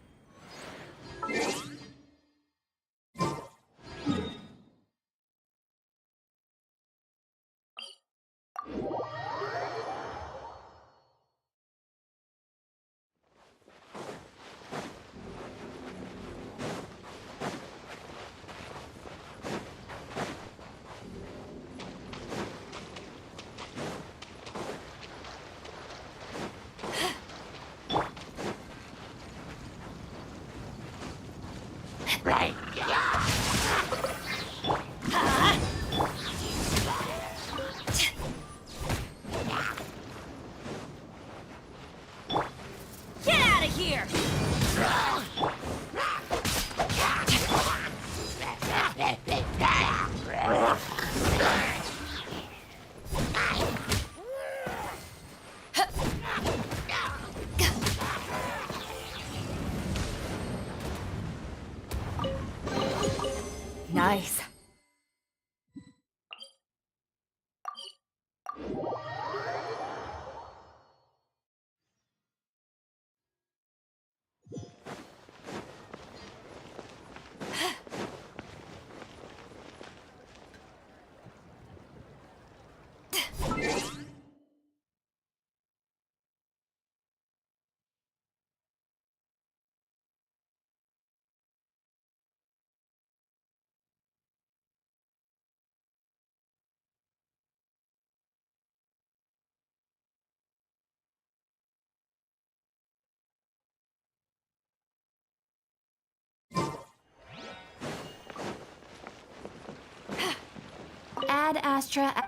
P: Get out of here!
T: Nice.
D: Ad Astra.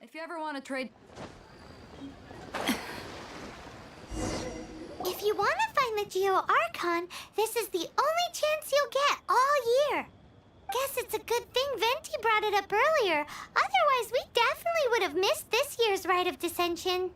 T: If you ever want to trade...
A: If you want to find the Geo-Archon, this is the only chance you'll get all year. Guess it's a good thing Venti brought it showed up earlier. Otherwise, we definitely would have missed this year's Rite of Dissension.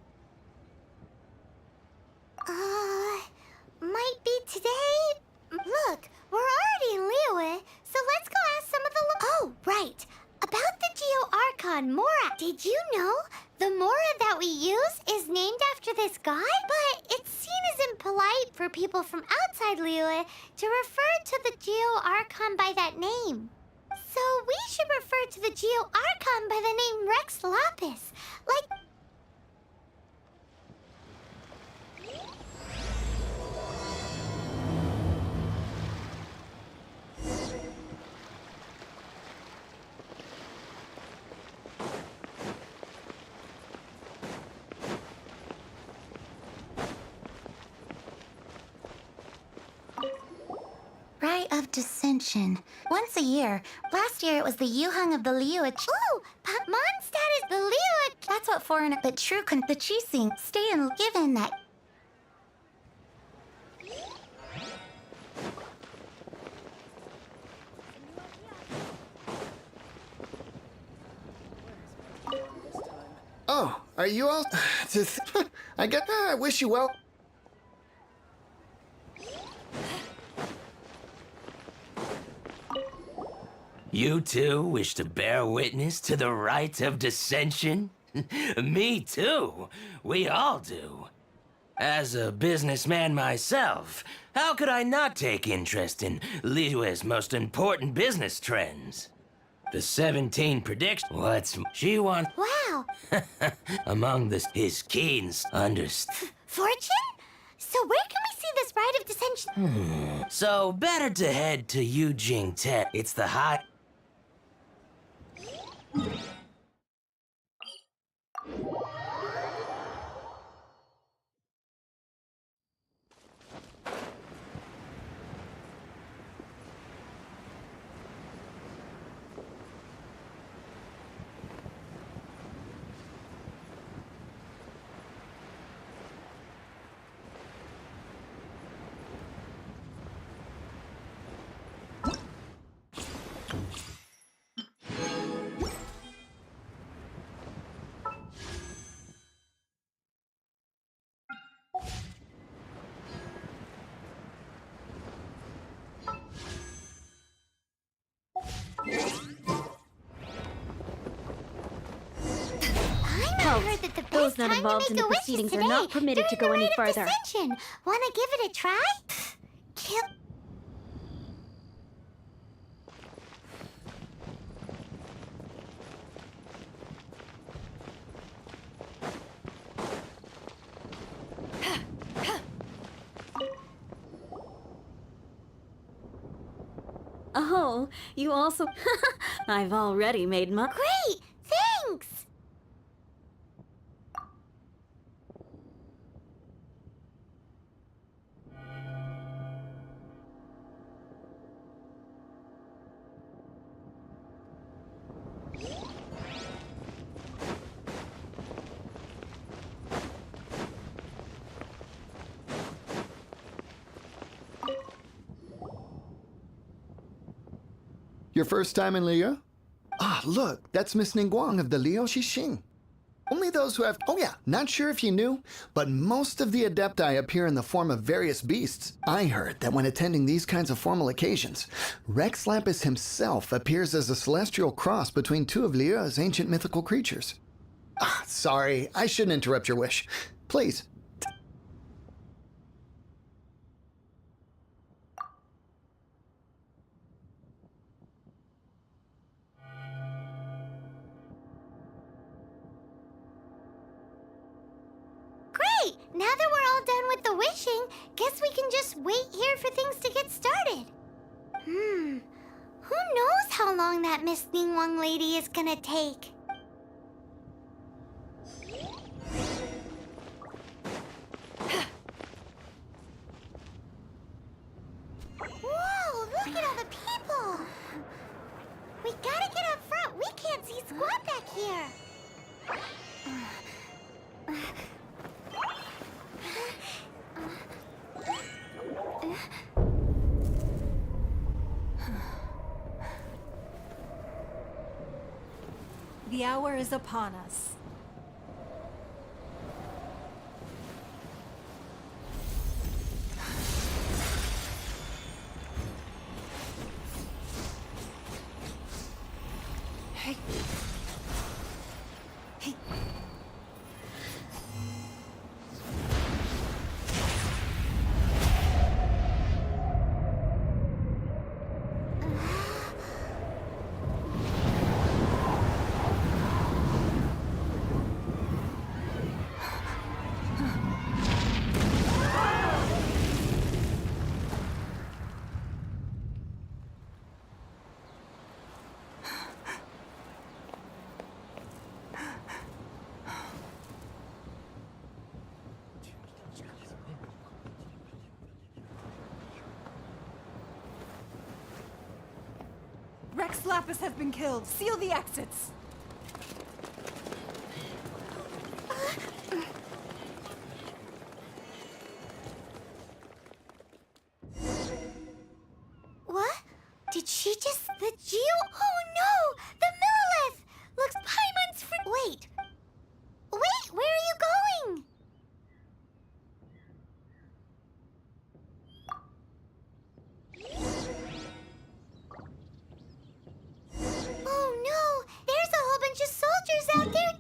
A: Might be today? Look, we're already in Liyue, so let's go ask some of the Oh, right. About the Geo-Archon, Mora. Did you know? The Mora that we use is named after this guy, but it's seen as impolite for people from outside Liyue to refer to the Geo-Archon by that name. So we should refer to the Geo-Archon by the name Rex Lapis, like...
D: Rite of Dissension. Once a year. Last year it was the Yuhung of the Liyue.
A: Ooh! Mondstadt is the Liyue...
D: That's what foreign... But true the Chising. Stay and given that...
G: Oh, are you all... I wish you well.
V: You too wish to bear witness to the rite of dissension? Me too. We all do. As a businessman myself, how could I not take interest in Liyue's most important business trends? The 17 predictions. She wants...
A: Wow!
V: Among his keens understand.
A: Fortune? So where can we see this Rite of Dissension?
V: So better to head to Yujing Te. It's the high...
A: Heard that the
B: Those
A: best
B: not
A: time
B: involved
A: to
B: in
A: make
B: the
A: a wish is
B: proceedings
A: today,
B: are not permitted to
A: during
B: go
A: the
B: any
A: Rite of
B: further.
A: Dissension. Wanna give it a try? Kill...
B: Oh, you also... I've already made my...
A: Great! Thanks!
G: Your first time in Liyue? Ah, look, that's Miss Ningguang of the Liu Xixing. Only those who have... Oh yeah, not sure if you knew, but most of the Adepti appear in the form of various beasts. I heard that when attending these kinds of formal occasions, Rex Lapis himself appears as a celestial cross between two of Liyue's ancient mythical creatures. Ah, sorry, I shouldn't interrupt your wish. Please.
A: Great! Now that we're all done with the wishing, guess we can just wait here for things to get started. Who knows how long that Miss Ningguang lady is gonna take? Whoa, look at all the people! We gotta get up front. We can't see squat back here.
C: The hour is upon us. Hey. Hey. Rex Lapis has been killed. Seal the exits.
A: What? Did she just... The Geo... Oh no! The Millilith! Looks Paimon's free... Wait. Wait, where are you going? Oh no! There's a whole bunch of soldiers out there.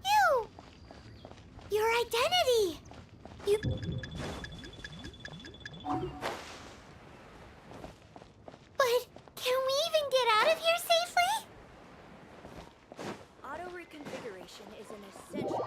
A: You! Your identity! You... But can we even get out of here safely?
S: Auto reconfiguration is an essential.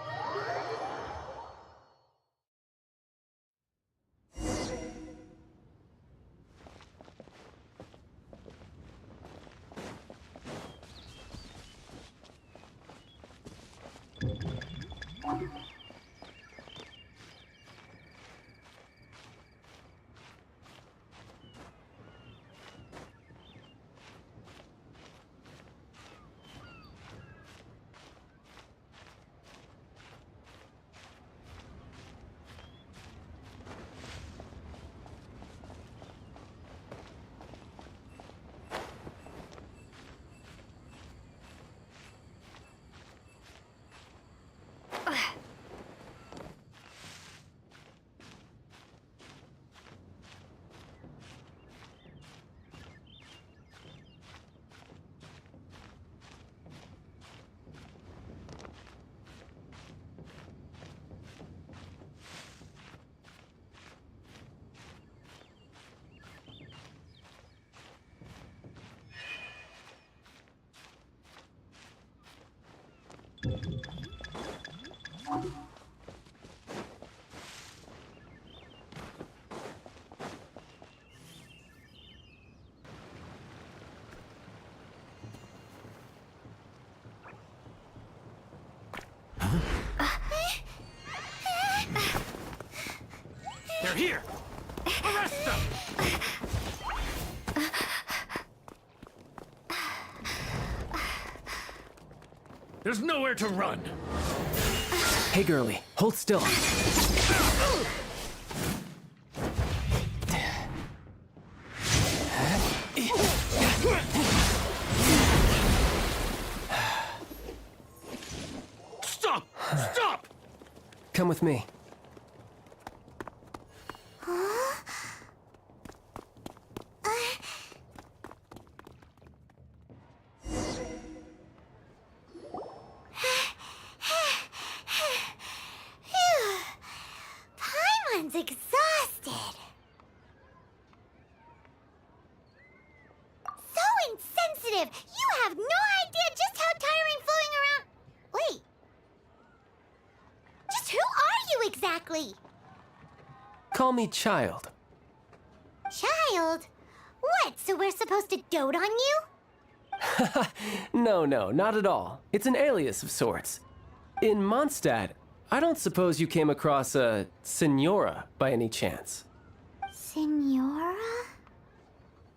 H: They're here! Arrest them! There's nowhere to run!
Q: Hey, girlie, hold still.
H: Stop! Stop!
Q: Come with me.
A: Paimon's exhausted. So insensitive! You have no idea just how tiring floating around... Wait. Just who are you exactly?
Q: Call me Child.
A: Child? What, so we're supposed to dote on you?
Q: No, not at all. It's an alias of sorts. In Mondstadt, I don't suppose you came across a Senora by any chance.
A: Senora?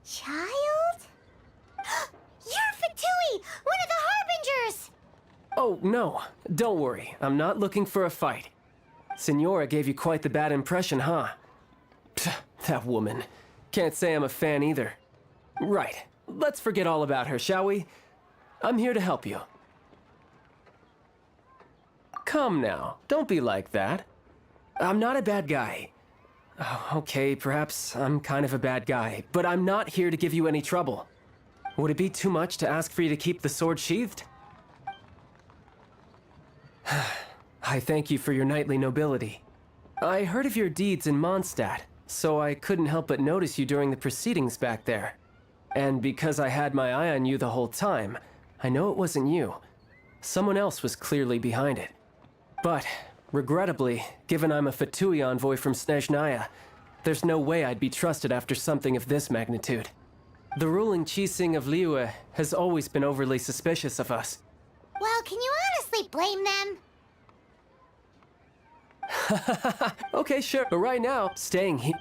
A: Child? You're Fatui, one of the Harbingers!
Q: Oh, no. Don't worry. I'm not looking for a fight. Senora gave you quite the bad impression, huh? Pfft, that woman. Can't say I'm a fan either. Right. let's forget all about her, shall we? I'm here to help you. Come now, don't be like that. I'm not a bad guy. Oh, okay, perhaps I'm kind of a bad guy, but I'm not here to give you any trouble. Would it be too much to ask for you to keep the sword sheathed? I thank you for your knightly nobility. I heard of your deeds in Mondstadt, so I couldn't help but notice you during the proceedings back there. And because I had my eye on you the whole time, I know it wasn't you. Someone else was clearly behind it. But, regrettably, given I'm a F2P envoy from Snezhnaya, there's no way I'd be trusted after something of this magnitude. The ruling Qixing of Liyue has always been overly suspicious of us.
A: Well, can you honestly blame them?
Q: Okay, sure, but right now, staying here...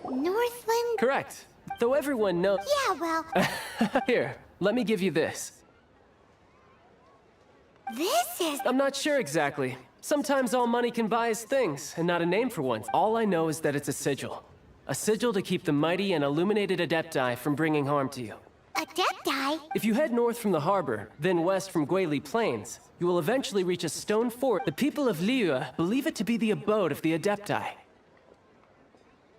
A: Northland?
Q: Correct. Though everyone knows...
A: Yeah, well...
Q: Here, let me give you this.
A: This is...
Q: I'm not sure exactly. Sometimes all money can buy is things, and not a name for one. All I know is that it's a sigil. A sigil to keep the mighty and illuminated Adepti from bringing harm to you.
A: Adepti?
Q: If you head north from the harbor, then west from Guili Plains, you will eventually reach a stone fort. The people of Liyue believe it to be the abode of the Adepti.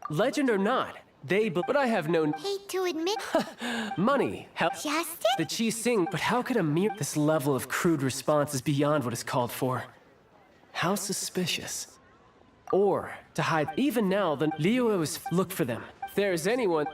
Q: Legend or not, but I have no...
A: Hate to admit...
Q: Money, help...
A: Justice?
Q: The Qixing, but how could a mere... This level of crude response is beyond what is called for. How suspicious. Or, to hide... Even now, the Liyue is... Look for them. If there is anyone...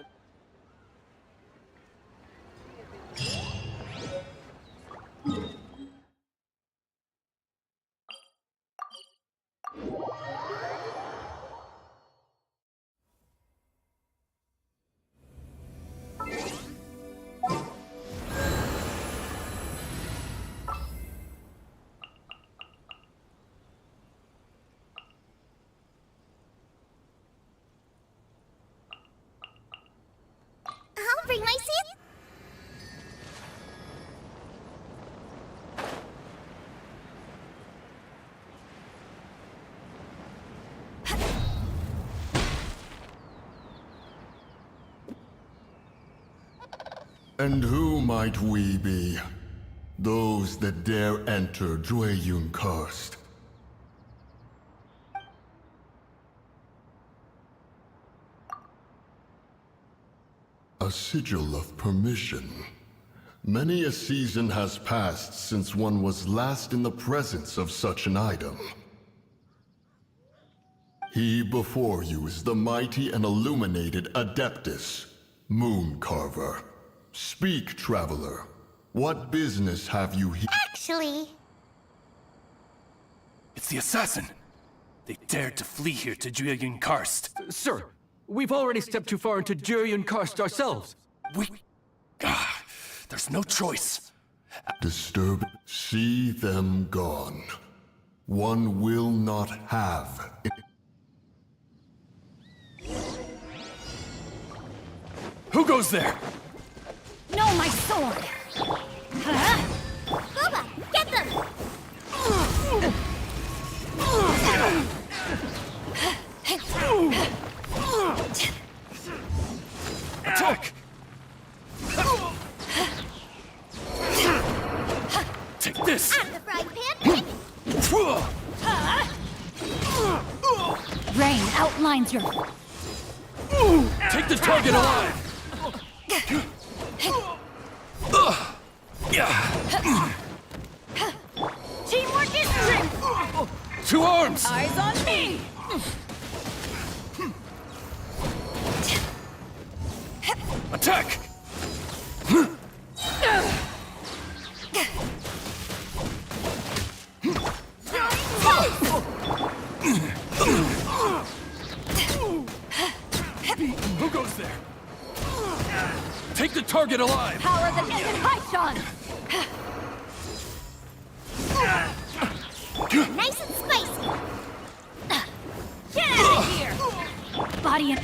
A: I'll bring my seat.
L: And who might we be? Those that dare enter Jueyun Karst. A sigil of permission. Many a season has passed since one was last in the presence of such an item. He before you is the mighty and illuminated Adeptus, Moon Carver. Speak, traveler. What business have you here?
A: Actually...
M: It's the assassin! They dared to flee here to Jueyun Karst.
H: Sir, we've already stepped too far into Jueyun Karst ourselves.
M: There's no choice.
L: Disturb. See them gone. One will not have it.
M: Who goes there?
P: No, my sword!
A: Booba, get them!
M: Attack! Take this!
A: I'm the frying pan!
P: Rain outlines your...
M: Take the target alive!
P: Teamwork is strength!
M: 2 arms!
P: Eyes on me!
M: Attack! target alive!
P: Power the archon!
A: Nice and spicy.
P: Get out of here! Body and...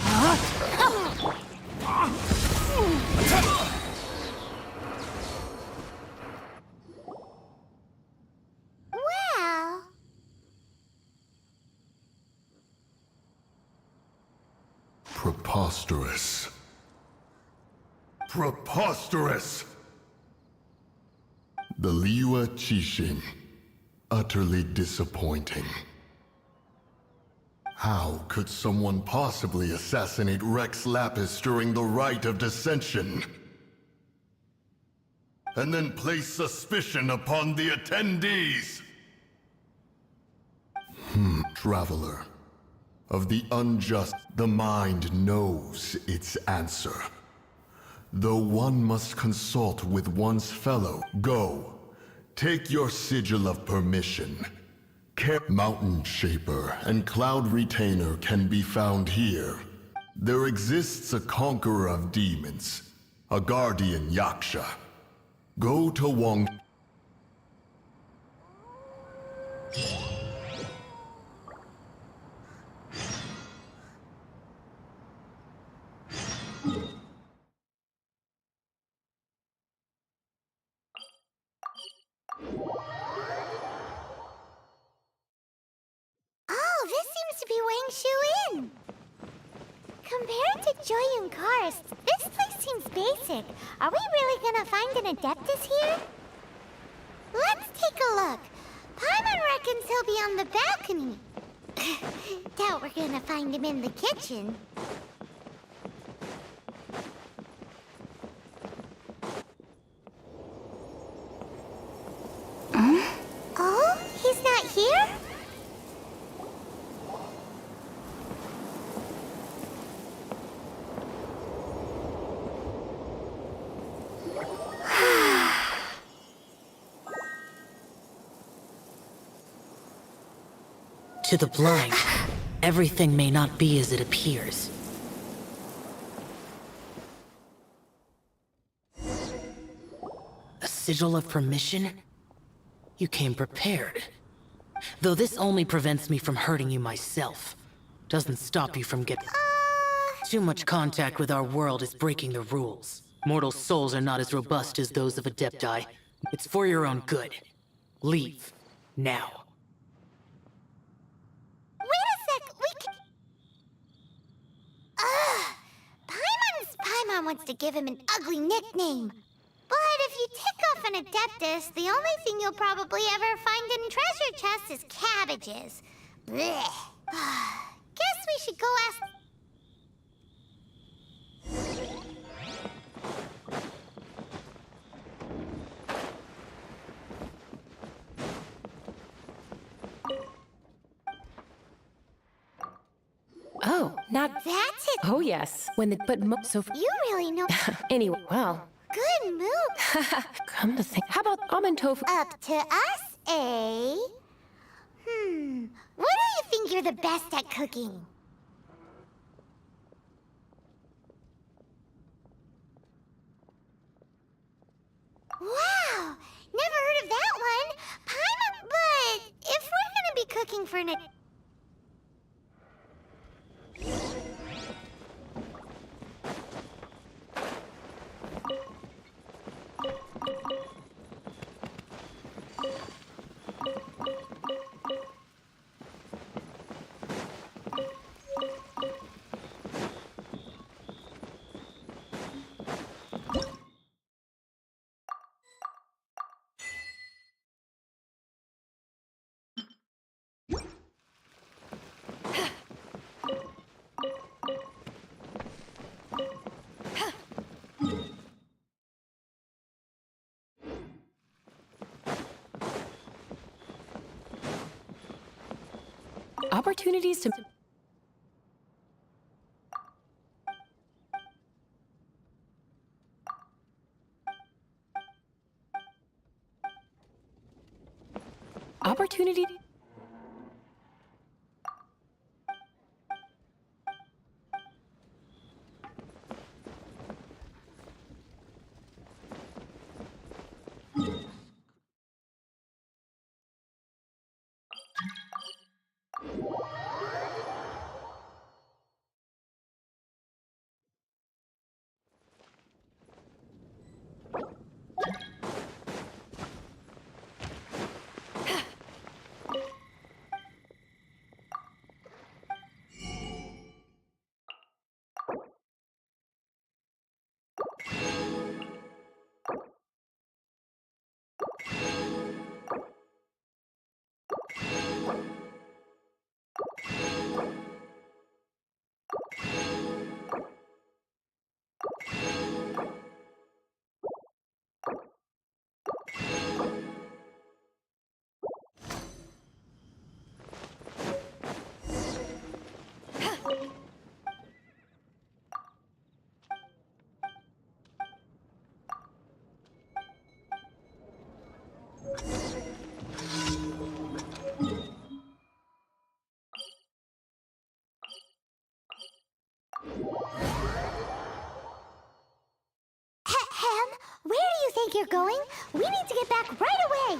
A: Well...
L: Preposterous. Preposterous! The Liyue Qixing. Utterly disappointing. How could someone possibly assassinate Rex Lapis during the Rite of Dissension? And then place suspicion upon the attendees? Traveler. Of the unjust, the mind knows its answer. Though one must consult with one's fellow, go. Take your sigil of permission. Mountain Shaper and Cloud Retainer can be found here. There exists a conqueror of demons, a guardian Yaksha. Go to Wong...
A: Oh, this seems to be Wang Shu Inn. Compared to Joyun Karst, this place seems basic. Are we really gonna find an Adeptus here? Let's take a look. Paimon reckons he'll be on the balcony. Doubt we're gonna find him in the kitchen. Oh, he's not here?
J: To the blind, everything may not be as it appears. A sigil of permission? You came prepared. Though this only prevents me from hurting you myself. Doesn't stop you from getting... Too much contact with our world is breaking the rules. Mortal souls are not as robust as those of Adepti. It's for your own good. Leave. Now.
A: Paimon wants to give him an ugly nickname. But if you tick off an Adeptus, the only thing you'll probably ever find in treasure chests is cabbages. Blech. Guess we should go ask...
N: Oh, not...
A: That's it!
N: Oh, yes. So...
A: You really know...
N: Anyway, well...
A: Good move!
N: Come to think... How about almond tofu?
A: Up to us, eh? What do you think you're the best at cooking? Wow! Never heard of that one! Paimon, but if we're gonna be cooking for an...
N: Opportunities to... Opportunity...
A: think you're going? We need to get back right away!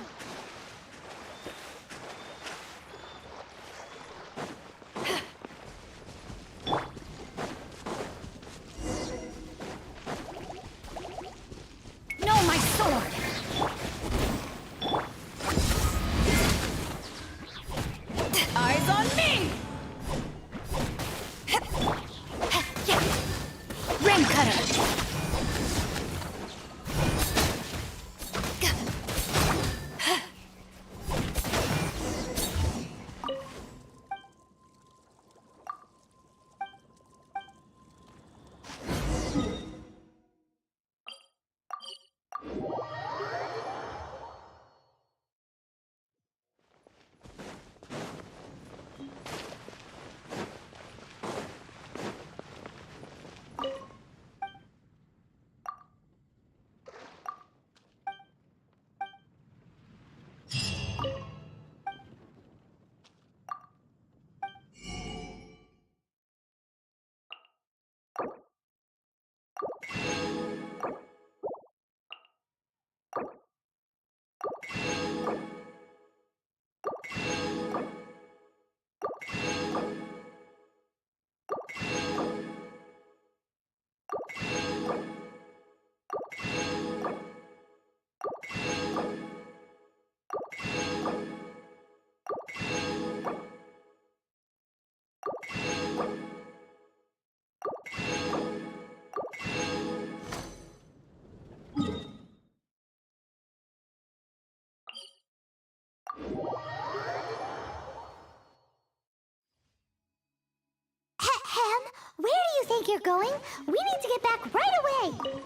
P: No, my sword! Eyes on me! Ring cutter!
A: Hem, where do you think you're going? We need to get back right away!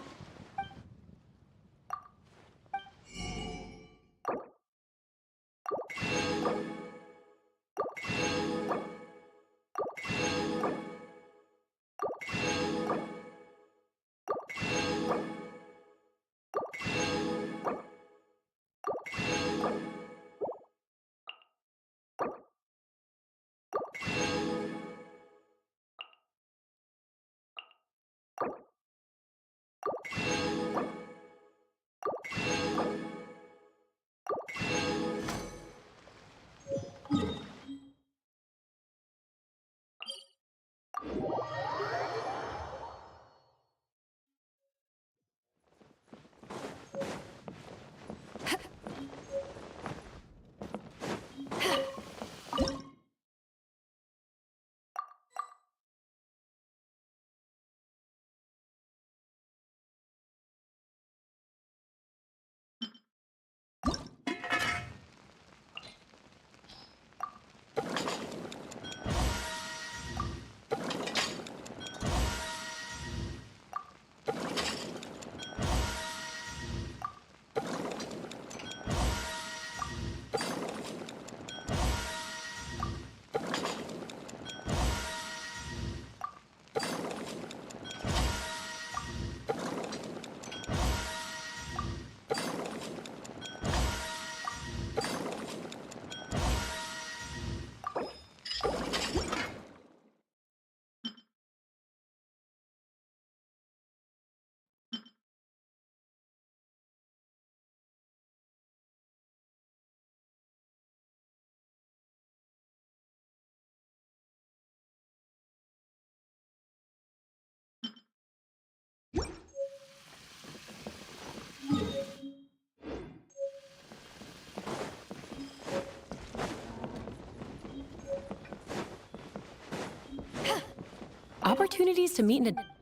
N: Opportunities to meet in a...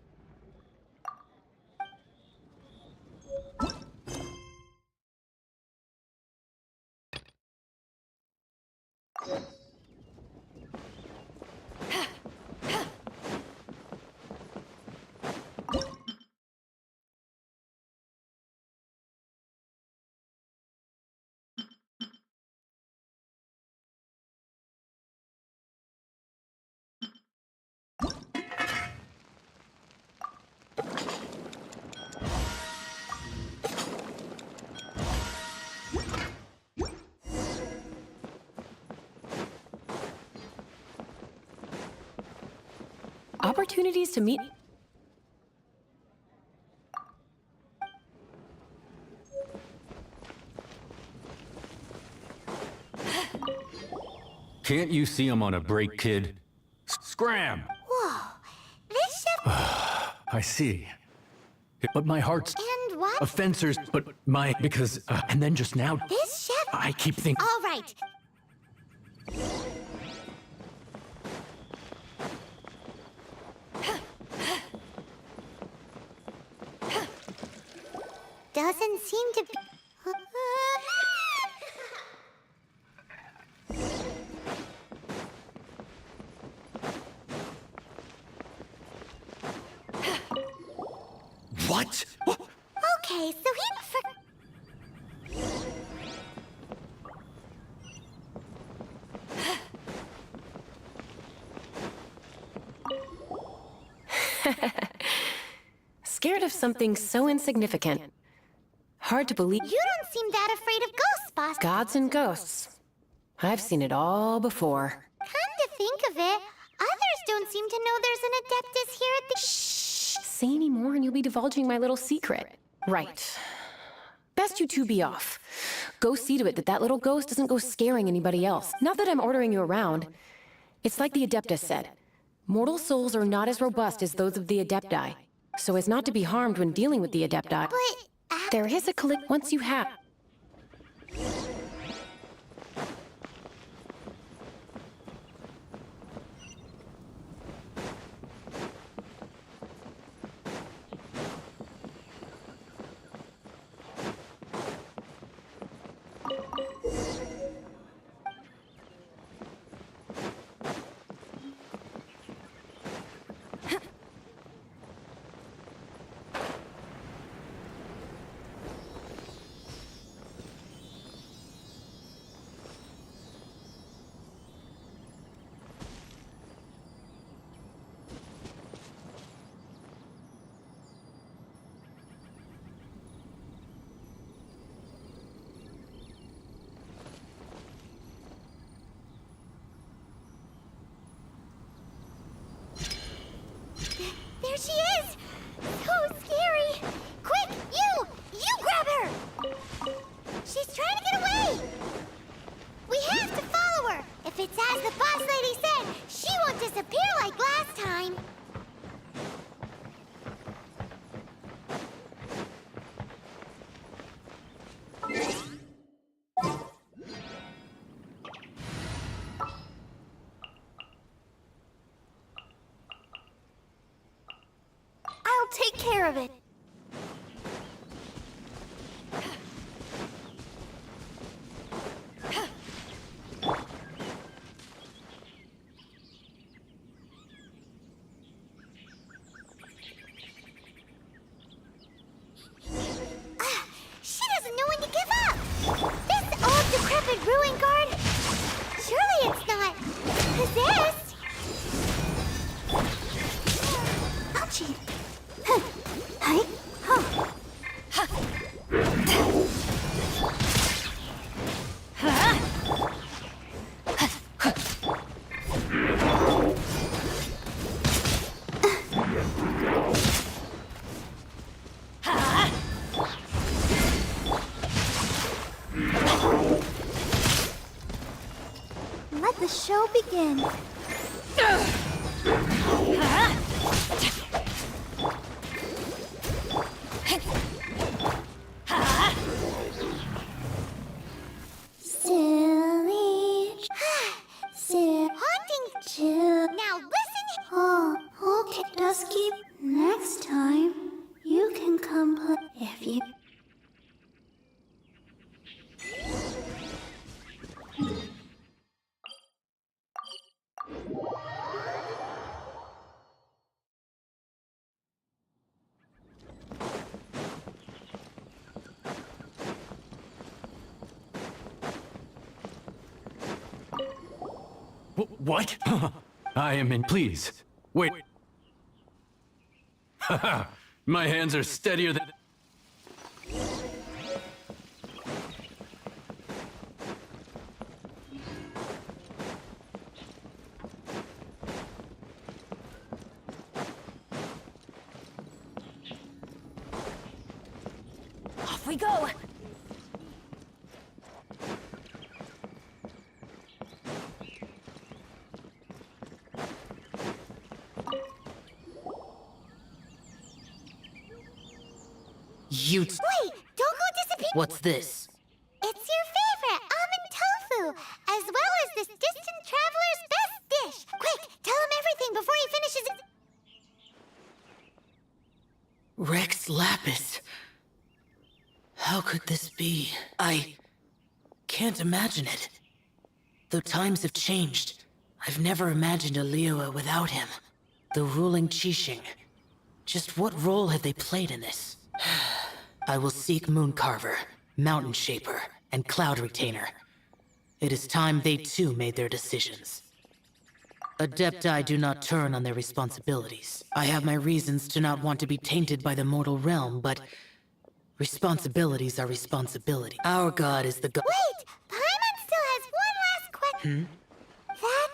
N: Opportunities to meet...
O: Can't you see I'm on a break, kid? Scram!
A: Whoa. This chef...
O: I see. But my heart's
A: And what?
O: a fencer's, but my... Because, and then just now...
A: This chef...
O: I keep thinking...
A: All right. Doesn't seem to be...
O: What?
A: Okay, so he...
N: Scared of something so insignificant. Hard to believe.
A: You don't seem that afraid of ghosts, boss.
N: Gods and ghosts. I've seen it all before.
A: Come to think of it, others don't seem to know there's an Adeptus here at the...
N: Shh! Say any more and you'll be divulging my little secret. Right. Best you two be off. Go see to it that that little ghost doesn't go scaring anybody else. Not that I'm ordering you around. It's like the Adeptus said. Mortal souls are not as robust as those of the Adepti, so as not to be harmed when dealing with the Adepti.
A: But...
N: There is a once you have...
A: There she is! So scary! Quick, you! You grab her! She's trying to get away! We have to follow her! If it's as the boss lady said, she won't disappear like last time! I'll take care of it. She doesn't know when to give up. This old decrepit ruin guard. Surely it's not possessed. Ouchie. Hi. Huh. Let the show begin. Silly. Haunting. Chill. Now listen. Oh, okay. Dusky. Next time, you can come play if you.
O: What? I am in. Please. Wait. Haha. My hands are steadier than.
P: Off we go!
J: You...
A: Wait, don't go disappear.
J: What's this?
A: It's your favorite, almond tofu, as well as this distant traveler's best dish. Quick, tell him everything before he finishes it.
J: Rex Lapis. How could this be? I can't imagine it. Though times have changed, I've never imagined a Liyue without him. The ruling Qixing. Just what role have they played in this? I will seek Mooncarver, Mountain Shaper, and Cloud Retainer. It is time they too made their decisions. Adepti do not turn on their responsibilities. I have my reasons to not want to be tainted by the mortal realm, but responsibilities are responsibility. Our god is the god.
A: Wait, Paimon still has one last question. That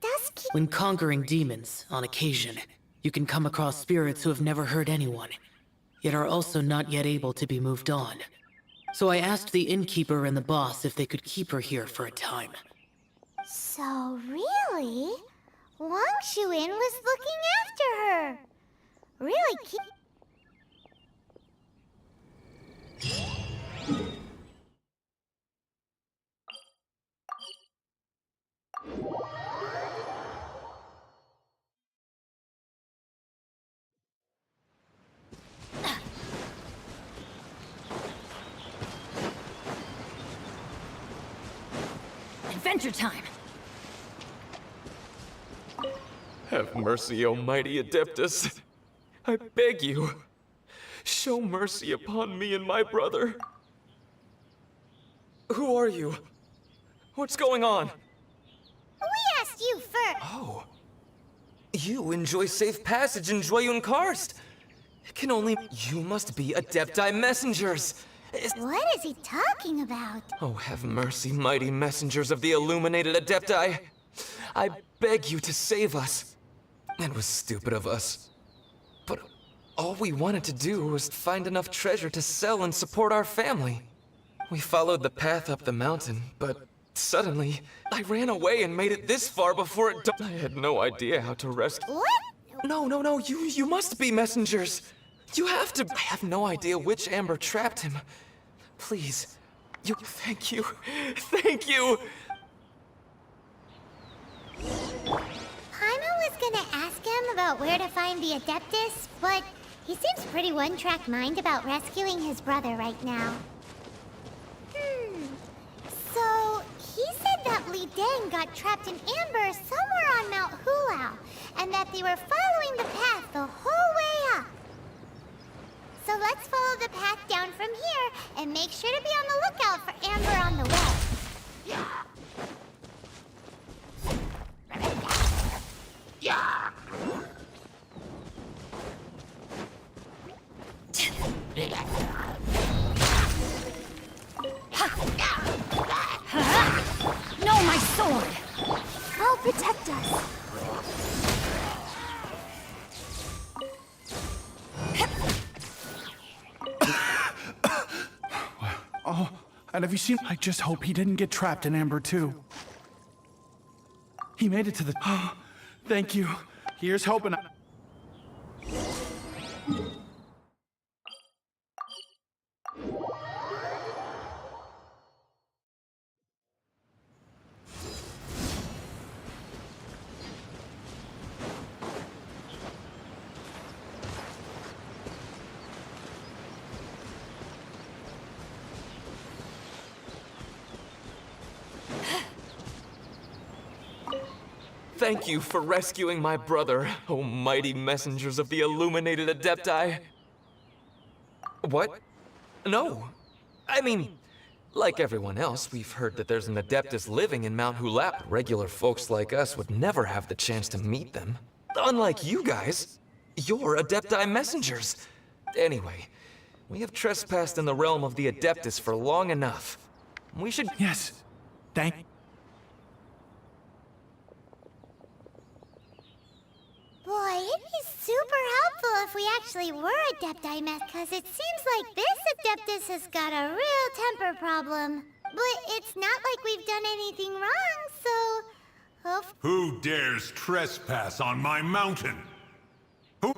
A: does keep...
J: When conquering demons, on occasion, you can come across spirits who have never hurt anyone, yet are also not yet able to be moved on. So I asked the innkeeper and the boss if they could keep her here for a time.
A: So really, Wang Shuin was looking after her. Really keep...
P: Adventure time!
H: Have mercy, O mighty Adeptus. I beg you, show mercy upon me and my brother. Who are you? What's going on?
A: We asked you first.
H: Oh. You enjoy safe passage in Jueyun Karst. It can only... You must be Adepti messengers.
A: What is he talking about?
H: Oh, have mercy, mighty messengers of the illuminated Adepti. I beg you to save us. It was stupid of us. But all we wanted to do was find enough treasure to sell and support our family. We followed the path up the mountain, but suddenly, I ran away and made it this far before it I had no idea how to rescue...
A: What?
H: No, you must be messengers. You have to... I have no idea which amber trapped him. Please, thank you. Thank you!
A: Paimon was gonna ask him about where to find the Adeptus, but he seems pretty one-track mind about rescuing his brother right now. So, he said that Li Deng got trapped in amber somewhere on Mount Hulao, and that they were following the path the whole way up. So let's follow the path down from here, and make sure to be on the lookout for amber on the way.
P: No, my sword!
A: I'll protect us.
E: Oh, and have you seen... I just hope he didn't get trapped in Amber too. He made it to the... Oh, thank you. Here's hoping...
H: Thank you for rescuing my brother, O mighty messengers of the illuminated Adepti. What? No. I mean, like everyone else, we've heard that there's an Adeptus living in Mount Hulap. Regular folks like us would never have the chance to meet them. Unlike you guys, you're Adepti messengers. Anyway, we have trespassed in the realm of the Adeptus for long enough. We should...
E: Yes. Thank...
A: Boy, it'd be super helpful if we actually were Adepti mess, because it seems like this Adeptus has got a real temper problem. But it's not like we've done anything wrong, so...
L: Who dares trespass on my mountain? Who?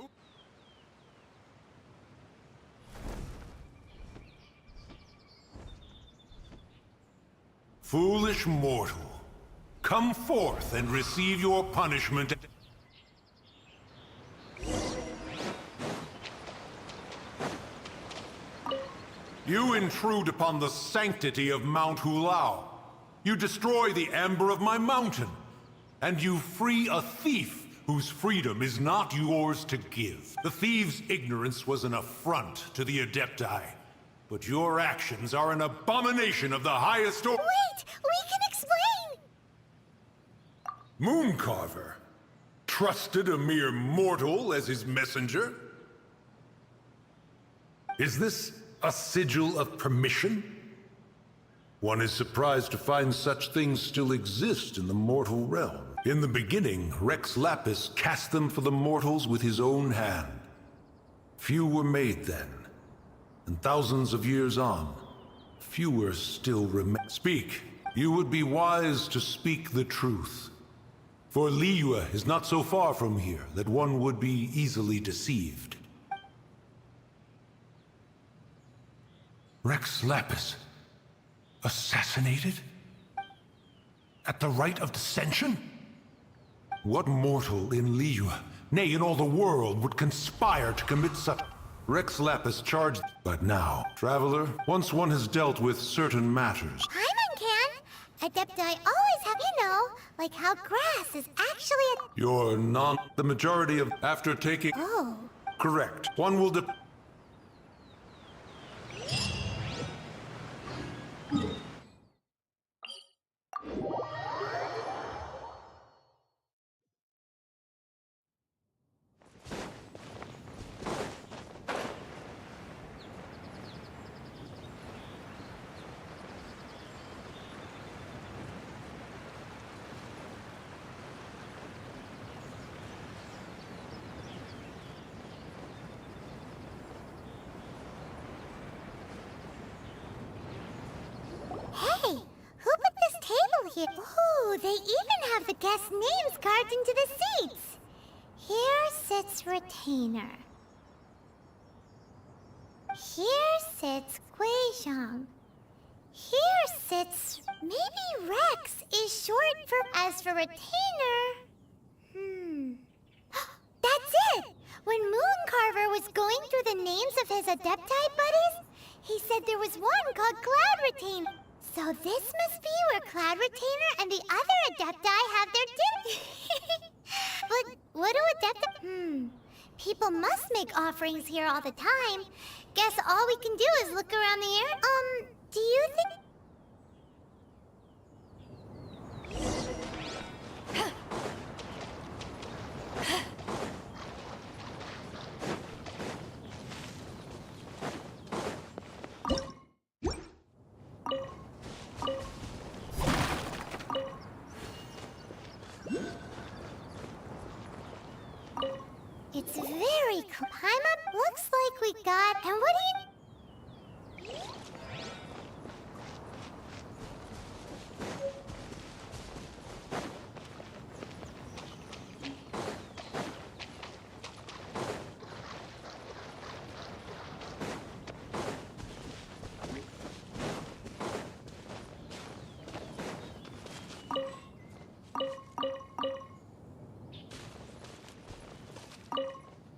I: Foolish mortal, come forth and receive your punishment. You intrude upon the sanctity of Mount Hulao. You destroy the amber of my mountain. And you free a thief whose freedom is not yours to give. The thief's ignorance was an affront to the Adepti. But your actions are an abomination of the highest order.
A: Wait! We can explain!
I: Mooncarver trusted a mere mortal as his messenger? Is this a sigil of permission? One is surprised to find such things still exist in the mortal realm. In the beginning, Rex Lapis cast them for the mortals with his own hand. Few were made then, and thousands of years on, fewer still remain. Speak. You would be wise to speak the truth. For Liyue is not so far from here that one would be easily deceived. Rex Lapis, assassinated? At the rite of dissension? What mortal in Liyue, nay, in all the world, would conspire to commit such... Rex Lapis charged... But now, traveler, once one has dealt with certain matters...
A: Paimon can! Adepti always have, like how grass is actually a...
I: You're not... The majority of... After taking...
A: Oh.
I: Correct. One will
A: Hey, who put this table here? Ooh, they even have the guest names carved into the seats. Here sits Retainer. Here sits Guizhong. Here sits... Maybe Rex is short for... As for Retainer... That's it! When Mooncarver was going through the names of his Adepti buddies, he said there was one called Cloud Retainer. So this must be where Cloud Retainer and the other Adepti have their din... But what do Adepti... People must make offerings here all the time. Guess all we can do is look around the air. Do you think... It's very cool. Paimon, looks like we got... And what do you...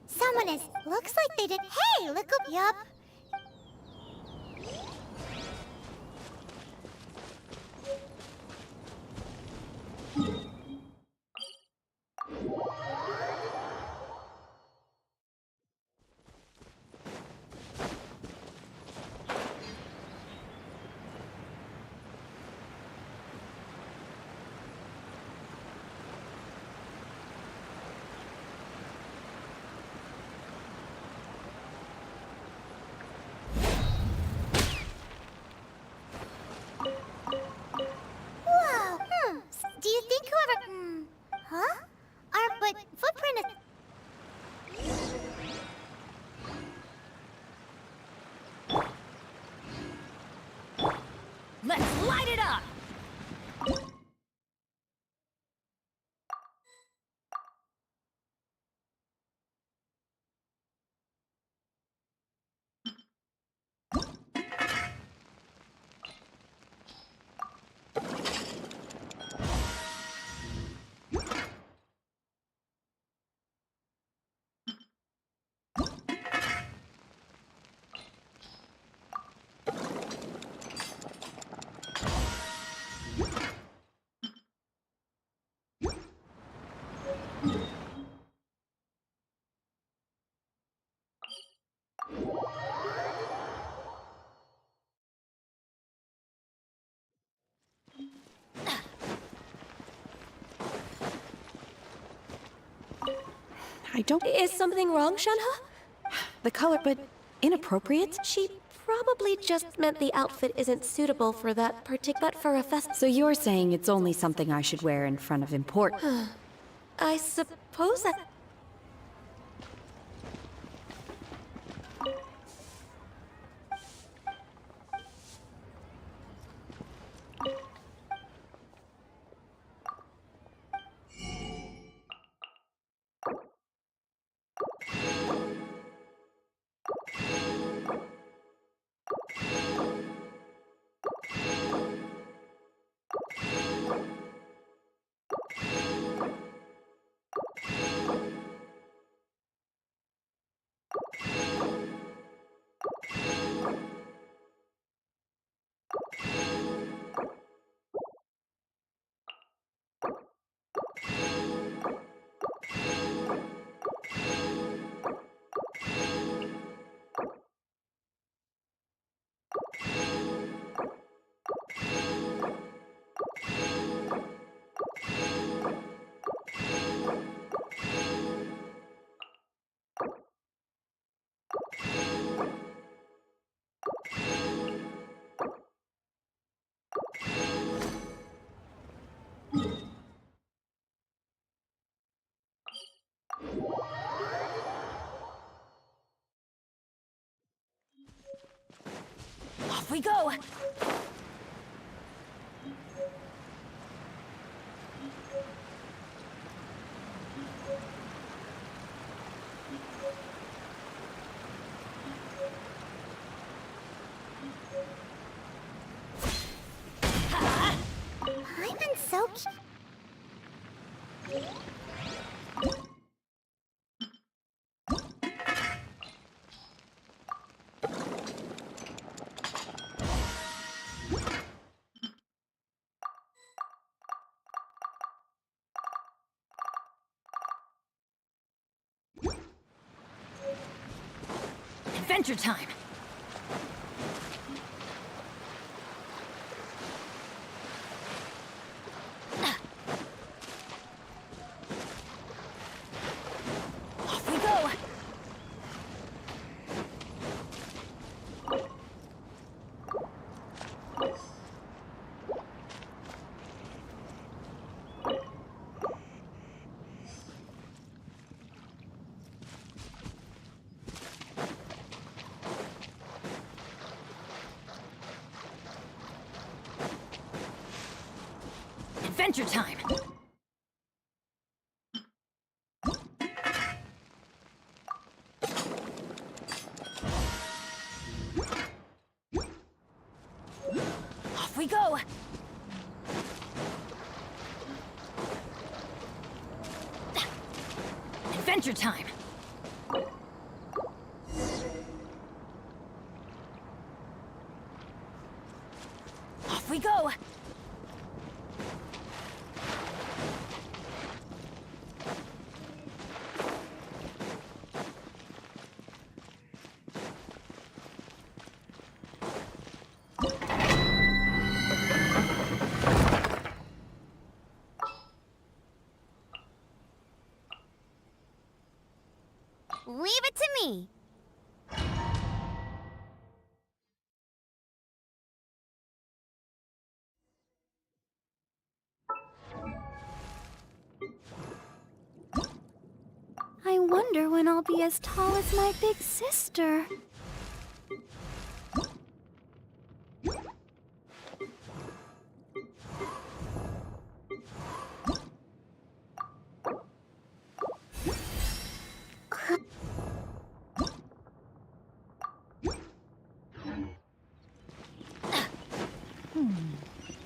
A: Someone is... Looks like they did... Hey, look up... Yup. Do you think whoever... Huh? But footprint is...
P: Let's light it up!
N: I don't...
B: Is something wrong, Shenhe?
N: The color, but inappropriate?
B: She probably just meant the outfit isn't suitable for that particular for a fest.
K: So you're saying it's only something I should wear in front of important...
B: I suppose that...
P: Off we go!
A: I'm so cute.
P: Adventure time! Off we go! Adventure time! Off we go! Adventure time! Off we go!
A: Leave it to me.
F: I wonder when I'll be as tall as my big sister.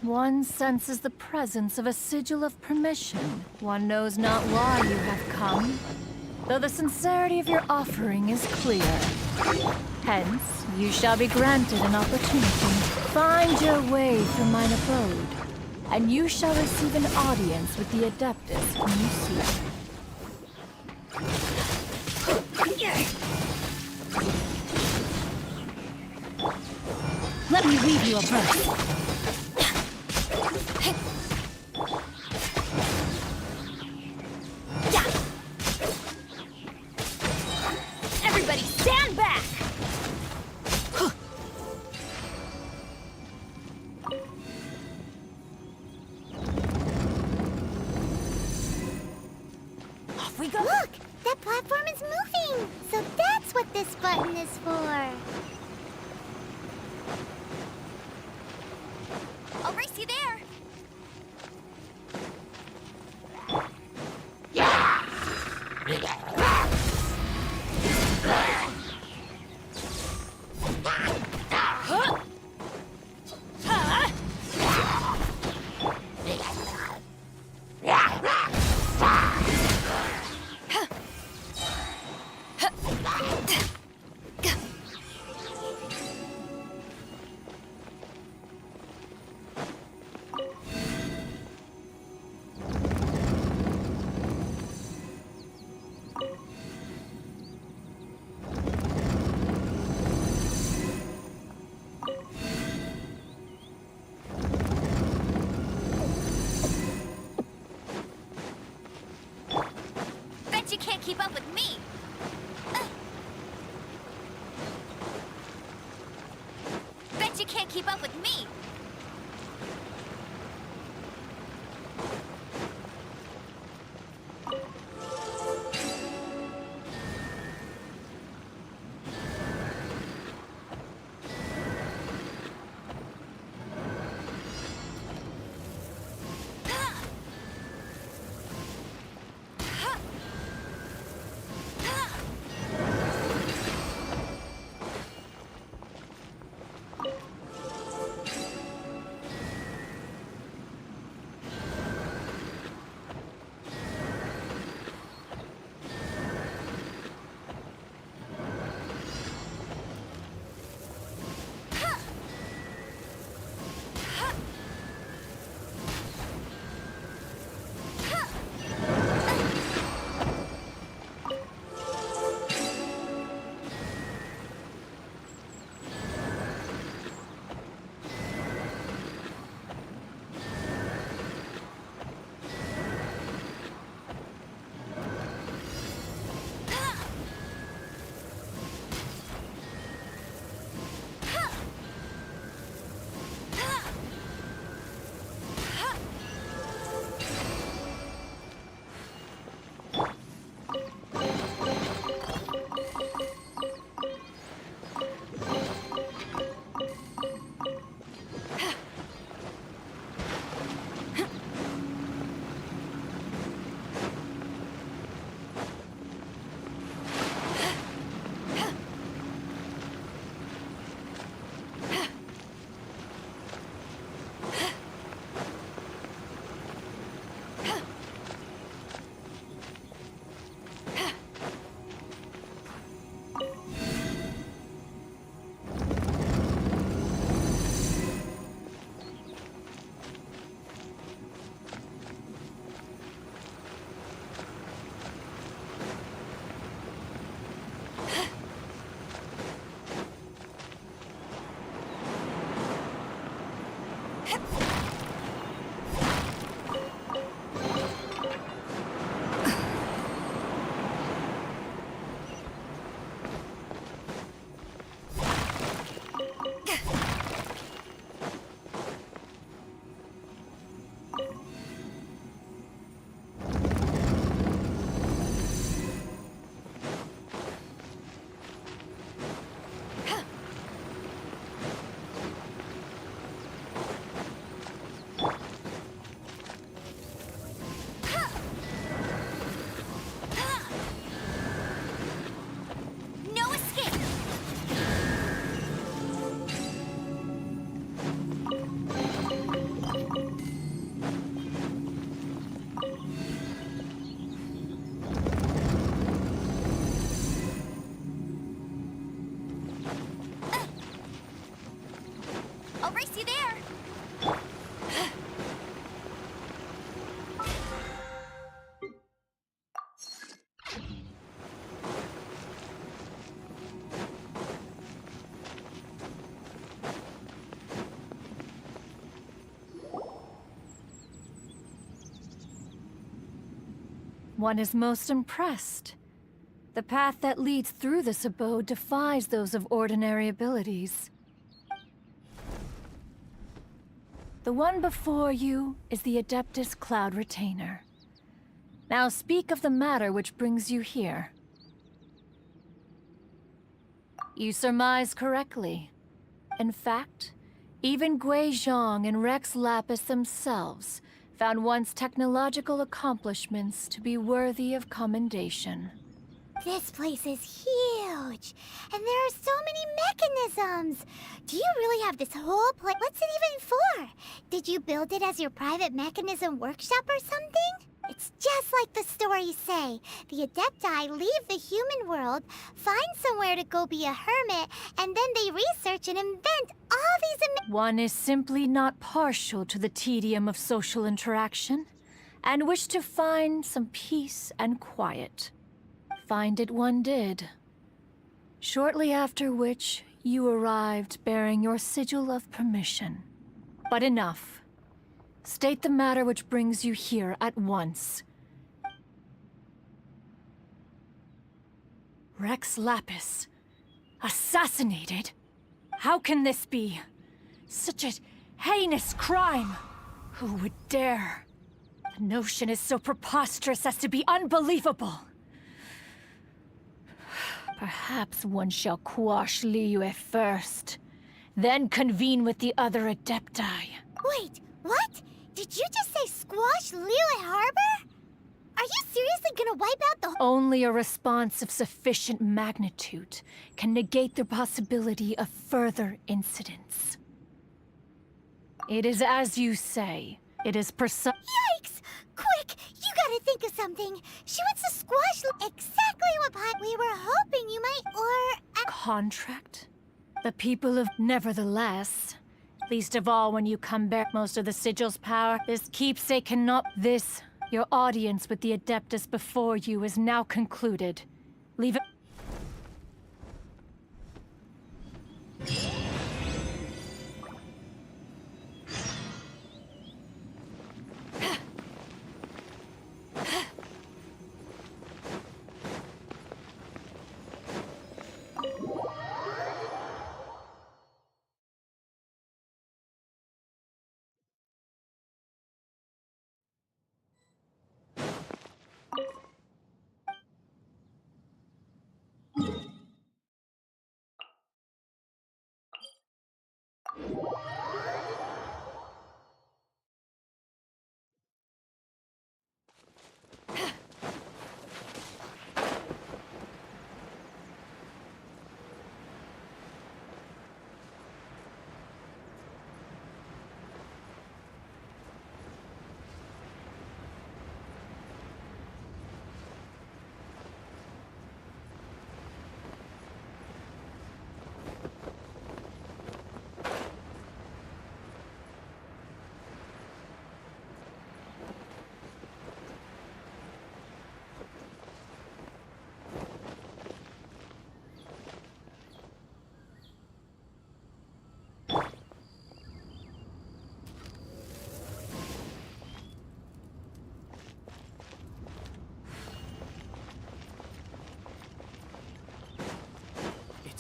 P: One senses the presence of a sigil of permission. One knows not why you have come, though the sincerity of your offering is clear. Hence, you shall be granted an opportunity. Find your way from mine abode, and you shall receive an audience with the Adeptus when you see her. Let me weave you a verse.
F: Everybody stand back!
A: Off we go. Look, that platform is moving. So that's what this button is for.
F: I'll race you there.
P: one is most impressed. The path that leads through this abode defies those of ordinary abilities. The one before you is the Adeptus Cloud Retainer. Now speak of the matter which brings you here. You surmise correctly. In fact, even Gui Zhang and Rex Lapis themselves found one's technological accomplishments to be worthy of commendation.
A: This place is huge, and there are so many mechanisms. Do you really have this whole place? What's it even for? Did you build it as your private mechanism workshop or something? It's just like the stories say. The Adepti leave the human world, find somewhere to go be a hermit, and then they research and invent all these
P: One is simply not partial to the tedium of social interaction, and wished to find some peace and quiet. Find it one did. Shortly after which, you arrived bearing your sigil of permission. But enough. State the matter which brings you here at once. Rex Lapis. Assassinated? How can this be? Such a heinous crime! Who would dare? The notion is so preposterous as to be unbelievable. Perhaps one shall quash Liyue first, then convene with the other Adepti.
A: Wait, what? Did you just say squash Liyue Harbor? Are you seriously gonna wipe out the whole—
P: Only a response of sufficient magnitude can negate the possibility of further incidents. It is as you say. It is
A: Yikes! Quick! You gotta think of something. She wants to squash exactly what we were hoping you might, or—
P: Contract? The people of— Nevertheless, least of all when you come back most of the sigil's power, this keepsake cannot— This, your audience with the Adeptus before you is now concluded. Leave it—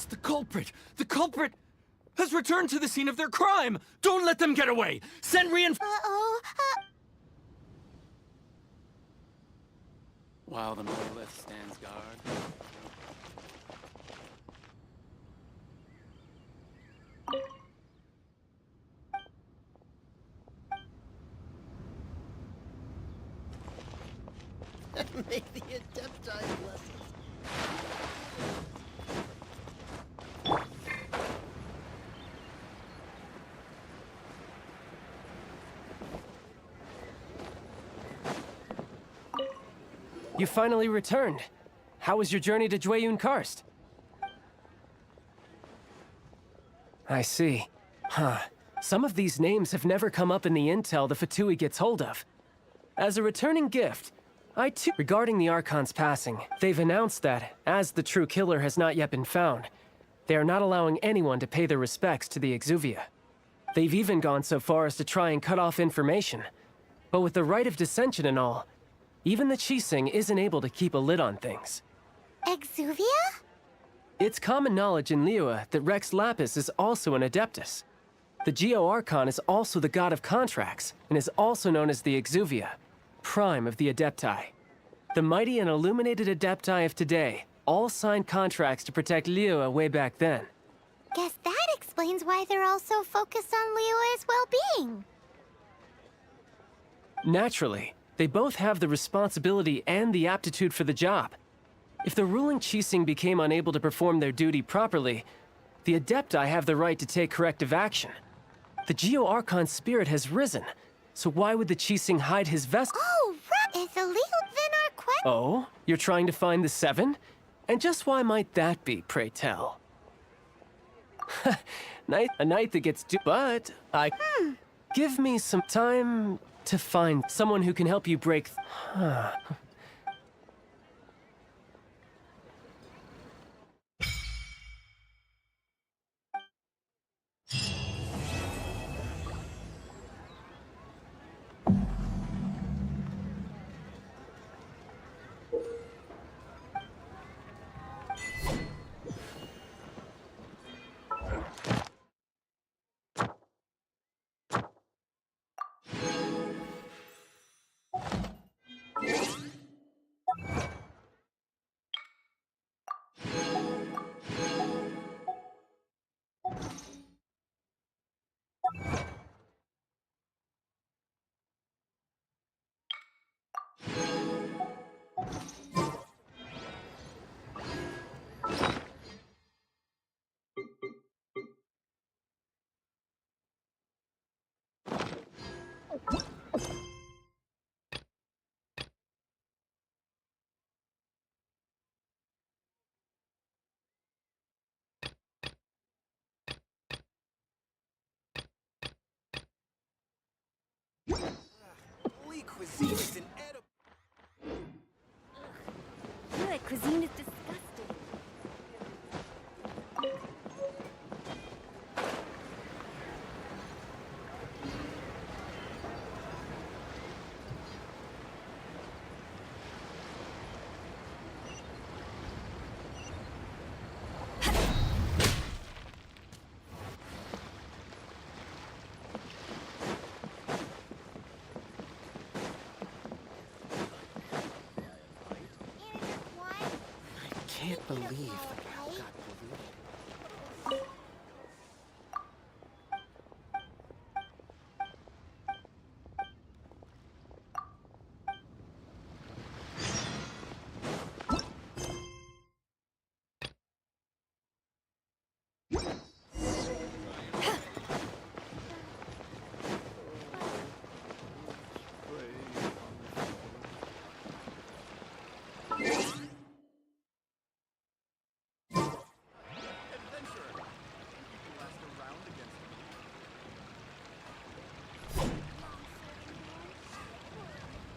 M: It's the culprit! The culprit has returned to the scene of their crime! Don't let them get away! Send While the monolith stands guard.
G: May the Adepti bless us.
Q: You finally returned. How was your journey to Jueyun Karst? I see. Huh. Some of these names have never come up in the intel the F2P gets hold of. As a returning gift, I too— Regarding the Archon's passing, they've announced that, as the true killer has not yet been found, they are not allowing anyone to pay their respects to the Exuvia. They've even gone so far as to try and cut off information. But with the right of dissension and all, Even the Qixing isn't able to keep a lid on things.
A: Exuvia?
Q: It's common knowledge in Liyue that Rex Lapis is also an Adeptus. The Geo-Archon is also the god of contracts, and is also known as the Exuvia, prime of the Adepti. The mighty and illuminated Adepti of today all signed contracts to protect Liyue way back then.
A: Guess that explains why they're all so focused on Liyue's well-being.
Q: Naturally, they both have the responsibility and the aptitude for the job. If the ruling Qixing became unable to perform their duty properly, the Adepti have the right to take corrective action. The Geo-Archon's spirit has risen, so why would the Qixing hide his vessel?
A: Oh, right! Is the Liyue then our quest?
Q: Oh? You're trying to find the Seven? And just why might that be, pray tell? A night that gets but give me some time to find someone who can help you break
S: Cuisine is inedible.
F: Good cuisine is disgusting.
J: I can't believe